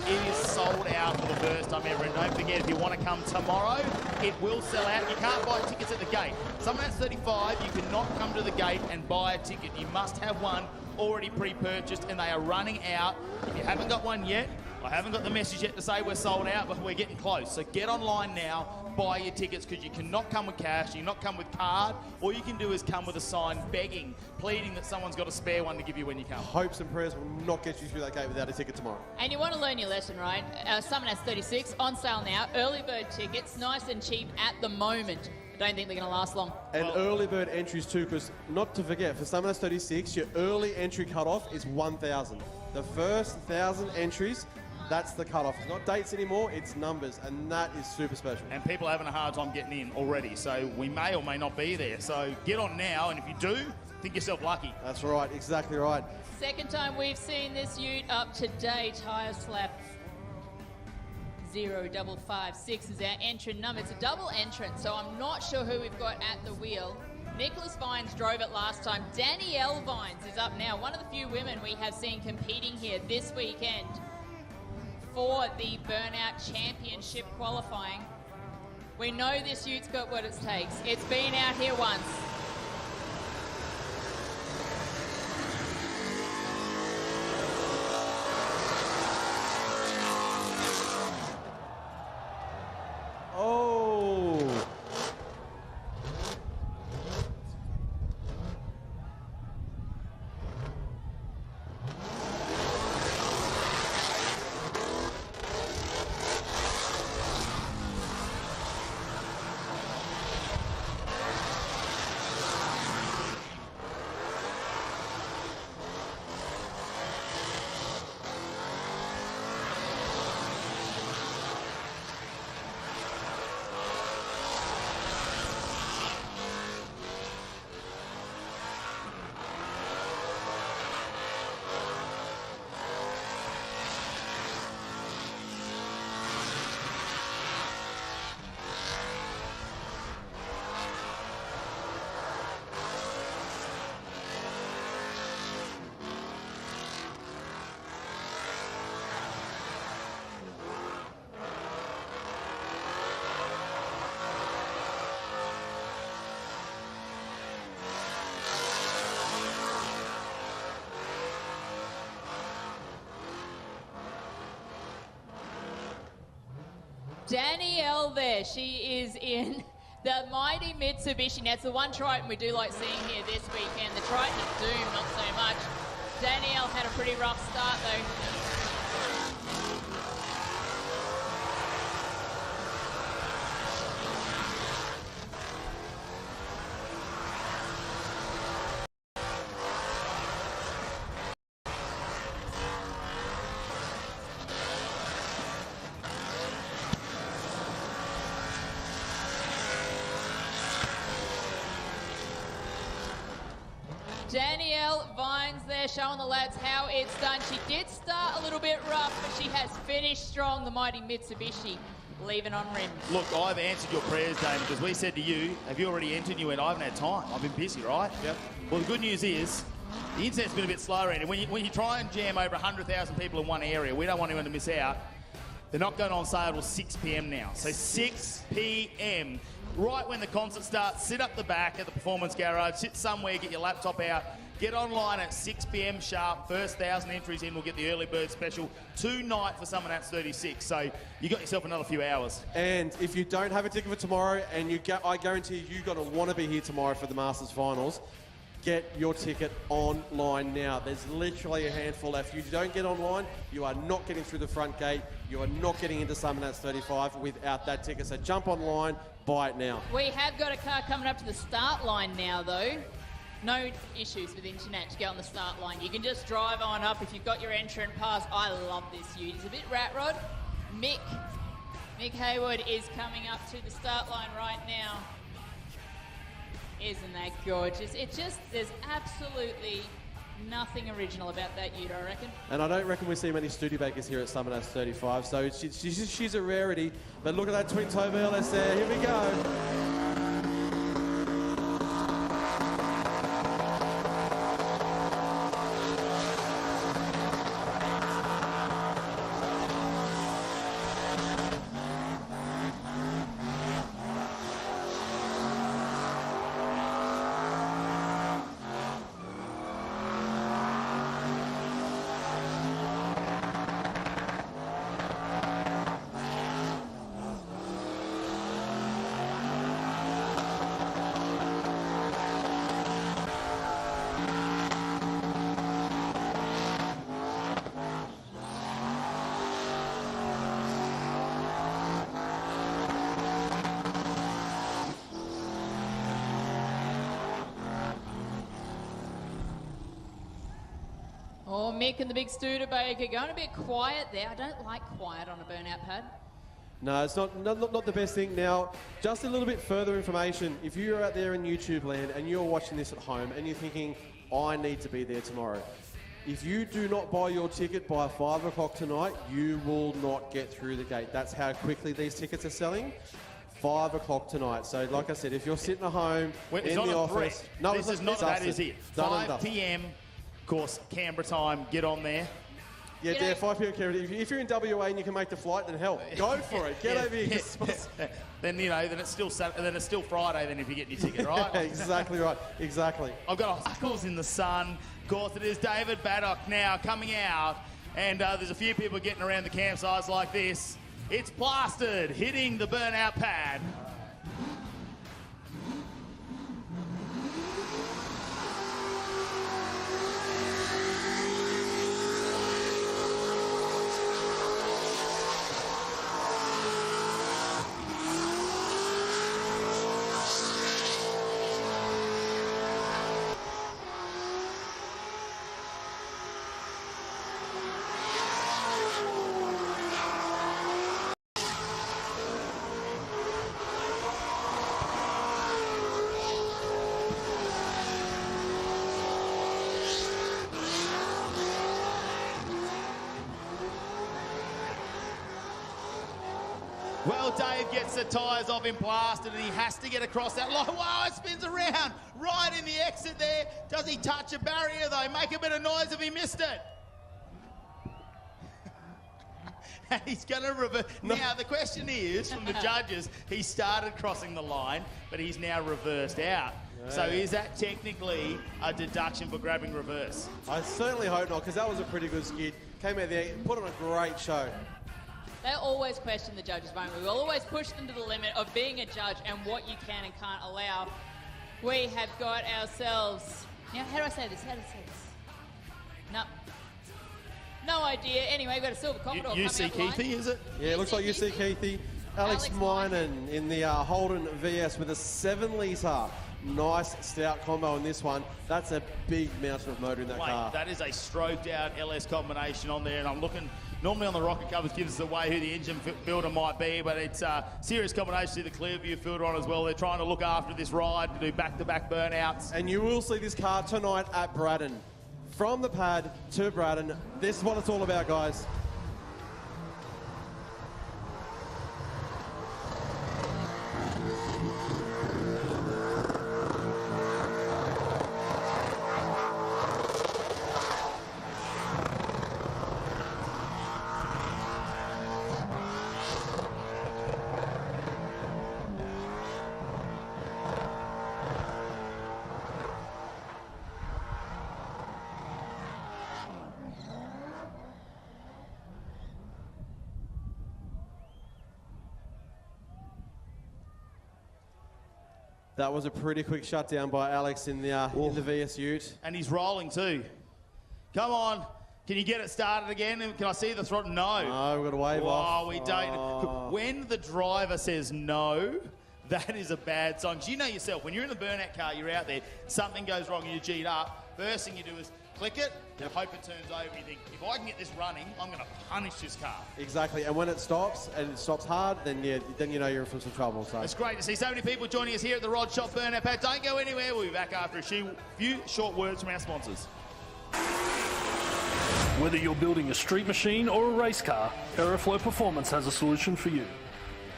it is sold out for the first time ever. And don't forget, if you want to come tomorrow, it will sell out. You can't buy tickets at the gate. Summernats 35, you cannot come to the gate and buy a ticket. You must have one already pre-purchased, and they are running out. If you haven't got one yet, I haven't got the message yet to say we're sold out, but we're getting close. So get online now, buy your tickets, because you cannot come with cash, you cannot come with card. All you can do is come with a sign begging, pleading that someone's got a spare one to give you when you come. Hopes and prayers will not get you through that gate without a ticket tomorrow. And you want to learn your lesson, right? Summernats 36, on sale now. Early bird tickets, nice and cheap at the moment. I don't think they're going to last long. And early bird entries too, because not to forget, for Summernats 36, your early entry cutoff is 1,000. The first 1,000 entries, that's the cutoff. It's not dates anymore, it's numbers, and that is super special. And people are having a hard time getting in already, so we may or may not be there. So get on now, and if you do, think yourself lucky. That's right, exactly right. Second time we've seen this ute up to date. Tyre slap 0556 is our entrant number. It's a double entrant, so I'm not sure who we've got at the wheel. Nicholas Vines drove it last time. Danielle Vines is up now. One of the few women we have seen competing here this weekend for the Burnout Championship qualifying. We know this ute's got what it takes. It's been out here once. Oh! Danielle there, she is in the mighty Mitsubishi. Now, it's the one Triton we do like seeing here this weekend. The Triton of Doom, not so much. Danielle had a pretty rough start, though. Danielle Vines there showing the lads how it's done. She did start a little bit rough, but she has finished strong, the mighty Mitsubishi, leaving on rims. Look, I've answered your prayers, Dave, because we said to you, have you already entered? You went, I haven't had time. I've been busy, right? Yep. Well, the good news is, the internet's been a bit slower, and when you try and jam over 100,000 people in one area, we don't want anyone to miss out. They're not going on sale till 6 p.m. now. So 6 p.m. Right when the concert starts, sit up the back at the Performance Garage, sit somewhere, get your laptop out, get online at 6 p.m. sharp. First 1,000 entries in will get the early bird special tonight for Summernats 36. So you got yourself another few hours. And if you don't have a ticket for tomorrow, and I guarantee you're going to want to be here tomorrow for the Masters Finals, get your ticket online now. There's literally a handful left. If you don't get online, you are not getting through the front gate. You are not getting into Summernats 35 without that ticket. So jump online, buy it now. We have got a car coming up to the start line now, though. No issues with internet to get on the start line. You can just drive on up if you've got your entrant pass. I love this ute. It's a bit rat rod. Mick Hayward is coming up to the start line right now. Isn't that gorgeous? It just, there's absolutely nothing original about that ute, I reckon. And I don't reckon we see many Studebakers here at Summernats 35, so she's a rarity. But look at that twin toe VLS there. Here we go. Oh, Mick and the big Studebaker going a bit quiet there. I don't like quiet on a burnout pad. No, it's not the best thing. Now, just a little bit further information. If you're out there in YouTube land and you're watching this at home and you're thinking, I need to be there tomorrow. If you do not buy your ticket by 5 o'clock tonight, you will not get through the gate. That's how quickly these tickets are selling. 5 o'clock tonight. So, like I said, if you're sitting at home in the office... No, this is not that, is it? Done 5 p.m, of course, Canberra time, get on there. Yeah, yeah, 5 p.m. Canberra. If you're in WA and you can make the flight, then hell, go for it. Get over here. Then, you know, then it's still Friday then if you get your ticket, right? Exactly right. Exactly. I've got icicles in the sun. Of course, it is David Baddock now coming out. And there's a few people getting around the campsites like this. It's plastered, hitting the burnout pad. Well, Dave gets the tyres off him plastered and he has to get across that line. Wow, it spins around right in the exit there. Does he touch a barrier though? Make a bit of noise if he missed it. And he's going to reverse. Now, the question is, from the judges, he started crossing the line, but he's now reversed out. Yeah. So is that technically a deduction for grabbing reverse? I certainly hope not, because that was a pretty good skid. Came out there, put on a great show. They always question the judges, won't we? We'll always push them to the limit of being a judge and what you can and can't allow. We have got ourselves... Now, how do I say this? How do I say this? No. No idea. Anyway, we've got a silver Commodore coming up the line. UC Keithy, is it? Yeah, it looks like UC Keithy. Alex Minan in the Holden VS with a 7-litre. Nice stout combo in this one. That's a big mountain of motor in that car. That is a stroked out LS combination on there, and I'm looking... Normally on the rocket covers gives us away who the engine builder might be, but it's a serious combination. See the Clearview filter on as well. They're trying to look after this ride to do back-to-back burnouts. And you will see this car tonight at Braddon. From the pad to Braddon. This is what it's all about, guys. That was a pretty quick shutdown by Alex in the VS Ute. And he's rolling too. Come on. Can you get it started again? Can I see the throttle? No. No, we've got to wave off. Oh, we don't. When the driver says no, that is a bad sign. 'Cause you know yourself, when you're in the burnout car, you're out there, something goes wrong and you're G'd up, first thing you do is click it, and hope it turns over. You think, if I can get this running, I'm going to punish this car. Exactly, and when it stops, and it stops hard, then you know you're in for some trouble. So It's great to see so many people joining us here at the Rod Shop Burnout Pad. Don't go anywhere. We'll be back after a few short words from our sponsors. Whether you're building a street machine or a race car, Aeroflow Performance has a solution for you.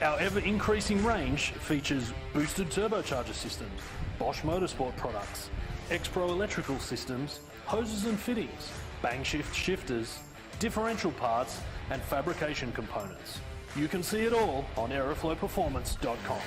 Our ever-increasing range features boosted turbocharger systems, Bosch Motorsport products, X-Pro electrical systems, hoses and fittings, bang shift shifters, differential parts, and fabrication components. You can see it all on aeroflowperformance.com.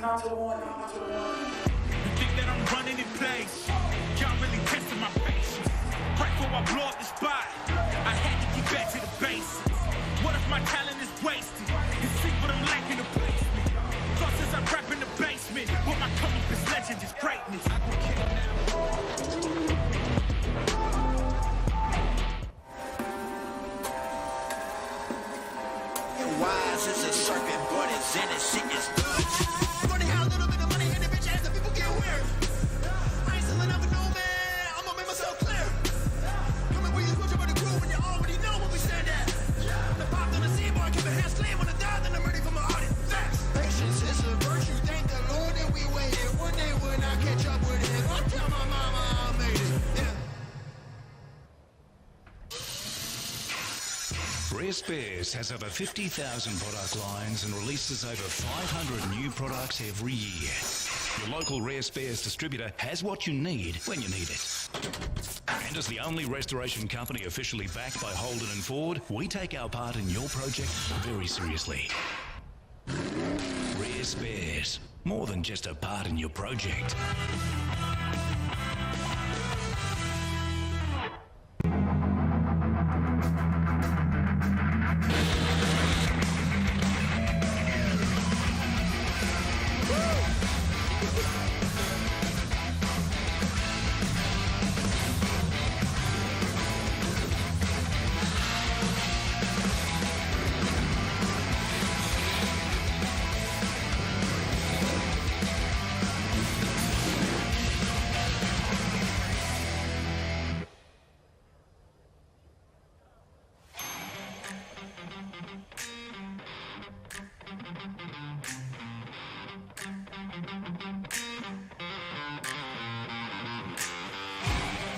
Not a warning, not a warning. You think that I'm running in place? Y'all really testing my patience. Right before I blow up the spot, I had to get back to the basics. What if my talent is wasted? You see what I'm lacking to place me. Thought since I rap in the basement, what my come up is legend is greatness. I don't care now. Wise as a serpent, but it's innocent as good. Rare Spares has over 50,000 product lines and releases over 500 new products every year. Your local Rare Spares distributor has what you need when you need it. And as the only restoration company officially backed by Holden and Ford, we take our part in your project very seriously. Rare Spares, more than just a part in your project.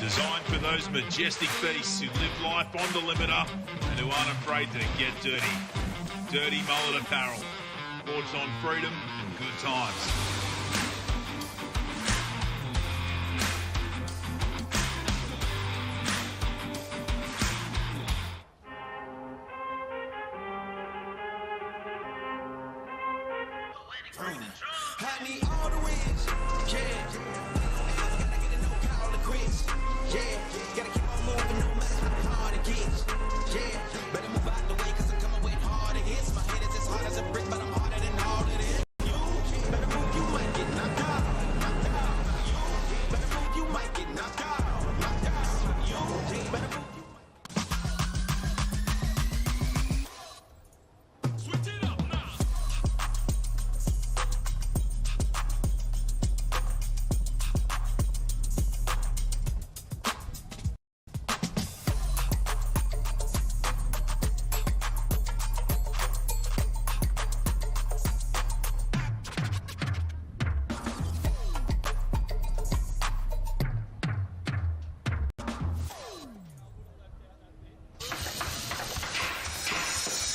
Designed for those majestic beasts who live life on the limiter and who aren't afraid to get dirty. Dirty Mullet Apparel. Forged on freedom and good times. I need all the wins, yeah. Gotta get a no call to quits, yeah. Gotta keep on moving no matter how hard it gets, yeah. Better move out the way 'cause I'm coming with hard hits. My head is as hard as a brick, but I'm harder than all of this. You better move you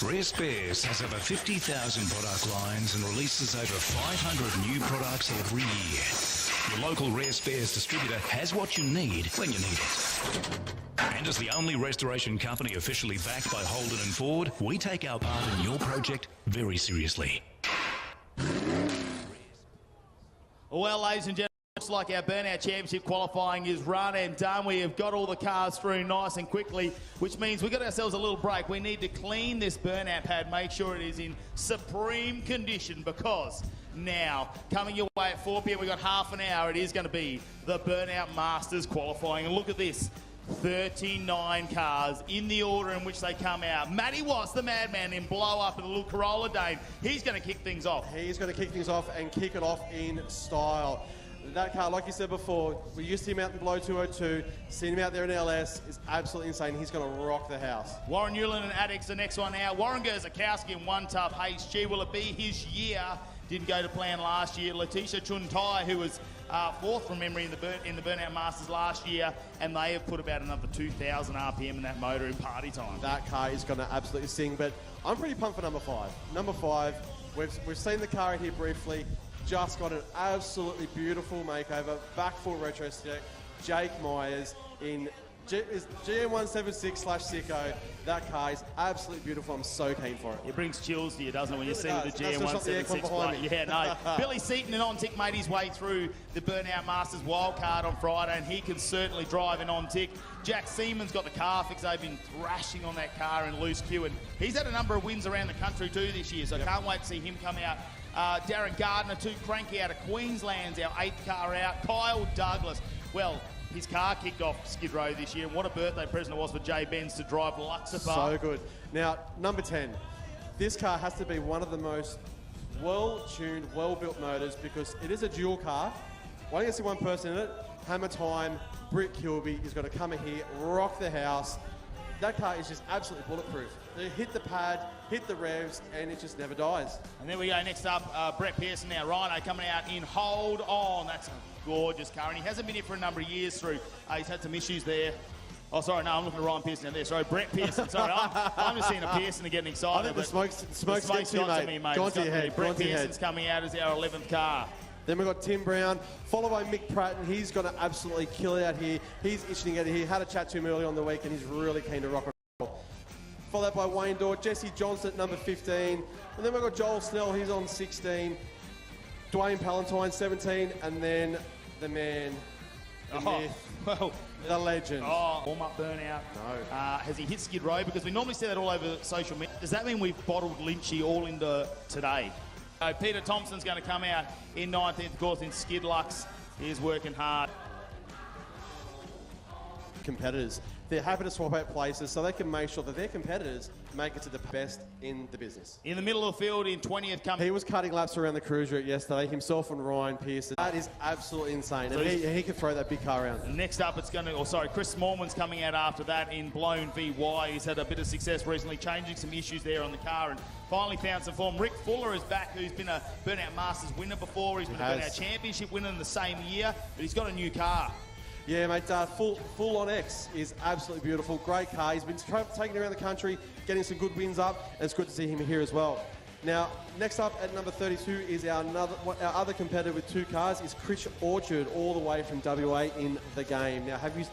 Rare Spares has over 50,000 product lines and releases over 500 new products every year. Your local Rare Spares distributor has what you need when you need it. And as the only restoration company officially backed by Holden and Ford, we take our part in your project very seriously. Well, ladies and gentlemen, looks like our Burnout Championship qualifying is run and done. We have got all the cars through nice and quickly, which means we've got ourselves a little break. We need to clean this Burnout pad, make sure it is in supreme condition, because now, coming your way at 4 p.m, we've got half an hour. It is going to be the Burnout Masters qualifying. And look at this. 39 cars in the order in which they come out. Matty Watts, the madman, in blow up in the little Corolla Dane. He's going to kick things off. He's going to kick things off and kick it off in style. That car, like you said before, we used to see him out in Blow 202, seen him out there in LS, is absolutely insane. He's going to rock the house. Warren Newland and Addicts, the next one out. Warren Gerzakowski in One Tough Haste. Gee, will it be his year? Didn't go to plan last year. Letitia Chuntai, who was fourth from memory in the Burnout Masters last year, and they have put about another 2,000 RPM in that motor in party time. That car is going to absolutely sing, but I'm pretty pumped for number 5. Number 5, we've seen the car in here briefly, just got an absolutely beautiful makeover, back full retro stick, Jake Myers in GM176/Sicko. That car is absolutely beautiful. I'm so keen for it. It brings chills to you, doesn't it, when you see does. the GM176 plate? Yeah, no. Billy Seaton in on-tick made his way through the Burnout Masters wildcard on Friday, and he can certainly drive an on-tick. Jack Seaman's got the car fix. They've been thrashing on that car in loose queue, and he's had a number of wins around the country too this year, so I can't wait to see him come out. Darren Gardner, too cranky out of Queensland's our 8th car out. Kyle Douglas, well, his car kicked off Skid Row this year, and what a birthday present it was for Jay Benz to drive Luxor. So good. Now, number 10. This car has to be one of the most well-tuned, well-built motors because it is a dual car. Why don't you see one person in it? Hammer time, Britt Kilby is going to come in here, rock the house. That car is just absolutely bulletproof. They hit the pad, hit the revs, and it just never dies. And then we go next up, Brett Pearson now, Rhino coming out in Hold On. That's a gorgeous car, and he hasn't been here for a number of years through. He's had some issues there. Oh, sorry, no, I'm looking at Ryan Pearson down there. Sorry, Brett Pearson. Sorry, I'm just seeing a Pearson and getting excited. I think the smoke's got to me, mate. Go on to your head. Brett Pearson's coming out as our 11th car. Then we've got Tim Brown, followed by Mick Pratt, and he's going to absolutely kill it out here. He's itching to get it here. Had a chat to him early on the week, and he's really keen to rock and roll. Followed by Wayne Dorr, Jesse Johnson at number 15. And then we've got Joel Snell, he's on 16. Dwayne Palantine, 17. And then the man, the myth, the legend. Warm-up Burnout. No. Has he hit Skid Row? Because we normally see that all over social media. Does that mean we've bottled Lynchy all into today? Peter Thompson's going to come out in 19th, of course, in Skid Lux. He's working hard. Competitors. They're happy to swap out places so they can make sure that their competitors make it to the best in the business. In the middle of the field in 20th. He was cutting laps around the cruiser yesterday, himself and Ryan Pearson. That is absolutely insane. So and he can throw that big car around. Next up, it's going to, Chris Smallman's coming out after that in Blown VY. He's had a bit of success recently, changing some issues there on the car and finally found some form. Rick Fuller is back, who's been a Burnout Masters winner before. He's been a Burnout Championship winner in the same year, but he's got a new car. Yeah, mate, full on X is absolutely beautiful. Great car. He's been taking around the country, getting some good wins up, and it's good to see him here as well. Now, next up at number 32 is our other competitor with 2 cars is Chris Orchard, all the way from WA in the game. Now, obviously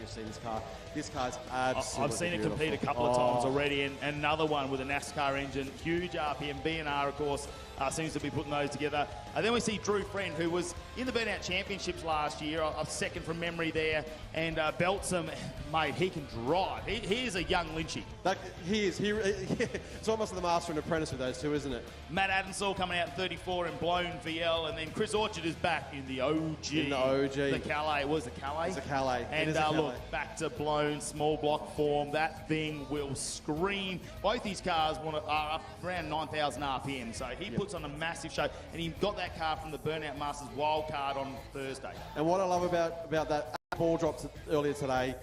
you've seen this car. This car's absolutely I've seen beautiful. it compete a couple of times already, and another one with a NASCAR engine, huge RPM. B&R, of course, seems to be putting those together. And then we see Drew Friend, who was in the Burnout Championships last year, a second from memory there, and Beltsum, mate, he can drive. He is a young Lynchy. He is. It's almost the master and apprentice with those two, isn't it? Matt Adensall coming out 34 in Blown VL, and then Chris Orchard is back in the OG. In the OG. The Calais. Was it Calais? It's a Calais. And look, back to Blown, small block form. That thing will scream. Both these cars are up around 9,000 RPM, so he puts on a massive show, and he got that car from the Burnout Masters wildcard on Thursday. And what I love about that ball drops earlier today,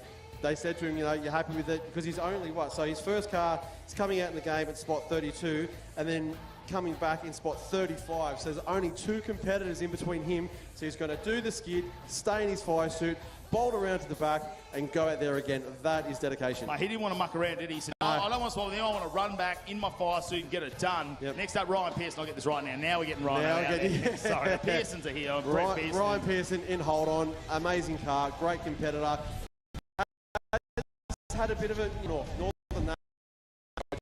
they said to him, you know, you're happy with it? Because he's only, so his first car is coming out in the game at spot 32, and then coming back in spot 35. So there's only 2 competitors in between him. So he's going to do the skid, stay in his fire suit, bolt around to the back, and go out there again. That is dedication. Mate, he didn't want to muck around, did he? He said, I don't want to swap with him. I want to run back in my fire suit and get it done. Next up, Ryan Pearson. I'll get this right now. Now we're getting Ryan out there. Sorry, Pearson's are here. Brett Pearson. Ryan Pearson in hold on. Amazing car. Great competitor. Has had a bit of a northern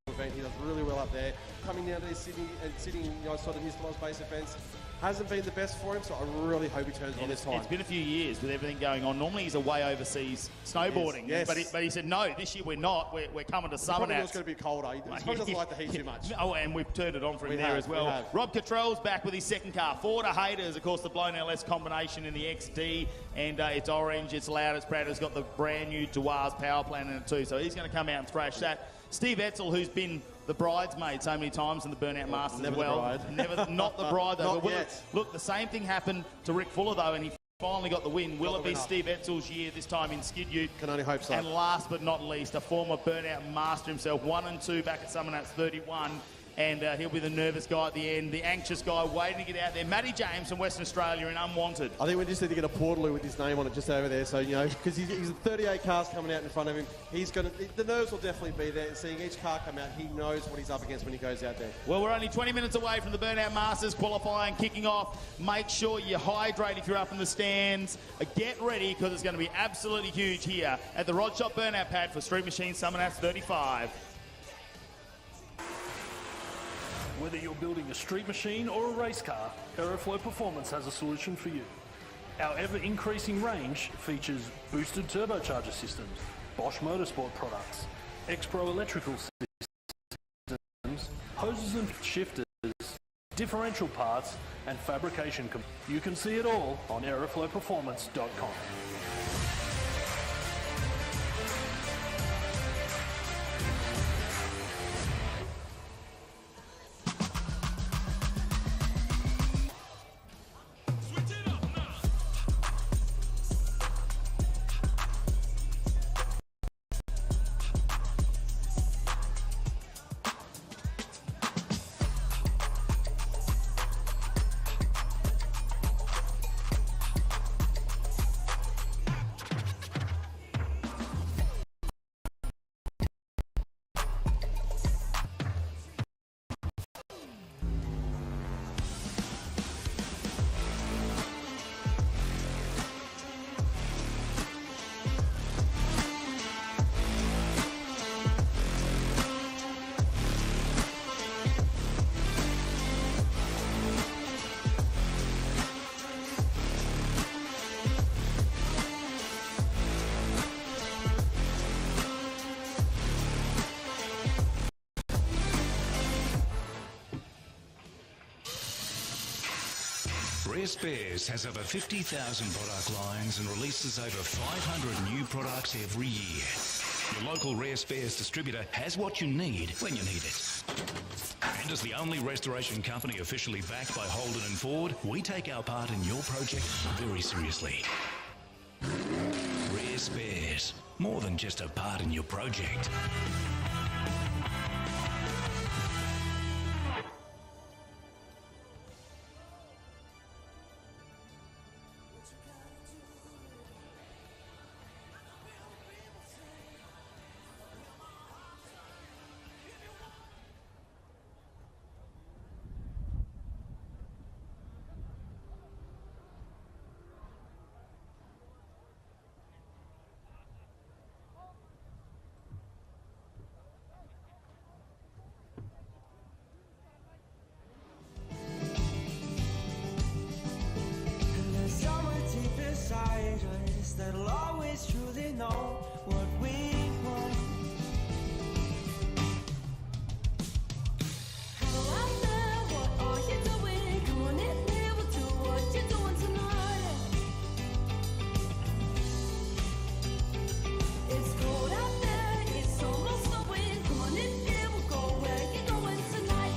event. He does really well up there. Coming down to Sydney and sitting sort of his base events hasn't been the best for him, so I really hope he turns on this time. It's been a few years with everything going on. Normally he's away overseas snowboarding, yes. But he said, no, this year we're not. We're coming to Summernats. It's going to be colder. He probably doesn't like the heat too much. Oh, and we've turned it on for him there as well. Rob Cottrell's back with his second car. Ford Haters, of course, the blown LS combination in the XD, and it's orange, it's loud, it's proud. It's got the brand new Dewars power plant in it too, so he's going to come out and thrash that. Steve Etzel, who's been the bridesmaid so many times in the Burnout Masters as well. Not the bride, though. Not yet. Look, the same thing happened to Rick Fuller, though, and he finally got the win. Will it be Steve Etzel's year this time in Skid Ute? Can only hope so. And last but not least, a former Burnout Master himself, 1 and 2 back at Summernats 31. And he'll be the nervous guy at the end, the anxious guy waiting to get out there. Matty James from Western Australia in Unwanted. I think we just need to get a Portaloo with his name on it just over there. So, because he's 38 cars coming out in front of him. The nerves will definitely be there. Seeing each car come out, he knows what he's up against when he goes out there. Well, we're only 20 minutes away from the Burnout Masters qualifying, kicking off. Make sure you hydrate if you're up in the stands. Get ready, because it's going to be absolutely huge here at the Rod Shop Burnout Pad for Street Machine Summernats 35. Whether you're building a street machine or a race car, Aeroflow Performance has a solution for you. Our ever-increasing range features boosted turbocharger systems, Bosch Motorsport products, X-Pro electrical systems, hoses and shifters, differential parts, and fabrication. You can see it all on aeroflowperformance.com. Rare Spares has over 50,000 product lines and releases over 500 new products every year. Your local Rare Spares distributor has what you need when you need it. And as the only restoration company officially backed by Holden and Ford, we take our part in your project very seriously. Rare Spares, more than just a part in your project. That'll always truly know what we want. Hello out there, what are you doing? Come on in here, we'll do what you're doing tonight. It's cold out there, it's almost snowing. Come on in here, we'll go where you're going tonight.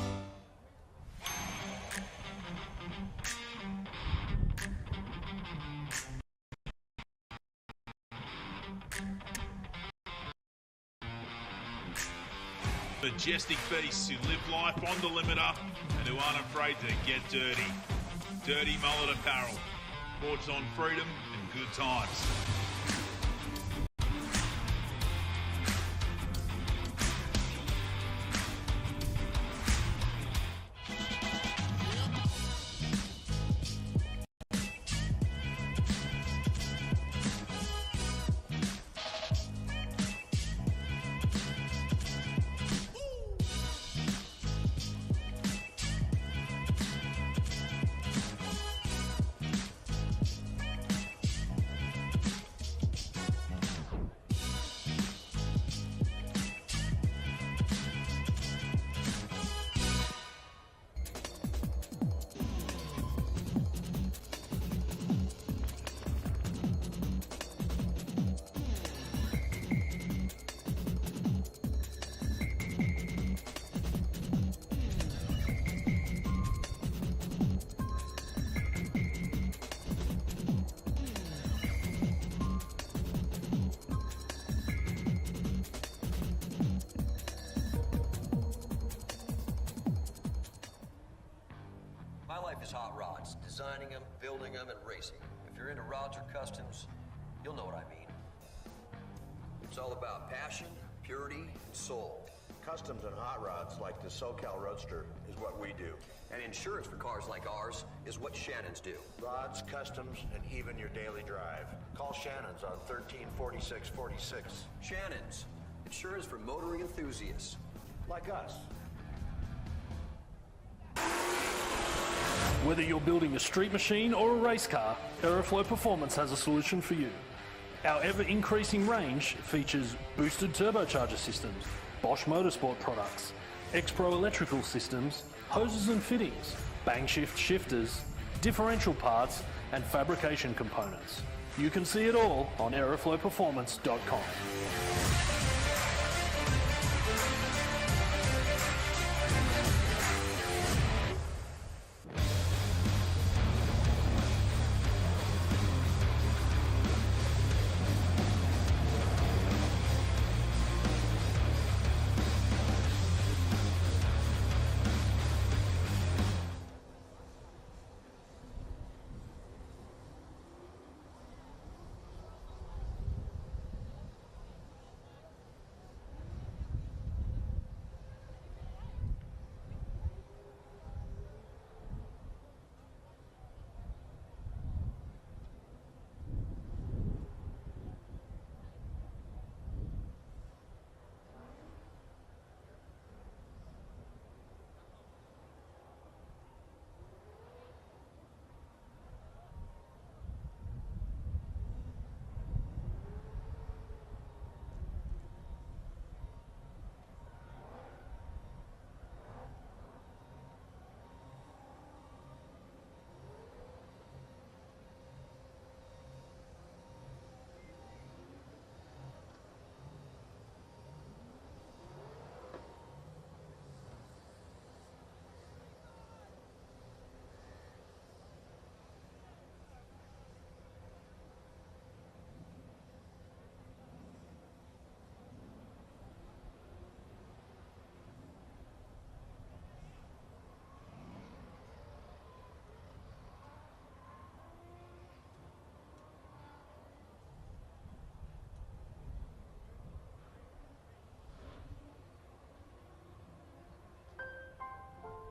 Majestic beasts who live life on the limiter and who aren't afraid to get dirty. Dirty Mullet Apparel. Ports on freedom and good times. is hot rods. Designing them, building them, and racing. If you're into rods or customs, you'll know what I mean. It's all about passion, purity, and soul. Customs and hot rods like the SoCal Roadster is what we do. And insurance for cars like ours is what Shannons do. Rods, customs, and even your daily drive. Call Shannons on 134646. Shannons. Insurance for motoring enthusiasts. Like us. Whether you're building a street machine or a race car, Aeroflow Performance has a solution for you. Our ever-increasing range features boosted turbocharger systems, Bosch Motorsport products, X-Pro electrical systems, hoses and fittings, bang shift shifters, differential parts, and fabrication components. You can see it all on aeroflowperformance.com.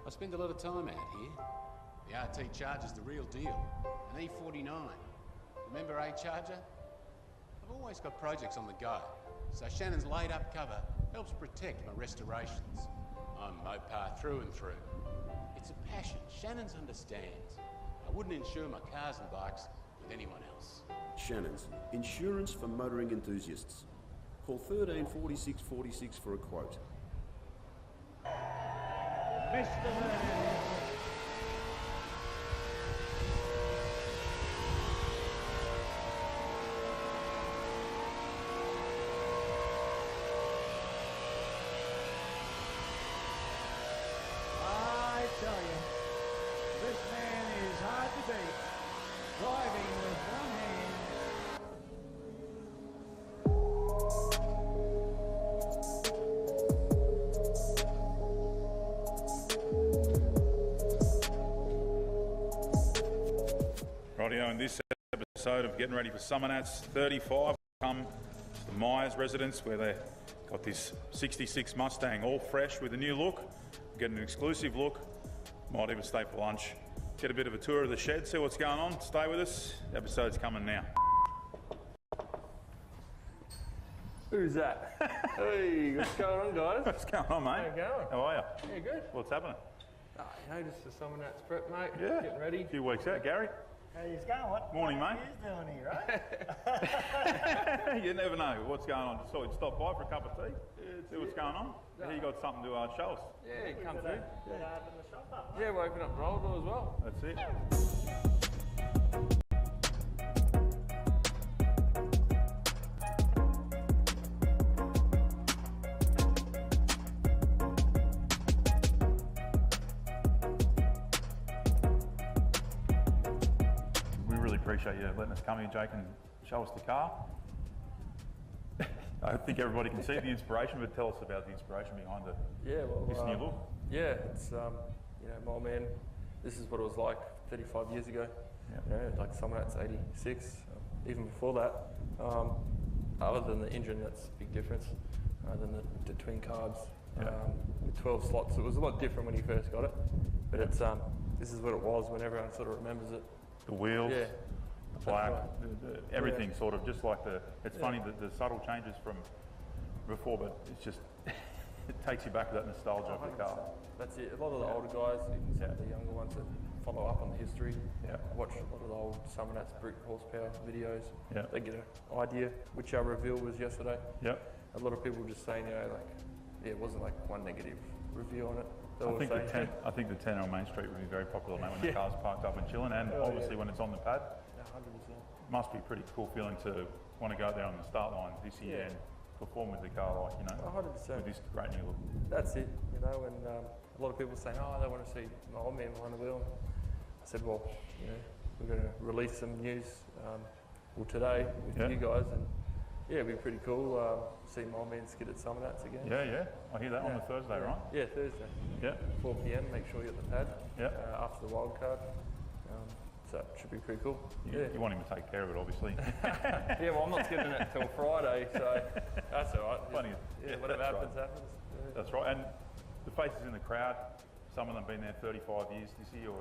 I spend a lot of time out here. The RT Charger's the real deal. An E49. Remember A-Charger? I've always got projects on the go, so Shannon's laid up cover helps protect my restorations. I'm Mopar through and through. It's a passion Shannon's understands. I wouldn't insure my cars and bikes with anyone else. Shannon's, insurance for motoring enthusiasts. Call 134646 for a quote. Mr. Burnout. I tell you, this man is hard to beat. Driving with one hand. Rightio, in this episode of Getting Ready for Summernats 35, come to the Myers residence where they've got this 66 Mustang all fresh with a new look. Get an exclusive look. Might even stay for lunch. Get a bit of a tour of the shed, see what's going on. Stay with us. The episode's coming now. Who's that? Hey, what's going on, guys? What's going on, mate? How you going? How are you? Yeah, good. What's happening? Oh, you know, just the Summernats prep, mate. Yeah. Getting ready. A few weeks out. Gary? How you going? Morning, mate. What are you doing here, right? You never know what's going on. Just thought you'd stop by for a cup of tea. See what's going on. Here you got something to show us. Yeah, come through. Yeah, we're opening up the roller door as well. That's it. We really appreciate you letting us come here, Jake, and show us the car. I think everybody can see the inspiration, but tell us about the inspiration behind it. Yeah, well, this new look. Yeah, it's you know, my man this is what it was like 35 years ago. You know, like Summernats 86, even before that. Other than the engine, that's a big difference. Than the twin carbs with 12 slots. It was a lot different when you first got it, but it's this is what it was when everyone sort of remembers it. The wheels, the black, everything Yeah. sort of just like the. It's funny that the subtle changes from before, but it's just it takes you back to that nostalgia of the car. That's it. A lot of the older guys, even some of the younger ones that follow up on the history, watch a lot of the old Summernats brute horsepower videos. They get an idea, which our reveal was yesterday. A lot of people just saying, you know, like, it wasn't like one negative review on it. I think the 10 on Main Street would be very popular now when the car's parked up and chilling, and obviously when it's on the pad. 100%. Must be a pretty cool feeling to want to go out there on the start line this year and perform with the car, like, you know, 100%. with this great new look. That's it, you know, and a lot of people saying, oh, they want to see my old man behind the wheel. I said, well, you know, we're going to release some news today with you guys, and yeah, it'd be pretty cool. See my old man skid at Summernats again. I hear that on the Thursday, right? Yeah, Thursday. 4 p.m. Make sure you're at the pad. After the wild card. So it should be pretty cool. You want him to take care of it, obviously. Well, I'm not skidding it till Friday, so that's all right. Plenty whatever happens, happens. That's right. And the faces in the crowd, some of them been there 35 years this year, or,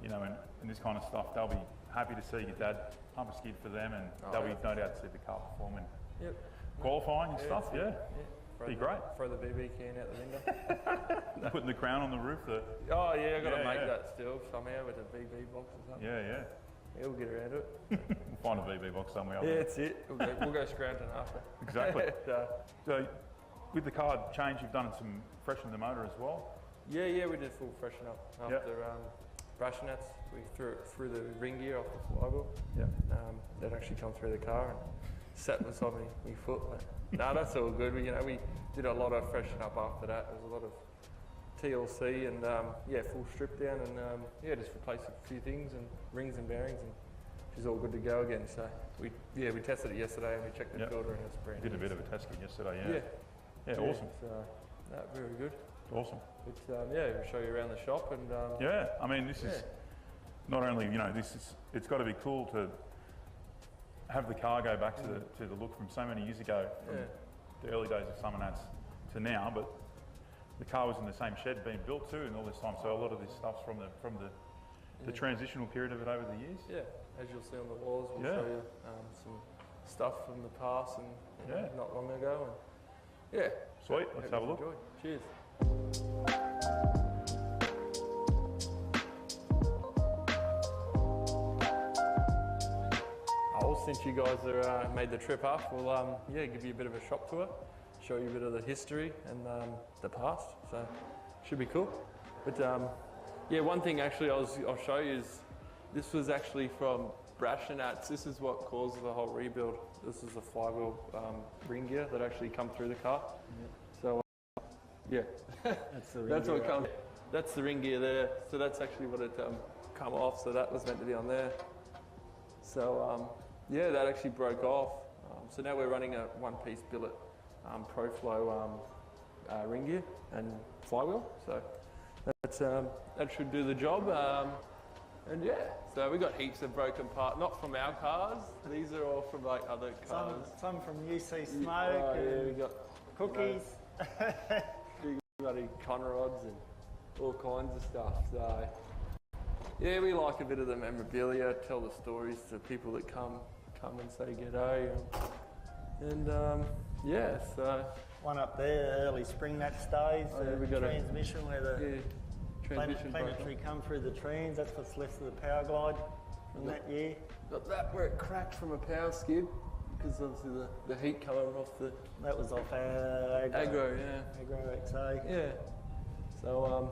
you know, and this kind of stuff, they'll be happy to see your dad pump a skid for them, and they'll be no doubt to see the car performing. Qualifying and stuff, be great. Throw the BB can out the window. Putting the crown on the roof. I've got to make that still somehow with a BB box or something. Yeah, we'll get around to it. We'll find a BB box somewhere. That's it. We'll go scrounging after. Exactly. So, with the car change, you've done some freshening the motor as well. Yeah, we did full freshen up after Brashnats. We threw it through the ring gear off the flywheel. That actually come through the car and sat beside my foot. No, that's all good. We did a lot of freshen up after that. There was a lot of TLC and full strip down, and just replaced a few things and rings and bearings, and she's all good to go again. So we tested it yesterday and we checked the filter and it's brand new. Did a bit of a test kit yesterday. Awesome. Very good. Awesome. But we'll show you around the shop and I mean, this is not only, you know, it's got to be cool to have the car go back to the look from so many years ago, from the early days of Summernats to now, but the car was in the same shed being built too and all this time, so a lot of this stuff's from the transitional period of it over the years. As you'll see on the walls, we'll show you some stuff from the past and not long ago, and sweet, let's have a look. Enjoy. Cheers. Since you guys are made the trip up, we'll give you a bit of a shop tour, show you a bit of the history and the past. So should be cool. But one thing actually I'll show you is this was actually from Brashnats. This is what caused the whole rebuild. This is a flywheel ring gear that actually come through the car. So that's the ring gear. What comes. That's the ring gear there. So that's actually what it come off. So that was meant to be on there. So that actually broke off. So now we're running a one-piece billet ProFlow ring gear and flywheel. So that should do the job. So we got heaps of broken parts, not from our cars. These are all from like other cars. Some from UC Smoke. We got cookies. Bloody con rods and all kinds of stuff. So we like a bit of the memorabilia, tell the stories to people that come and say g'day, and so one up there, early Summernats days. We got transmission where the planetary come through the trans. That's what's left of the Power Glide from that year. Got that where it cracked from a power skid because obviously the heat coming off the. That was off Agro. Agro XA. Yeah. So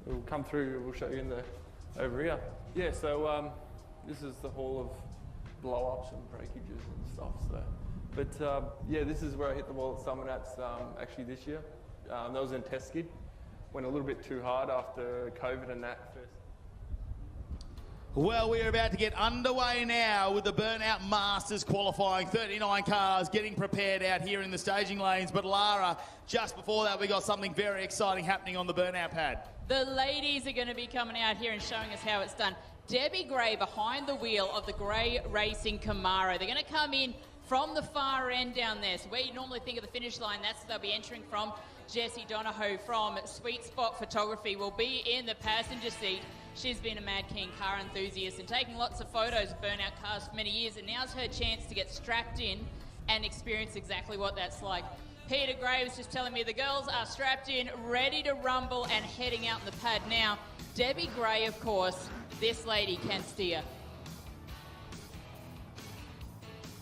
we'll come through. We'll show you over here. Yeah. So this is the hall of blow-ups and breakages and stuff. So, but this is where I hit the wall at Summernats actually this year. That was in a test skid. Went a little bit too hard after COVID and that first. Well, we're about to get underway now with the Burnout Masters qualifying. 39 cars getting prepared out here in the staging lanes. But Lara, just before that, we got something very exciting happening on the Burnout pad. The ladies are going to be coming out here and showing us how it's done. Debbie Gray behind the wheel of the Gray Racing Camaro. They're going to come in from the far end down there. So where you normally think of the finish line, that's where they'll be entering from. Jessie Donahoe from Sweet Spot Photography will be in the passenger seat. She's been a mad keen car enthusiast and taking lots of photos of burnout cars for many years, and now's her chance to get strapped in and experience exactly what that's like. Peter Gray was just telling me the girls are strapped in, ready to rumble and heading out in the pad now. Debbie Gray, of course, this lady can steer.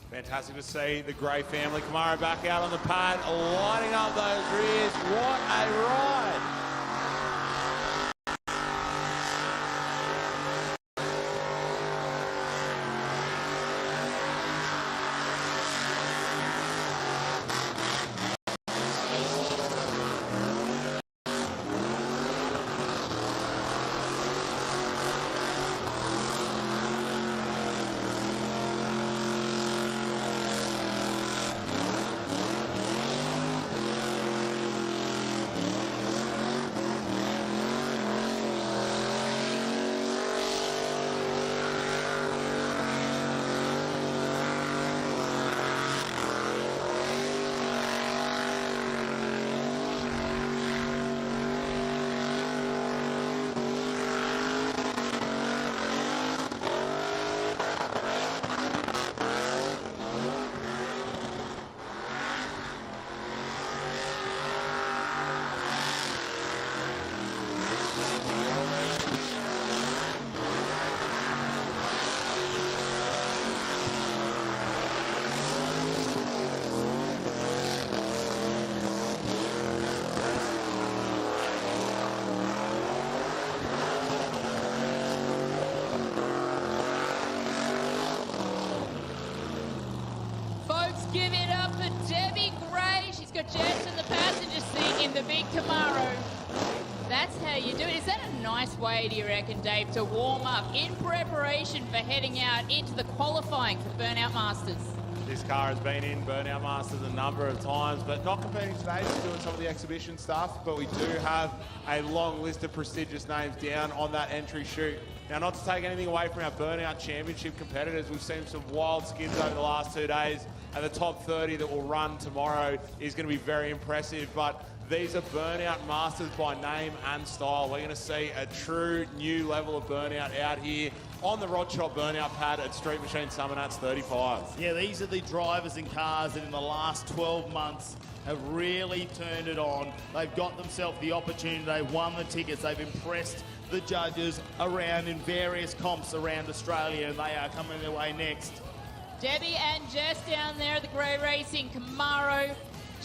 Fantastic to see the Gray family Camaro back out on the pad, lining up those rears. What a ride! Give it up for Debbie Gray. She's got Jess in the passenger seat in the big Camaro. That's how you do it. Is that a nice way, do you reckon, Dave, to warm up in preparation for heading out into the qualifying for Burnout Masters? This car has been in Burnout Masters a number of times, but not competing today, just doing some of the exhibition stuff. But we do have a long list of prestigious names down on that entry chute. Now, not to take anything away from our Burnout Championship competitors, we've seen some wild skids over the last 2 days, and the top 30 that will run tomorrow is going to be very impressive. But these are Burnout Masters by name and style. We're going to see a true new level of burnout out here on the Rod Shop Burnout pad at Street Machine Summernats 35. Yeah, these are the drivers and cars that in the last 12 months have really turned it on. They've got themselves the opportunity. They've won the tickets. They've impressed the judges around in various comps around Australia, and they are coming their way next. Debbie and Jess down there at the Grey Racing Camaro.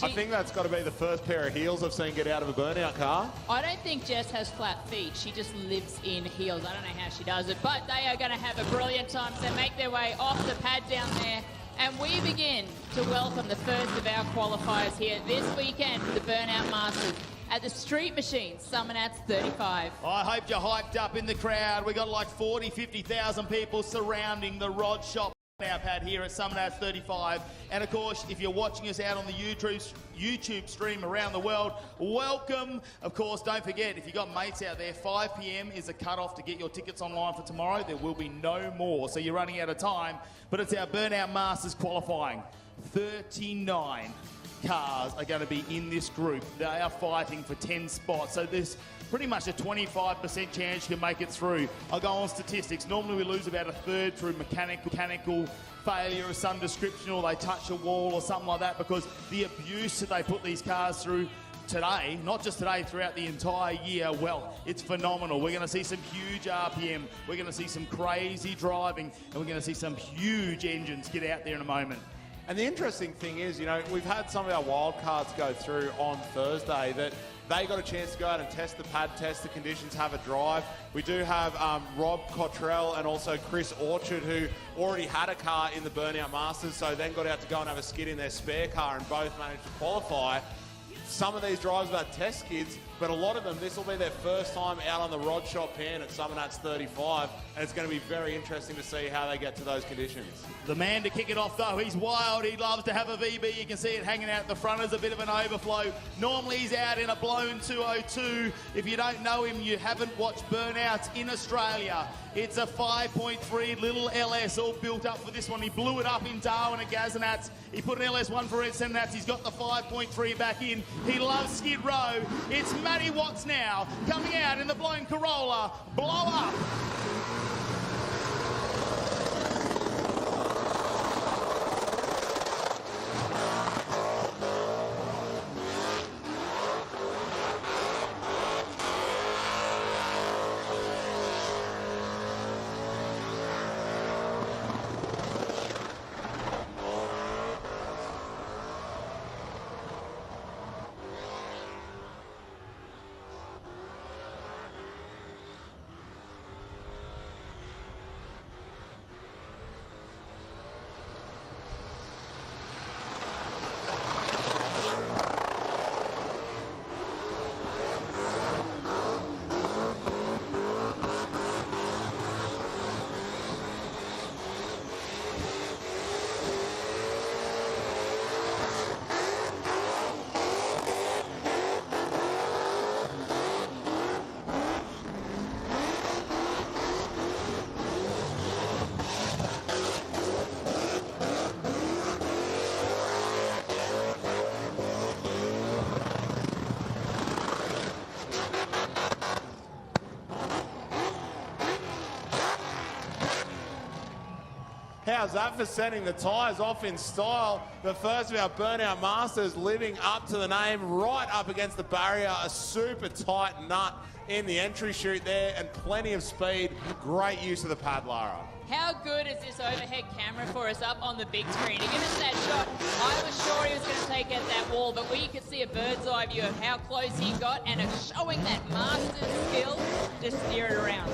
I think that's got to be the first pair of heels I've seen get out of a burnout car. I don't think Jess has flat feet. She just lives in heels. I don't know how she does it, but they are going to have a brilliant time. So make their way off the pad down there. And we begin to welcome the first of our qualifiers here this weekend for the Burnout Masters at the Street Machine Summernats 35. I hope you're hyped up in the crowd. We got like 40, 50,000 people surrounding the Rod Shop Burnout pad here at Summernats 35. And of course, if you're watching us out on the YouTube stream around the world, welcome. Of course, don't forget, if you got mates out there, 5 p.m. is a cut-off to get your tickets online for tomorrow. There will be no more, so you're running out of time. But it's our Burnout Masters qualifying. 39 cars are going to be in this group. They are fighting for 10 spots, so there's pretty much a 25% chance you can make it through. I'll go on statistics. Normally we lose about a third through mechanical failure of some description, or they touch a wall or something like that, because the abuse that they put these cars through today, not just today, throughout the entire year, well, it's phenomenal. We're going to see some huge RPM, we're going to see some crazy driving, and we're going to see some huge engines get out there in a moment. And the interesting thing is, you know, we've had some of our wild cards go through on Thursday that they got a chance to go out and test the pad, test the conditions, have a drive. We do have Rob Cottrell and also Chris Orchard, who already had a car in the Burnout Masters, so then got out to go and have a skid in their spare car, and both managed to qualify. Some of these drivers have had test skids, but a lot of them, this will be their first time out on the rod shop pan at Summernats 35, and it's going to be very interesting to see how they get to those conditions. The man to kick it off, though, he's wild. He loves to have a VB. You can see it hanging out the front as a bit of an overflow. Normally, he's out in a blown 202. If you don't know him, you haven't watched Burnouts in Australia. It's a 5.3 little LS, all built up for this one. He blew it up in Darwin at Gaznats. He put an LS1 for Red Summernats. He's got the 5.3 back in. He loves Skid Row. It's Matty Watts now, coming out in the blown Corolla. Blow up. How's that for setting the tyres off in style? The first of our Burnout Masters living up to the name, right up against the barrier, a super tight nut in the entry chute there, and plenty of speed. Great use of the pad, Lara. How good is this overhead camera for us up on the big screen? To give us that shot, I was sure he was going to take out that wall, but we could see a bird's eye view of how close he got, and it's showing that master's skill to steer it around.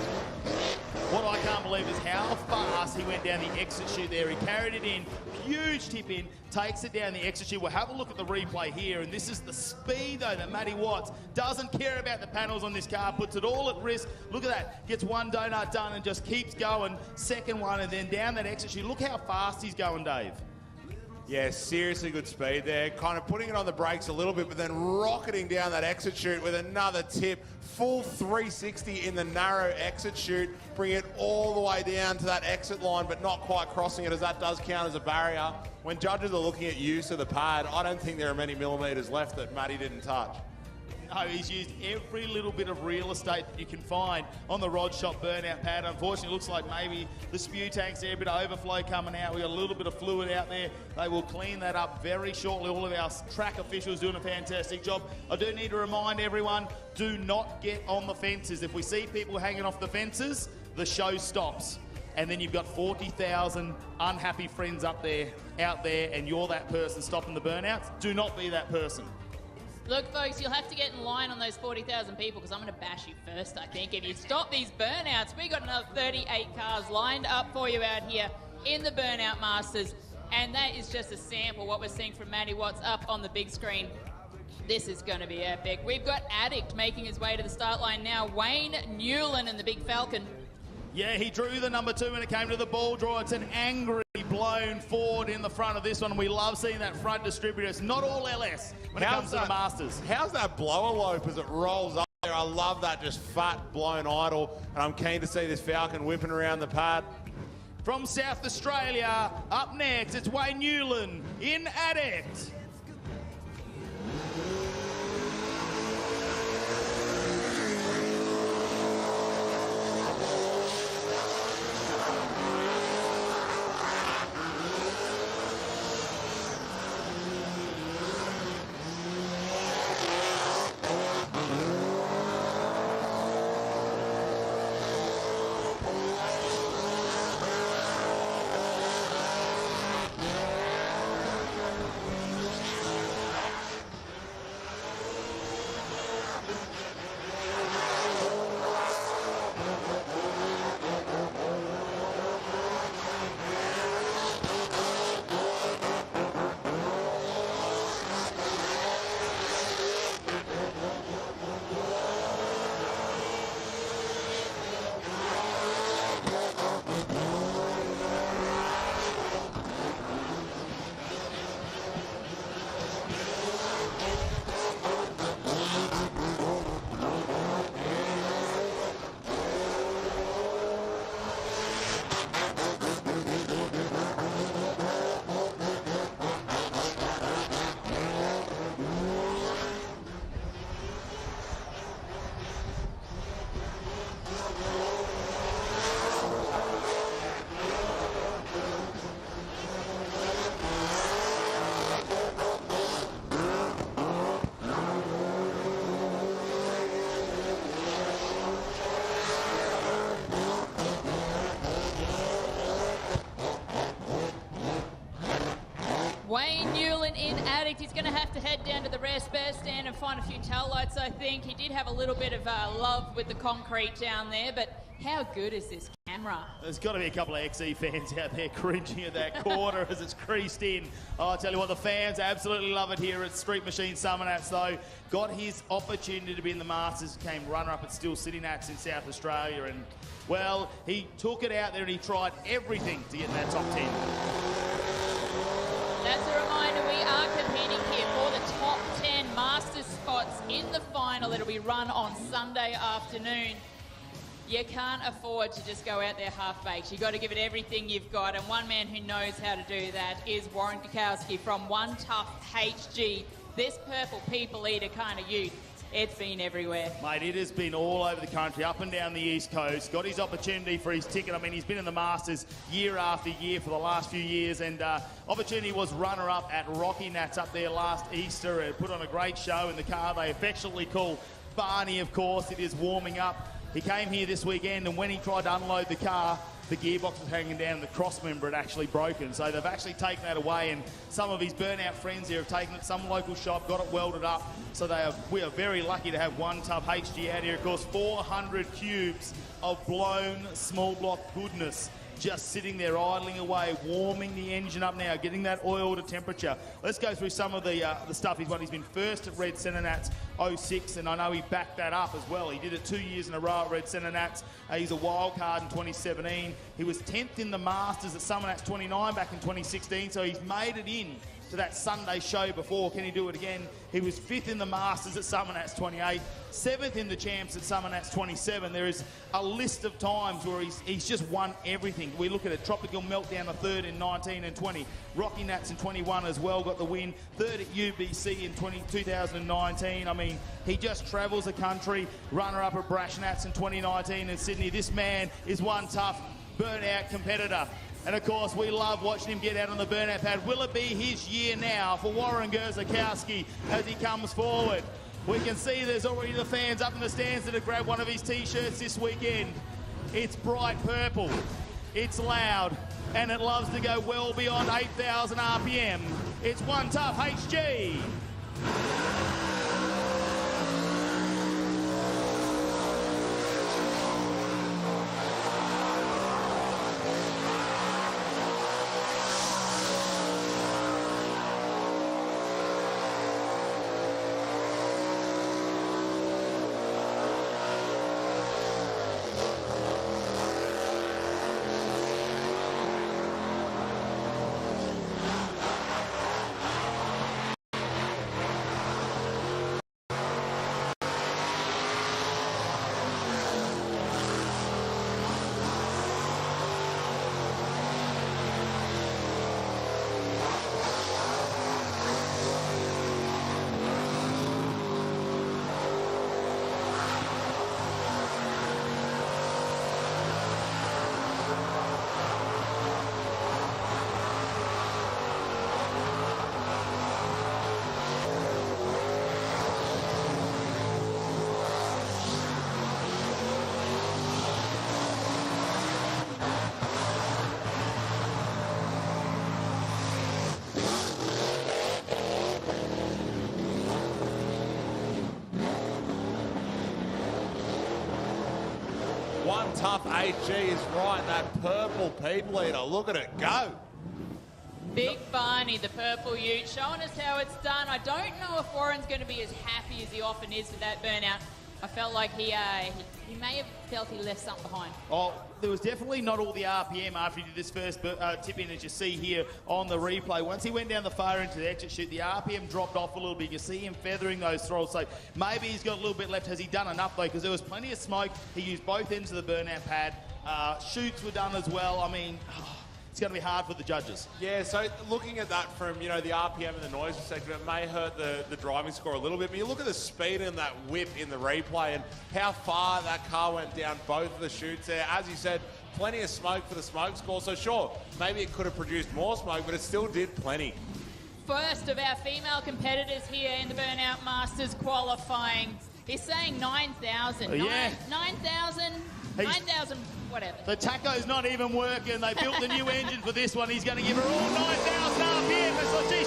What I can't believe is how fast he went down the exit chute there. He carried it in, huge tip in, takes it down the exit chute. We'll have a look at the replay here, and this is the speed, though, that Matty Watts doesn't care about the panels on this car, puts it all at risk. Look at that, gets one donut done and just keeps going. Second one, and then down that exit chute. Look how fast he's going, Dave. Yeah, seriously good speed there. Kind of putting it on the brakes a little bit, but then rocketing down that exit chute with another tip. Full 360 in the narrow exit chute. Bring it all the way down to that exit line, but not quite crossing it, as that does count as a barrier. When judges are looking at use of the pad, I don't think there are many millimetres left that Matty didn't touch. No, he's used every little bit of real estate that you can find on the Rod Shop Burnout pad. Unfortunately, it looks like maybe the spew tank's there, a bit of overflow coming out. We've got a little bit of fluid out there. They will clean that up very shortly. All of our track officials doing a fantastic job. I do need to remind everyone, do not get on the fences. If we see people hanging off the fences, the show stops. And then you've got 40,000 unhappy friends out there, and you're that person stopping the burnouts. Do not be that person. Look, folks, you'll have to get in line on those 40,000 people, because I'm going to bash you first, I think. If you stop these burnouts, we got another 38 cars lined up for you out here in the Burnout Masters. And that is just a sample what we're seeing from Matty Watts up on the big screen. This is going to be epic. We've got Addict making his way to the start line now. Wayne Newland and the Big Falcon. Yeah, he drew the number 2 when it came to the ball draw. It's an angry blown Ford in the front of this one. We love seeing that front distributor. It's not all LS when it comes to the Masters. How's that blower lope as it rolls up there? I love that, just fat, blown idle. And I'm keen to see this Falcon whipping around the pad. From South Australia, up next, it's Wayne Newland in Addict. Wayne Newland in Addict. He's going to have to head down to the rare spare stand and find a few tail lights, I think. He did have a little bit of love with the concrete down there, but how good is this camera? There's got to be a couple of XE fans out there cringing at that quarter as it's creased in. Oh, I'll tell you what, the fans absolutely love it here at Street Machine Summernats, though. Got his opportunity to be in the Masters, came runner-up at Still City Nats in South Australia, and, well, he took it out there and he tried everything to get in that top 10. That's a reminder, we are competing here for the top 10 Masters spots in the final. It'll be run on Sunday afternoon. You can't afford to just go out there half-baked. You've got to give it everything you've got, and one man who knows how to do that is Warren Kukowski from One Tough HG. This purple people eater kind of youth, it's been everywhere. Mate, it has been all over the country, up and down the East Coast. Got his opportunity for his ticket. I mean, he's been in the Masters year after year for the last few years, and opportunity was runner-up at Rocky Nats up there last Easter. It put on a great show in the car they affectionately call Barney, of course. It is warming up. He came here this weekend, and when he tried to unload the car, the gearbox was hanging down and the cross member had actually broken. So they've actually taken that away, and some of his Burnout friends here have taken it. Some local shop got it welded up. So we are very lucky to have One Tough HG out here. Of course, 400 cubes of blown small block goodness just sitting there idling away, warming the engine up now, getting that oil to temperature. Let's go through some of the stuff he's won. He's been first at Red Summernats 06, and I know he backed that up as well. He did it 2 years in a row at Red Summernats. He's a wild card in 2017. He was 10th in the Masters at Summernats 29 back in 2016, so he's made it in to that Sunday show before. Can he do it again? He was 5th in the Masters at Summernats 28, 7th in the Champs at Summernats 27. There is a list of times where he's just won everything. We look at it, Tropical Meltdown, the 3rd in 19 and 20. Rocky Nats in 21 as well, got the win. 3rd at UBC in 2019. I mean, he just travels the country. Runner-up at Brash Nats in 2019 in Sydney. This man is one tough Burnout competitor. And of course, we love watching him get out on the Burnout pad. Will it be his year now for Warren Kukowski as he comes forward? We can see there's already the fans up in the stands that have grabbed one of his t-shirts this weekend. It's bright purple, it's loud, and it loves to go well beyond 8,000 RPM. It's One Tough HG. One Tough HG is right, that purple people eater. Look at it go. Big Barney, the purple ute, showing us how it's done. I don't know if Warren's going to be as happy as he often is with that Burnout. I felt like he may have felt he left something behind. Oh, there was definitely not all the RPM after he did this first tip-in, as you see here on the replay. Once he went down the far end to the exit chute, the RPM dropped off a little bit. You see him feathering those throttles, so maybe he's got a little bit left. Has he done enough, though? Because there was plenty of smoke. He used both ends of the Burnout pad. Chutes were done as well. I mean, it's going to be hard for the judges. Yeah, so looking at that from, the RPM and the noise perspective, it may hurt the driving score a little bit, but you look at the speed in that whip in the replay and how far that car went down both of the chutes there. As you said, plenty of smoke for the smoke score, so sure, maybe it could have produced more smoke, but it still did plenty. First of our female competitors here in the Burnout Masters qualifying. He's saying 9,000. Yeah. 9,000, 9,000, whatever. The taco's not even working. They built the new engine for this one. He's going to give her all 9,000 RPM. That's what she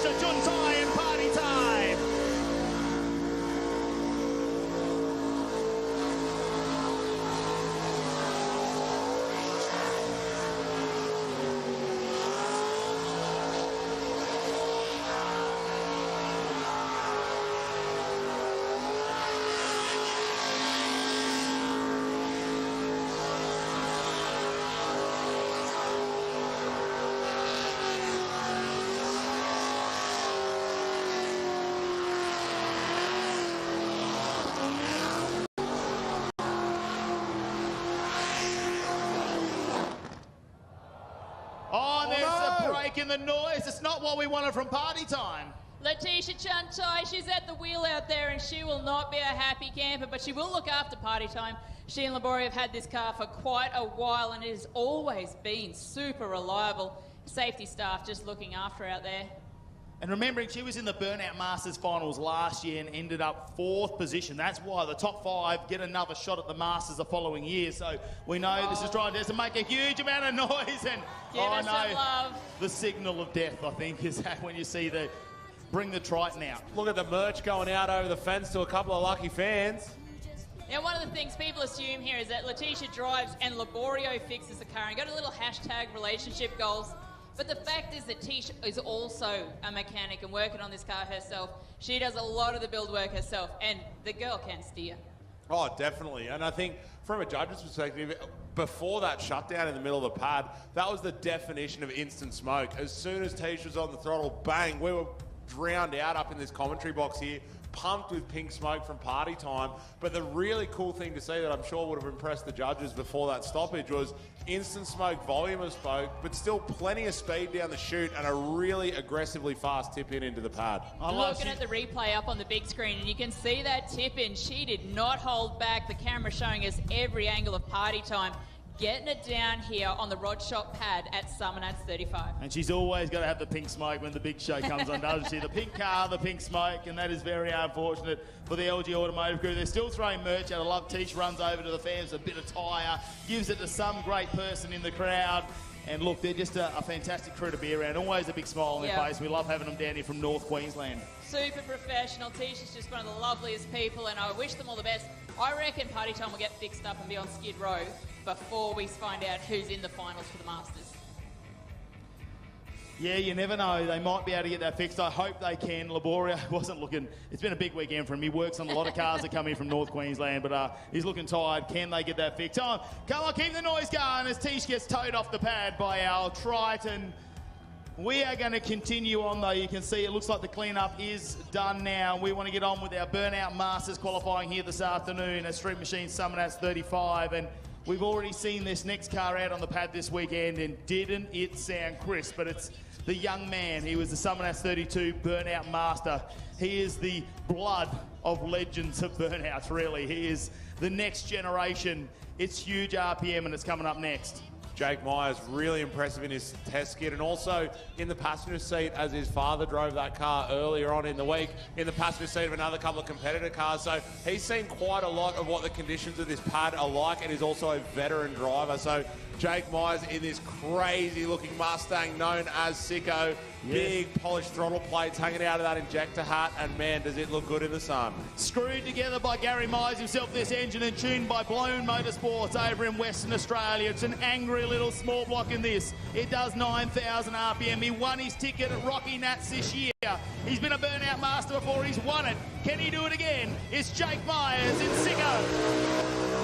making the noise. It's not what we wanted from party time. Letitia Chuntai, she's at the wheel out there and she will not be a happy camper, but she will look after party time. She and Labori have had this car for quite a while and it has always been super reliable. Safety staff just looking after her out there. And remembering she was in the Burnout Masters finals last year and ended up 4th position. That's why the top 5 get another shot at the Masters the following year. So we know this is trying to make a huge amount of noise. And give us some love. The signal of death, I think, is that when you see the bring the Triton out. Look at the merch going out over the fence to a couple of lucky fans. Now, one of the things people assume here is that Letitia drives and Laborio fixes the car and got a little hashtag relationship goals. But the fact is that Tish is also a mechanic and working on this car herself. She does a lot of the build work herself, and the girl can steer. Oh, definitely. And I think from a judge's perspective, before that shutdown in the middle of the pad, that was the definition of instant smoke. As soon as Tish was on the throttle, bang, we were drowned out up in this commentary box here, pumped with pink smoke from party time. But the really cool thing to see that I'm sure would have impressed the judges before that stoppage was instant smoke, volume of smoke, but still plenty of speed down the chute and a really aggressively fast tip in into the pad. Looking at the replay up on the big screen, and you can see that tip in. She did not hold back. The camera showing us every angle of party time. Getting it down here on the Rod Shop pad at Summernats 35. And she's always got to have the pink smoke when the big show comes on, doesn't she? The pink car, the pink smoke, and that is very unfortunate for the LG Automotive crew. They're still throwing merch out. I love Tish runs over to the fans, a bit of tyre, gives it to some great person in the crowd. And look, they're just a fantastic crew to be around. Always a big smile on their face. We love having them down here from North Queensland. Super professional. Tish is just one of the loveliest people, and I wish them all the best. I reckon party time will get fixed up and be on Skid Row before we find out who's in the finals for the Masters. Yeah, you never know. They might be able to get that fixed. I hope they can. Laborio wasn't looking... It's been a big weekend for him. He works on a lot of cars that come in from North Queensland, but he's looking tired. Can they get that fixed? Come on, keep the noise going as Tish gets towed off the pad by our Triton. We are going to continue on, though. You can see it looks like the cleanup is done now. We want to get on with our Burnout Masters qualifying here this afternoon at Street Machine Summernats 35. And we've already seen this next car out on the pad this weekend, and didn't it sound crisp? But it's the young man. He was the Summernats 32 Burnout Master. He is the blood of legends of Burnouts, really. He is the next generation. It's huge RPM, and it's coming up next. Jake Myers, really impressive in his test skid, and also in the passenger seat as his father drove that car earlier on in the week, in the passenger seat of another couple of competitor cars. So he's seen quite a lot of what the conditions of this pad are like, and is also a veteran driver. So Jake Myers in this crazy looking Mustang known as Sicko. Big polished throttle plates hanging out of that injector hat, and man, does it look good in the sun. Screwed together by Gary Myers himself, this engine, and tuned by Blown Motorsports over in Western Australia. It's an angry little small block in this. It does 9,000 RPM. He won his ticket at Rocky Nats this year. He's been a Burnout Master before. He's won it. Can he do it again? It's Jake Myers in Sicko.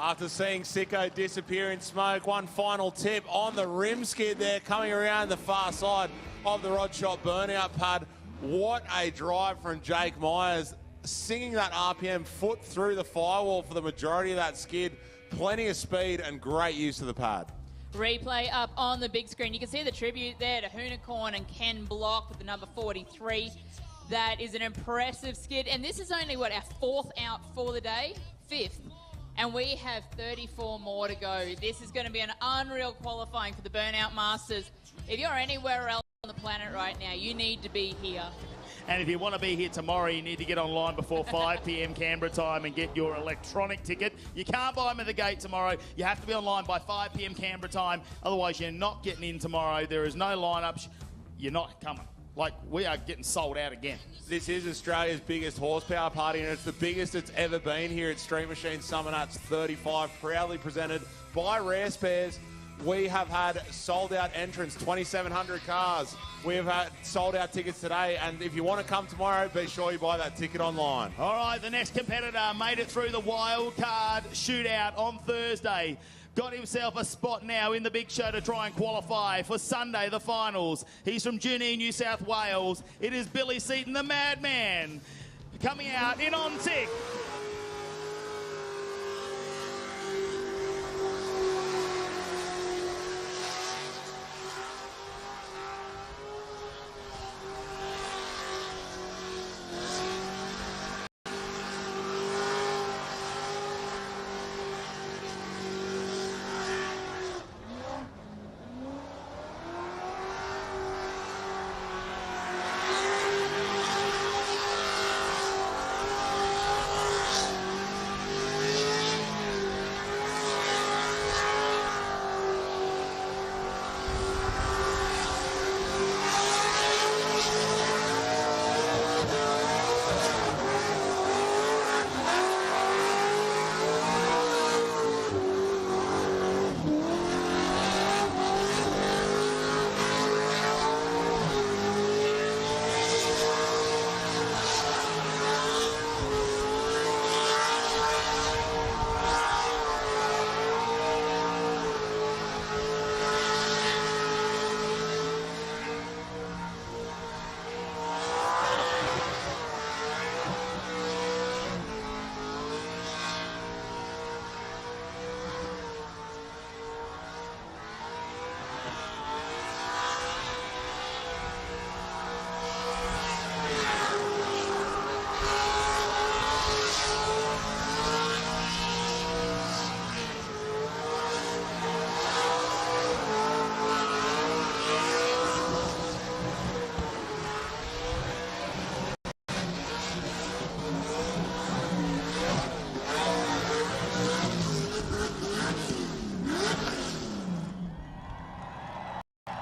After seeing Sicko disappear in smoke, one final tip on the rim skid there, coming around the far side of the Rod Shot Burnout pad. What a drive from Jake Myers, singing that RPM foot through the firewall for the majority of that skid. Plenty of speed and great use of the pad. Replay up on the big screen. You can see the tribute there to Hoonicorn and Ken Block with the number 43. That is an impressive skid. And this is only, what, our 4th out for the day? 5th. And we have 34 more to go. This is going to be an unreal qualifying for the Burnout Masters. If you're anywhere else on the planet right now, you need to be here. And if you want to be here tomorrow, you need to get online before 5 p.m. Canberra time and get your electronic ticket. You can't buy them at the gate tomorrow. You have to be online by 5 p.m. Canberra time. Otherwise, you're not getting in tomorrow. There is no lineups. You're not coming. Like, we are getting sold out again. This is Australia's biggest horsepower party, and it's the biggest it's ever been here at Street Machine Summernats 35, proudly presented by Rare Spares. We have had sold-out entrants, 2,700 cars. We have had sold-out tickets today, and if you want to come tomorrow, be sure you buy that ticket online. All right, the next competitor made it through the wild card shootout on Thursday. Got himself a spot now in the big show to try and qualify for Sunday, the finals. He's from Junee, New South Wales. It is Billy Seaton, the Madman, coming out in on 6.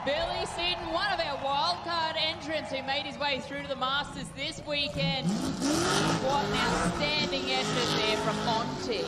Billy Seaton, one of our wildcard entrants who made his way through to the Masters this weekend. What an outstanding effort there from Monty.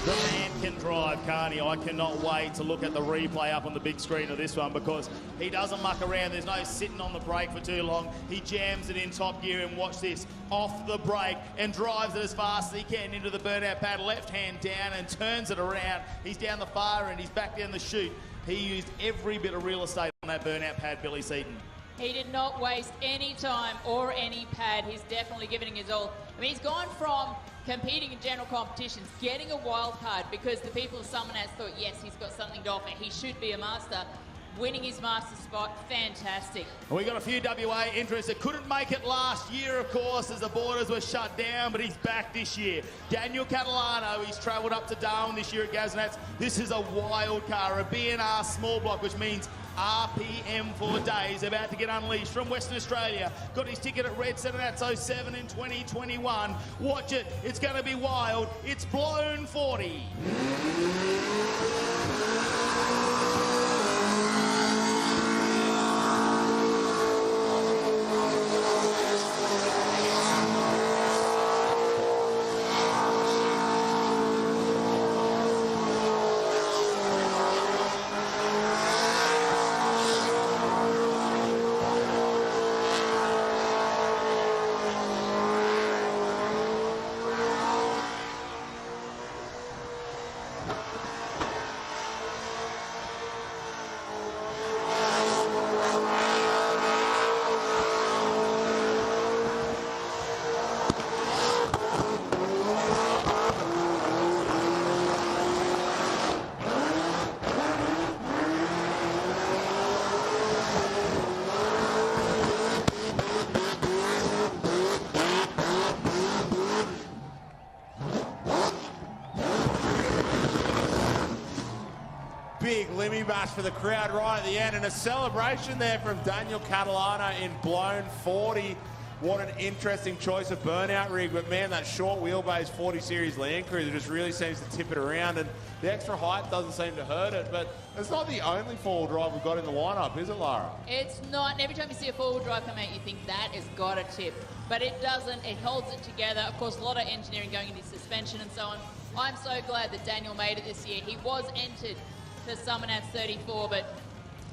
The man can drive, can't he? I cannot wait to look at the replay up on the big screen of this one because he doesn't muck around. There's no sitting on the brake for too long. He jams it in top gear and watch this, off the brake and drives it as fast as he can into the burnout pad, left hand down and turns it around. He's down the far end, he's back down the chute. He used every bit of real estate on that burnout pad, Billy Seaton. He did not waste any time or any pad. He's definitely giving his all. I mean, he's gone from competing in general competitions, getting a wild card because the people of Summernats thought, yes, he's got something to offer. He should be a master. Winning his master spot, fantastic. We got a few WA entrants that couldn't make it last year, of course, as the borders were shut down, but he's back this year. Daniel Catalano, he's travelled up to Darwin this year at Gaznats. This is a wild car, a BNR small block, which means RPM for days, about to get unleashed from Western Australia. Got his ticket at Red Summernats 07 in 2021. Watch it, it's going to be wild. It's blown 40. bash for the crowd right at the end, and a celebration there from Daniel Catalana in blown 40. What an interesting choice of burnout rig, but man, that short wheelbase 40 Series Land Cruiser just really seems to tip it around, and the extra height doesn't seem to hurt it, but it's not the only four-wheel drive we've got in the lineup, is it, Lara? It's not. And every time you see a four-wheel drive come out, you think that has got a tip, but it doesn't. It holds it together. Of course, a lot of engineering going into suspension and so on. I'm so glad that Daniel made it this year. He was entered to Summernats 34, but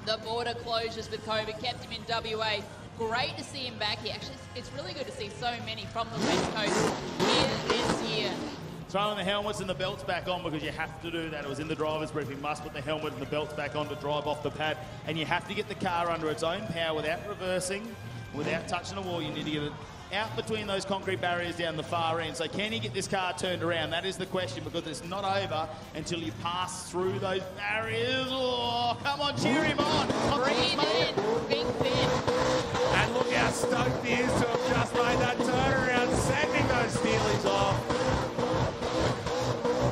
the border closures with COVID kept him in WA. Great to see him back here. Actually, it's really good to see so many from the West Coast here this year. Throwing the helmets and the belts back on, because you have to do that. It was in the driver's briefing. You must put the helmet and the belts back on to drive off the pad. And you have to get the car under its own power without reversing, without touching the wall. You need to get it out between those concrete barriers down the far end. So can you get this car turned around? That is the question, because it's not over until you pass through those barriers. Oh, come on, cheer him on. Breathe in, big fin. And look how stoked he is to have just made that turnaround, sending those Steelies off.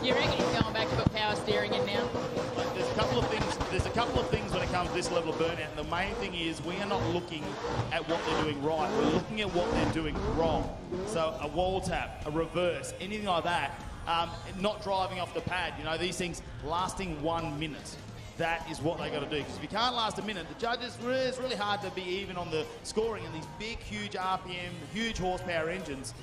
You reckon he's going back to put power steering in now? There's a couple of things when it comes to this level of burnout. And the main thing is we are not looking at what they're doing right. We're looking at what they're doing wrong. So a wall tap, a reverse, anything like that, not driving off the pad. You know, these things lasting 1 minute. That is what they got to do. Because if you can't last a minute, the judges, it's really hard to be even on the scoring. And these big, huge RPM, huge horsepower engines,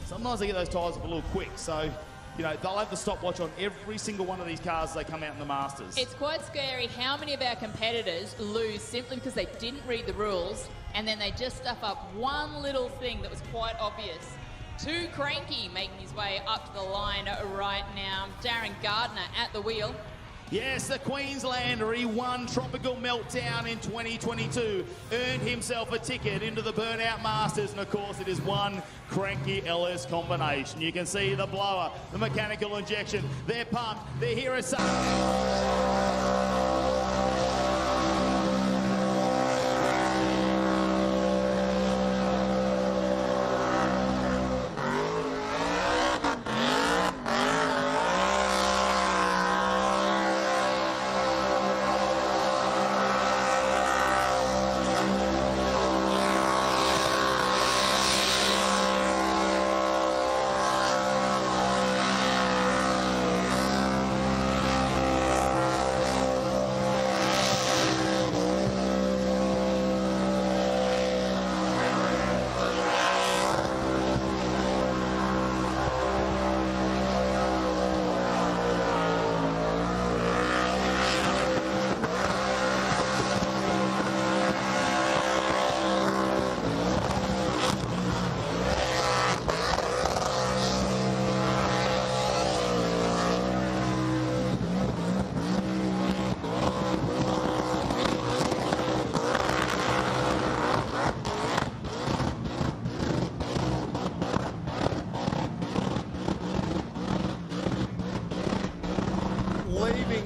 sometimes they get those tyres up a little quick. So, you know, they'll have the stopwatch on every single one of these cars as they come out in the Masters. It's quite scary how many of our competitors lose simply because they didn't read the rules and then they just stuff up one little thing that was quite obvious. Too Cranky making his way up to the line right now. Darren Gardner at the wheel. Yes, the Queenslander, he won Tropical Meltdown in 2022, earned himself a ticket into the Burnout Masters, and of course it is one cranky LS combination. You can see the blower, the mechanical injection, they're pumped, they're here as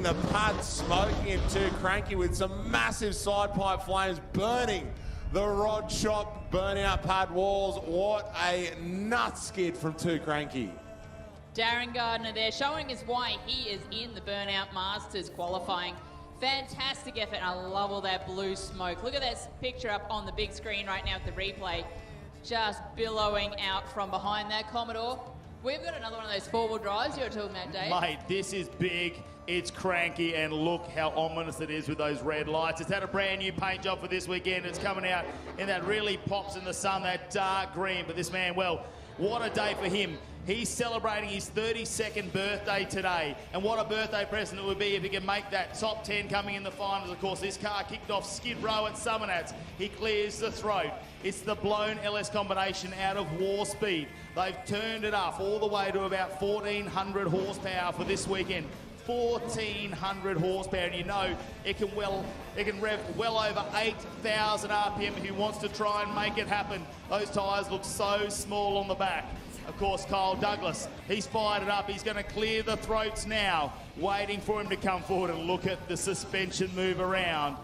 the pad smoking and Too Cranky with some massive side pipe flames burning the rod shop burnout pad walls. What a nut skid from Too Cranky. Darren Gardner there showing us why he is in the Burnout Masters qualifying. Fantastic effort. I love all that blue smoke. Look at that picture up on the big screen right now with the replay. Just billowing out from behind that Commodore. We've got another one of those four-wheel drives you were talking about, Dave. Mate, this is big. It's cranky, and look how ominous it is with those red lights. It's had a brand new paint job for this weekend. It's coming out in that really pops in the sun, that dark green. But this man, well, what a day for him. He's celebrating his 32nd birthday today. And what a birthday present it would be if he can make that top 10 coming in the finals. Of course, this car kicked off Skid Row at Summernats. He clears the throat. It's the blown LS combination out of War Speed. They've turned it up all the way to about 1,400 horsepower for this weekend. 1,400 horsepower, and you know it can rev well over 8,000 RPM if he wants to try and make it happen. Those tyres look so small on the back. Of course, Kyle Douglas, he's fired it up. He's going to clear the throats now, waiting for him to come forward and look at the suspension move around.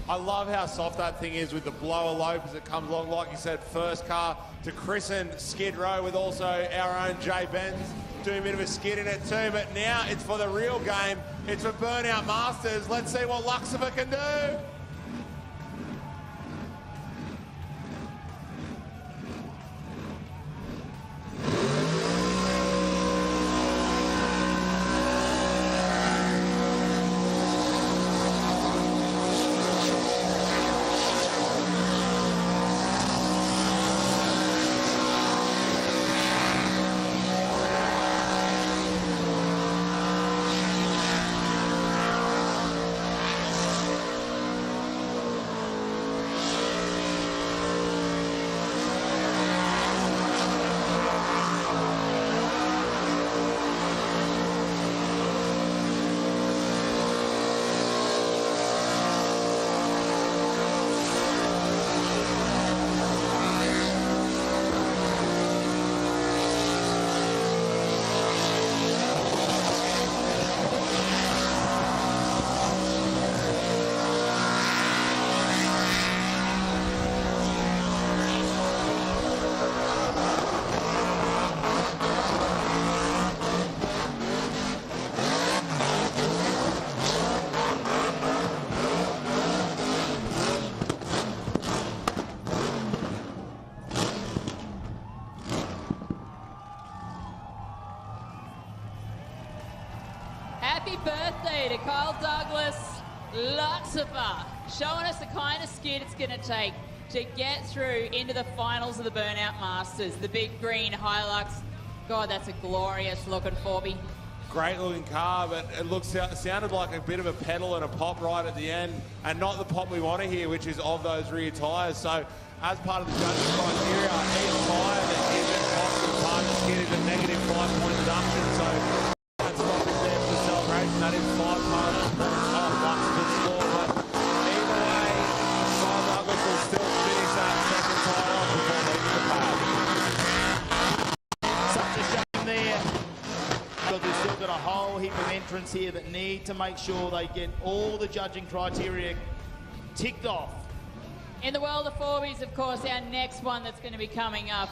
I love how soft that thing is with the blower lope as it comes along. Like you said, first car to christen Skid Row with also our own Jay Benz doing a bit of a skid in it too, but now it's for the real game. It's for Burnout Masters. Let's see what Lucifer can do. Happy birthday to Kyle Douglas, Lucifer, showing us the kind of skid it's going to take to get through into the finals of the Burnout Masters. The big green Hilux. God, that's a glorious looking Forby. Great looking car, but it sounded like a bit of a pedal and a pop right at the end, and not the pop we want to hear, which is of those rear tyres. So, as part of the judging criteria, each tyre that isn't possible time to skid is a negative 5-point deduction. So, that stop is there for the celebration. That is 5 points off Lucifer's score. But either way, Kyle Douglas will still finish that second tyre off before leaving the pad. Such a shame there. Because we've still got a whole heap of entrants here that need to make sure they get all the judging criteria ticked off. In the world of Forbies, of course, our next one that's going to be coming up,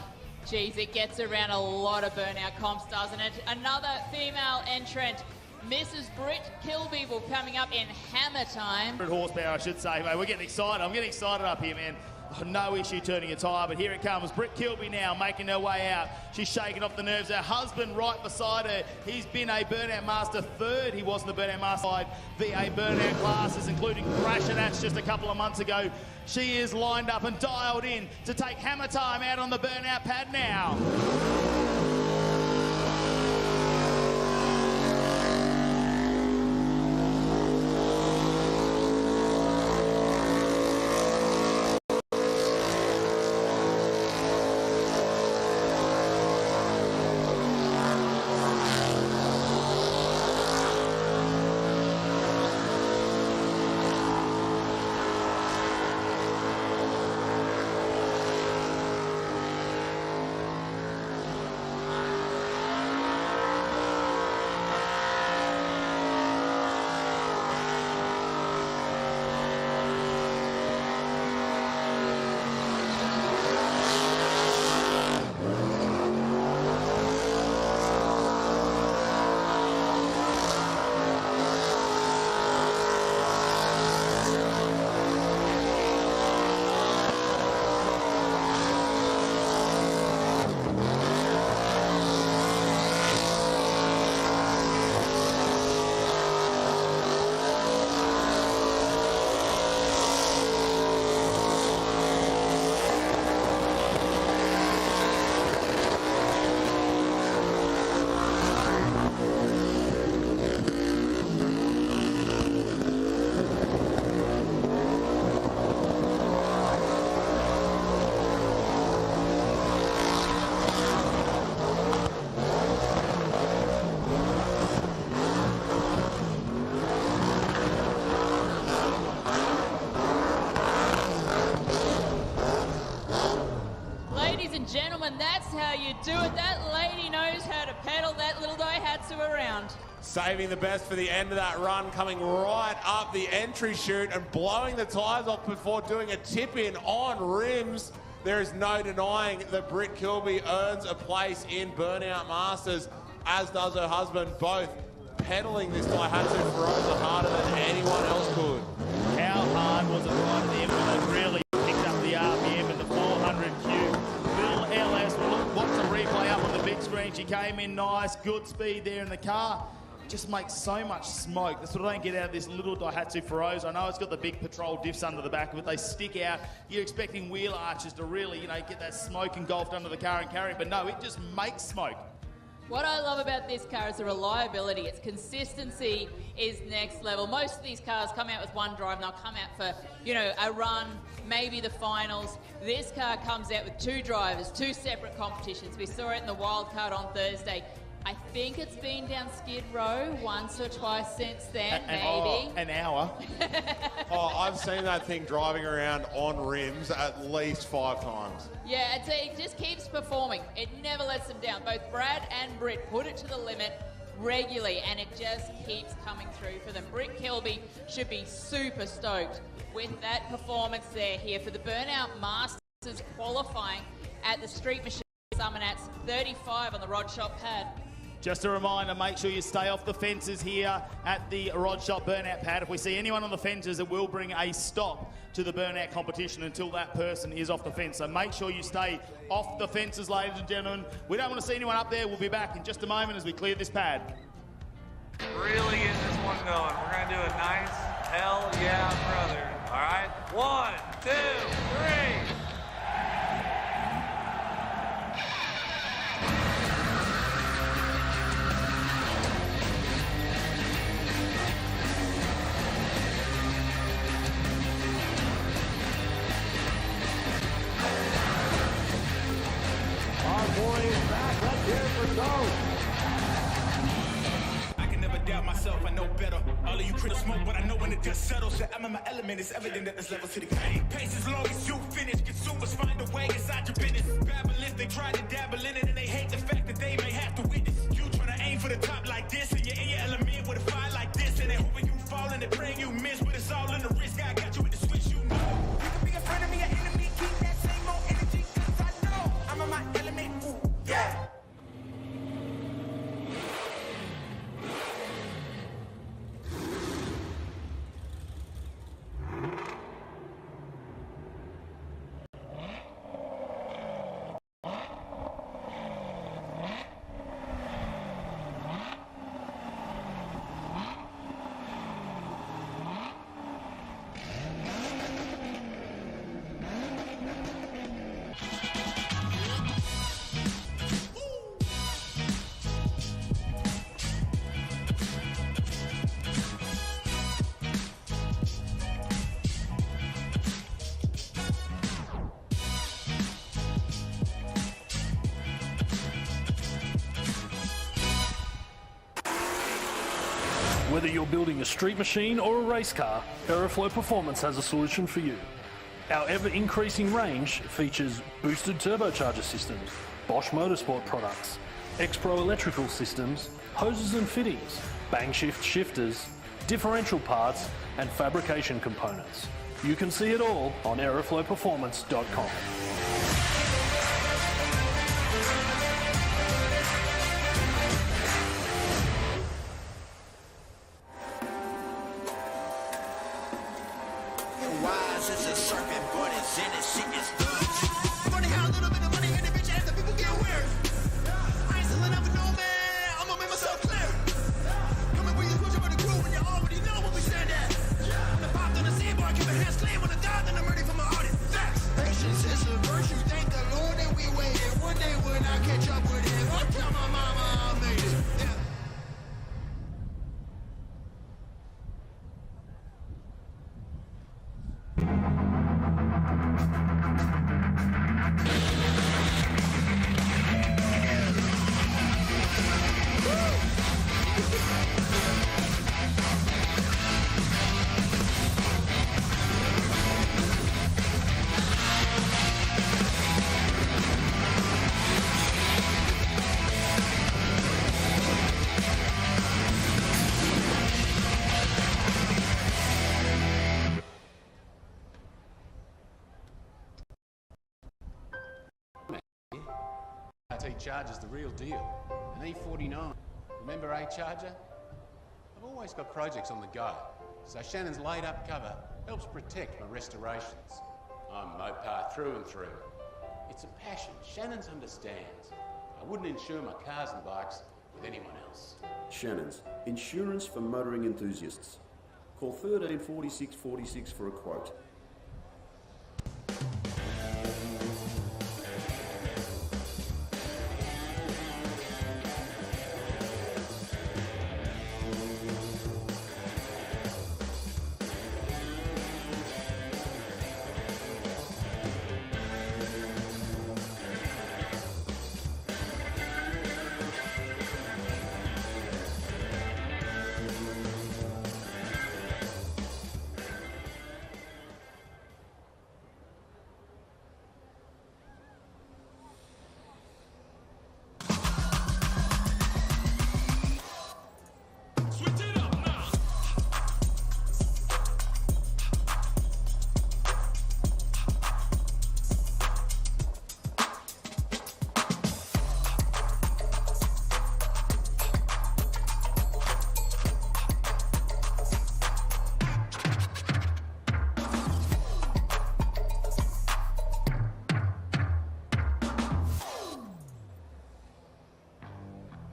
geez, it gets around a lot of Burnout comps, doesn't it? Another female entrant, Mrs. Britt Kilby, will coming up in hammer time. 100 horsepower, I should say, mate. We're getting excited. I'm getting excited up here, man. No issue turning a tyre, but here it comes. Britt Kilby now making her way out. She's shaking off the nerves. Her husband right beside her. He's been a Burnout Master third. He was in the Burnout Master side VA Burnout classes, including Summernats just a couple of months ago. She is lined up and dialed in to take hammer time out on the Burnout pad now. Gentlemen, that's how you do it. That lady knows how to pedal that little Daihatsu around. Saving the best for the end of that run, coming right up the entry chute and blowing the tyres off before doing a tip-in on rims. There is no denying that Britt Kilby earns a place in Burnout Masters. as does her husband, both pedaling this Daihatsu Feroza harder than anyone else could. How hard was it right at the end when they really picked up the RPM in the 400Q? Little LS, we'll watch the replay up on the big screen. She came in nice, good speed there in the car. Just makes so much smoke. That's what I don't get out of this little Daihatsu Feroza. I know it's got the big patrol diffs under the back of it. They stick out. You're expecting wheel arches to really, get that smoke engulfed under the car and carry it, but no, it just makes smoke. What I love about this car is the reliability. Its consistency is next level. Most of these cars come out with one drive and they'll come out for, a run, maybe the finals. This car comes out with two drivers, two separate competitions. We saw it in the wild card on Thursday. I think it's been down Skid Row once or twice since then, maybe. An hour. I've seen that thing driving around on rims at least 5 times. Yeah, it just keeps performing. It never lets them down. Both Brad and Britt put it to the limit regularly, and it just keeps coming through for them. Britt Kilby should be super stoked with that performance there here for the Burnout Masters qualifying at the Street Machine Summernats 35 on the Rod Shop pad. Just a reminder, make sure you stay off the fences here at the Rod Shop Burnout pad. If we see anyone on the fences, it will bring a stop to the Burnout competition until that person is off the fence. So make sure you stay off the fences, ladies and gentlemen. We don't want to see anyone up there. We'll be back in just a moment as we clear this pad. Really getting this one going. We're going to do a nice hell yeah, brother. All right? 1, 2, 3. I can never doubt myself, I know better. All of you critics smoke, but I know when it just settles. That I'm in my element, it's evident that there's levels to the game. Pace as long as you finish. Consumers find a way inside your business. Babylon, they try to dabble in it, and they hate the fact that they may have to witness. You trying to aim for the top like this, and you're in your element with a fire like this, and they hoping you fall and they praying you miss, but it's all in the risk. I got you with the switch, you know. You can be a friend of me, an enemy, keep that same old energy, 'cause I know I'm in my element, ooh, yeah. Whether you're building a street machine or a race car, Aeroflow Performance has a solution for you. Our ever-increasing range features boosted turbocharger systems, Bosch Motorsport products, X-Pro electrical systems, hoses and fittings, bang shift shifters, differential parts, and fabrication components. You can see it all on aeroflowperformance.com. Wise as a serpent, but it's in it, shit is good. Funny how a little bit of money in the bitch ass that people get weird. I ain't selling up with no man, I'ma make myself clear. Coming with you, push up on the crew when you already know what we stand at. When the pop on the scene, boy, keep my hands clean. When I die, then I'm ready for my audit. Facts. Patience is a virtue, thank the Lord that we waited. One day when I catch up with him, I'll tell my mama I made it. Yeah. RT Charger's the real deal. An E49. Remember A-Charger? I've always got projects on the go, so Shannon's laid up cover helps protect my restorations. I'm Mopar through and through. It's a passion Shannon's understands. I wouldn't insure my cars and bikes with anyone else. Shannon's, insurance for motoring enthusiasts. Call 134646 for a quote.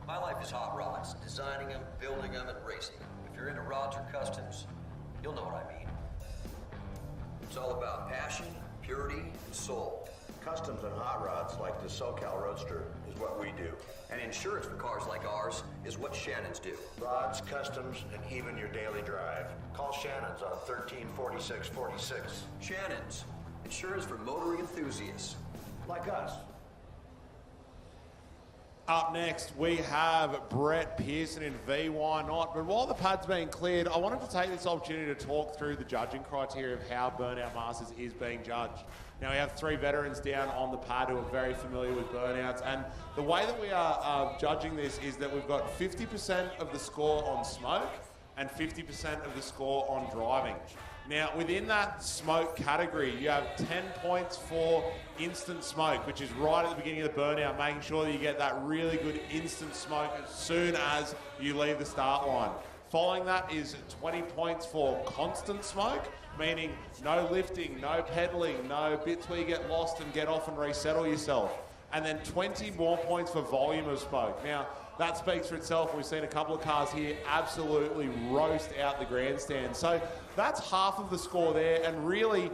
My life is hot rods, designing them, building them, and racing them. If you're into rods or customs, you'll know what I mean. It's all about passion, purity, and soul. Customs and hot rods like the SoCal Roadster is what we do. And insurance for cars like ours is what Shannon's do. Rods, customs, and even your daily drive. Call Shannon's on 134646. Shannon's, insurance for motoring enthusiasts. Like us. Up next, we have Brett Pearson in V Why Not. But while the pad's being cleared, I wanted to take this opportunity to talk through the judging criteria of how Burnout Masters is being judged. Now, we have 3 veterans down on the pad who are very familiar with burnouts. And the way that we are judging this is that we've got 50% of the score on smoke and 50% of the score on driving. Now, within that smoke category, you have 10 points for instant smoke, which is right at the beginning of the burnout, making sure that you get that really good instant smoke as soon as you leave the start line. Following that is 20 points for constant smoke, meaning no lifting, no pedaling, no bits where you get lost and get off and resettle yourself. And then 20 more points for volume of smoke. Now, that speaks for itself. We've seen a couple of cars here absolutely roast out the grandstand. So that's half of the score there, and really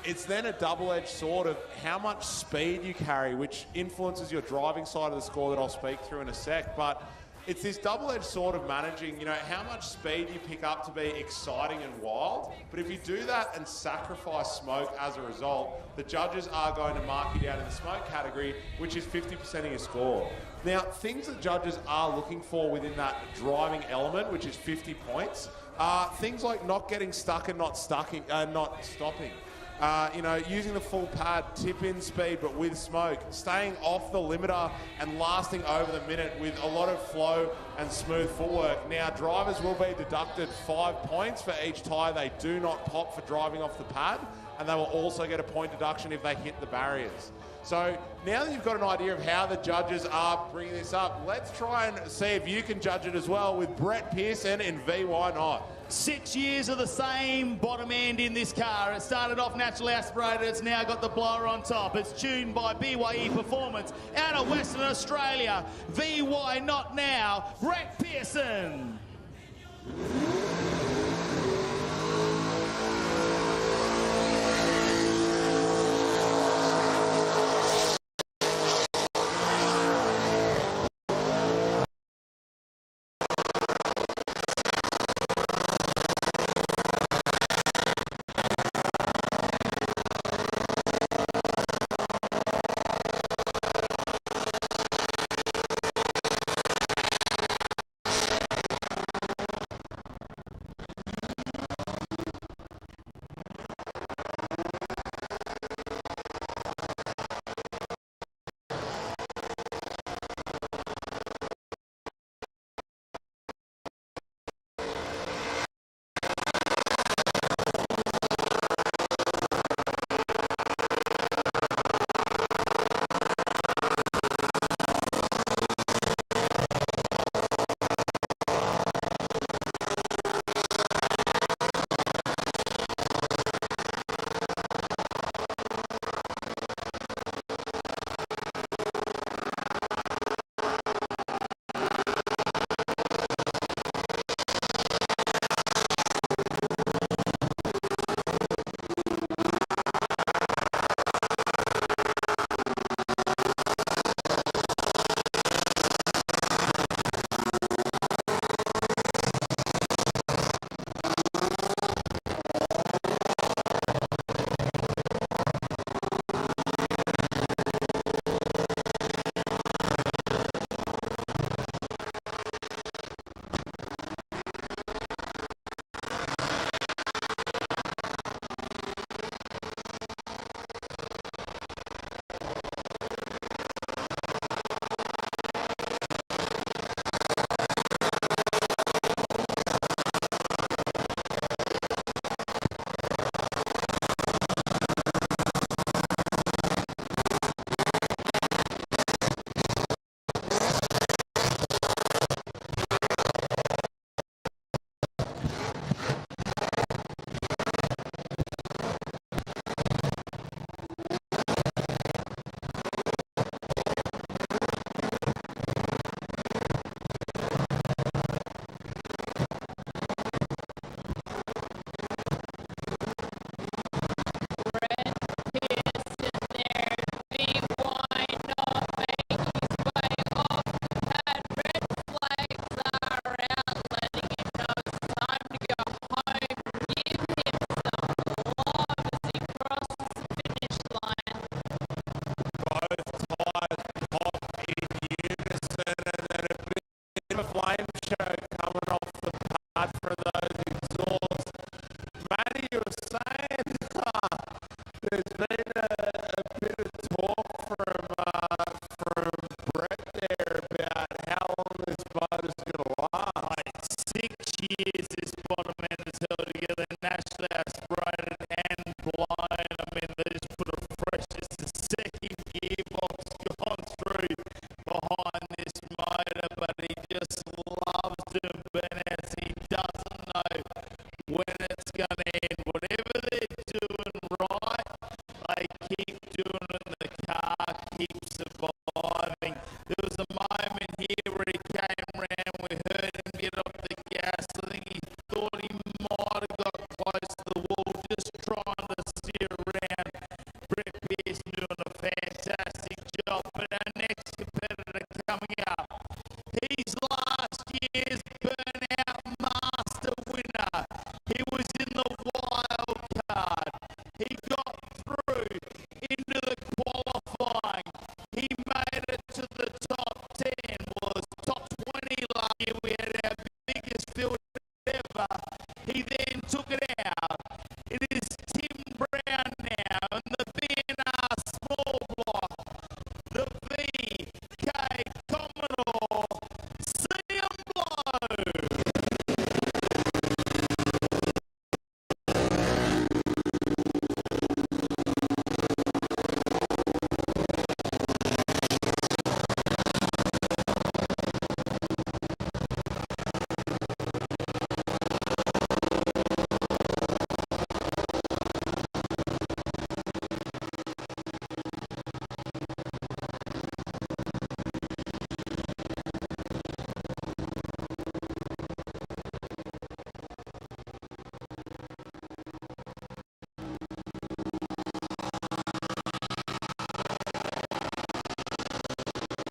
it's then a double-edged sword of how much speed you carry, which influences your driving side of the score that I'll speak through in a sec. But it's this double-edged sword of managing, you know, how much speed you pick up to be exciting and wild. But if you do that and sacrifice smoke as a result, the judges are going to mark you down in the smoke category, which is 50% of your score. Now, things that judges are looking for within that driving element, which is 50 points, are things like not getting stuck and not stopping. Using the full pad, tip-in speed but with smoke, staying off the limiter and lasting over the minute with a lot of flow and smooth footwork. Now, drivers will be deducted 5 points for each tyre they do not pop for driving off the pad, and they will also get a point deduction if they hit the barriers. So now that you've got an idea of how the judges are bringing this up, let's try and see if you can judge it as well with Brett Pearson in V Why Not. 6 years of the same bottom end in this car. It started off naturally aspirated. It's now got the blower on top. It's tuned by BYE Performance out of Western Australia. V Why Not now, Brett Pearson.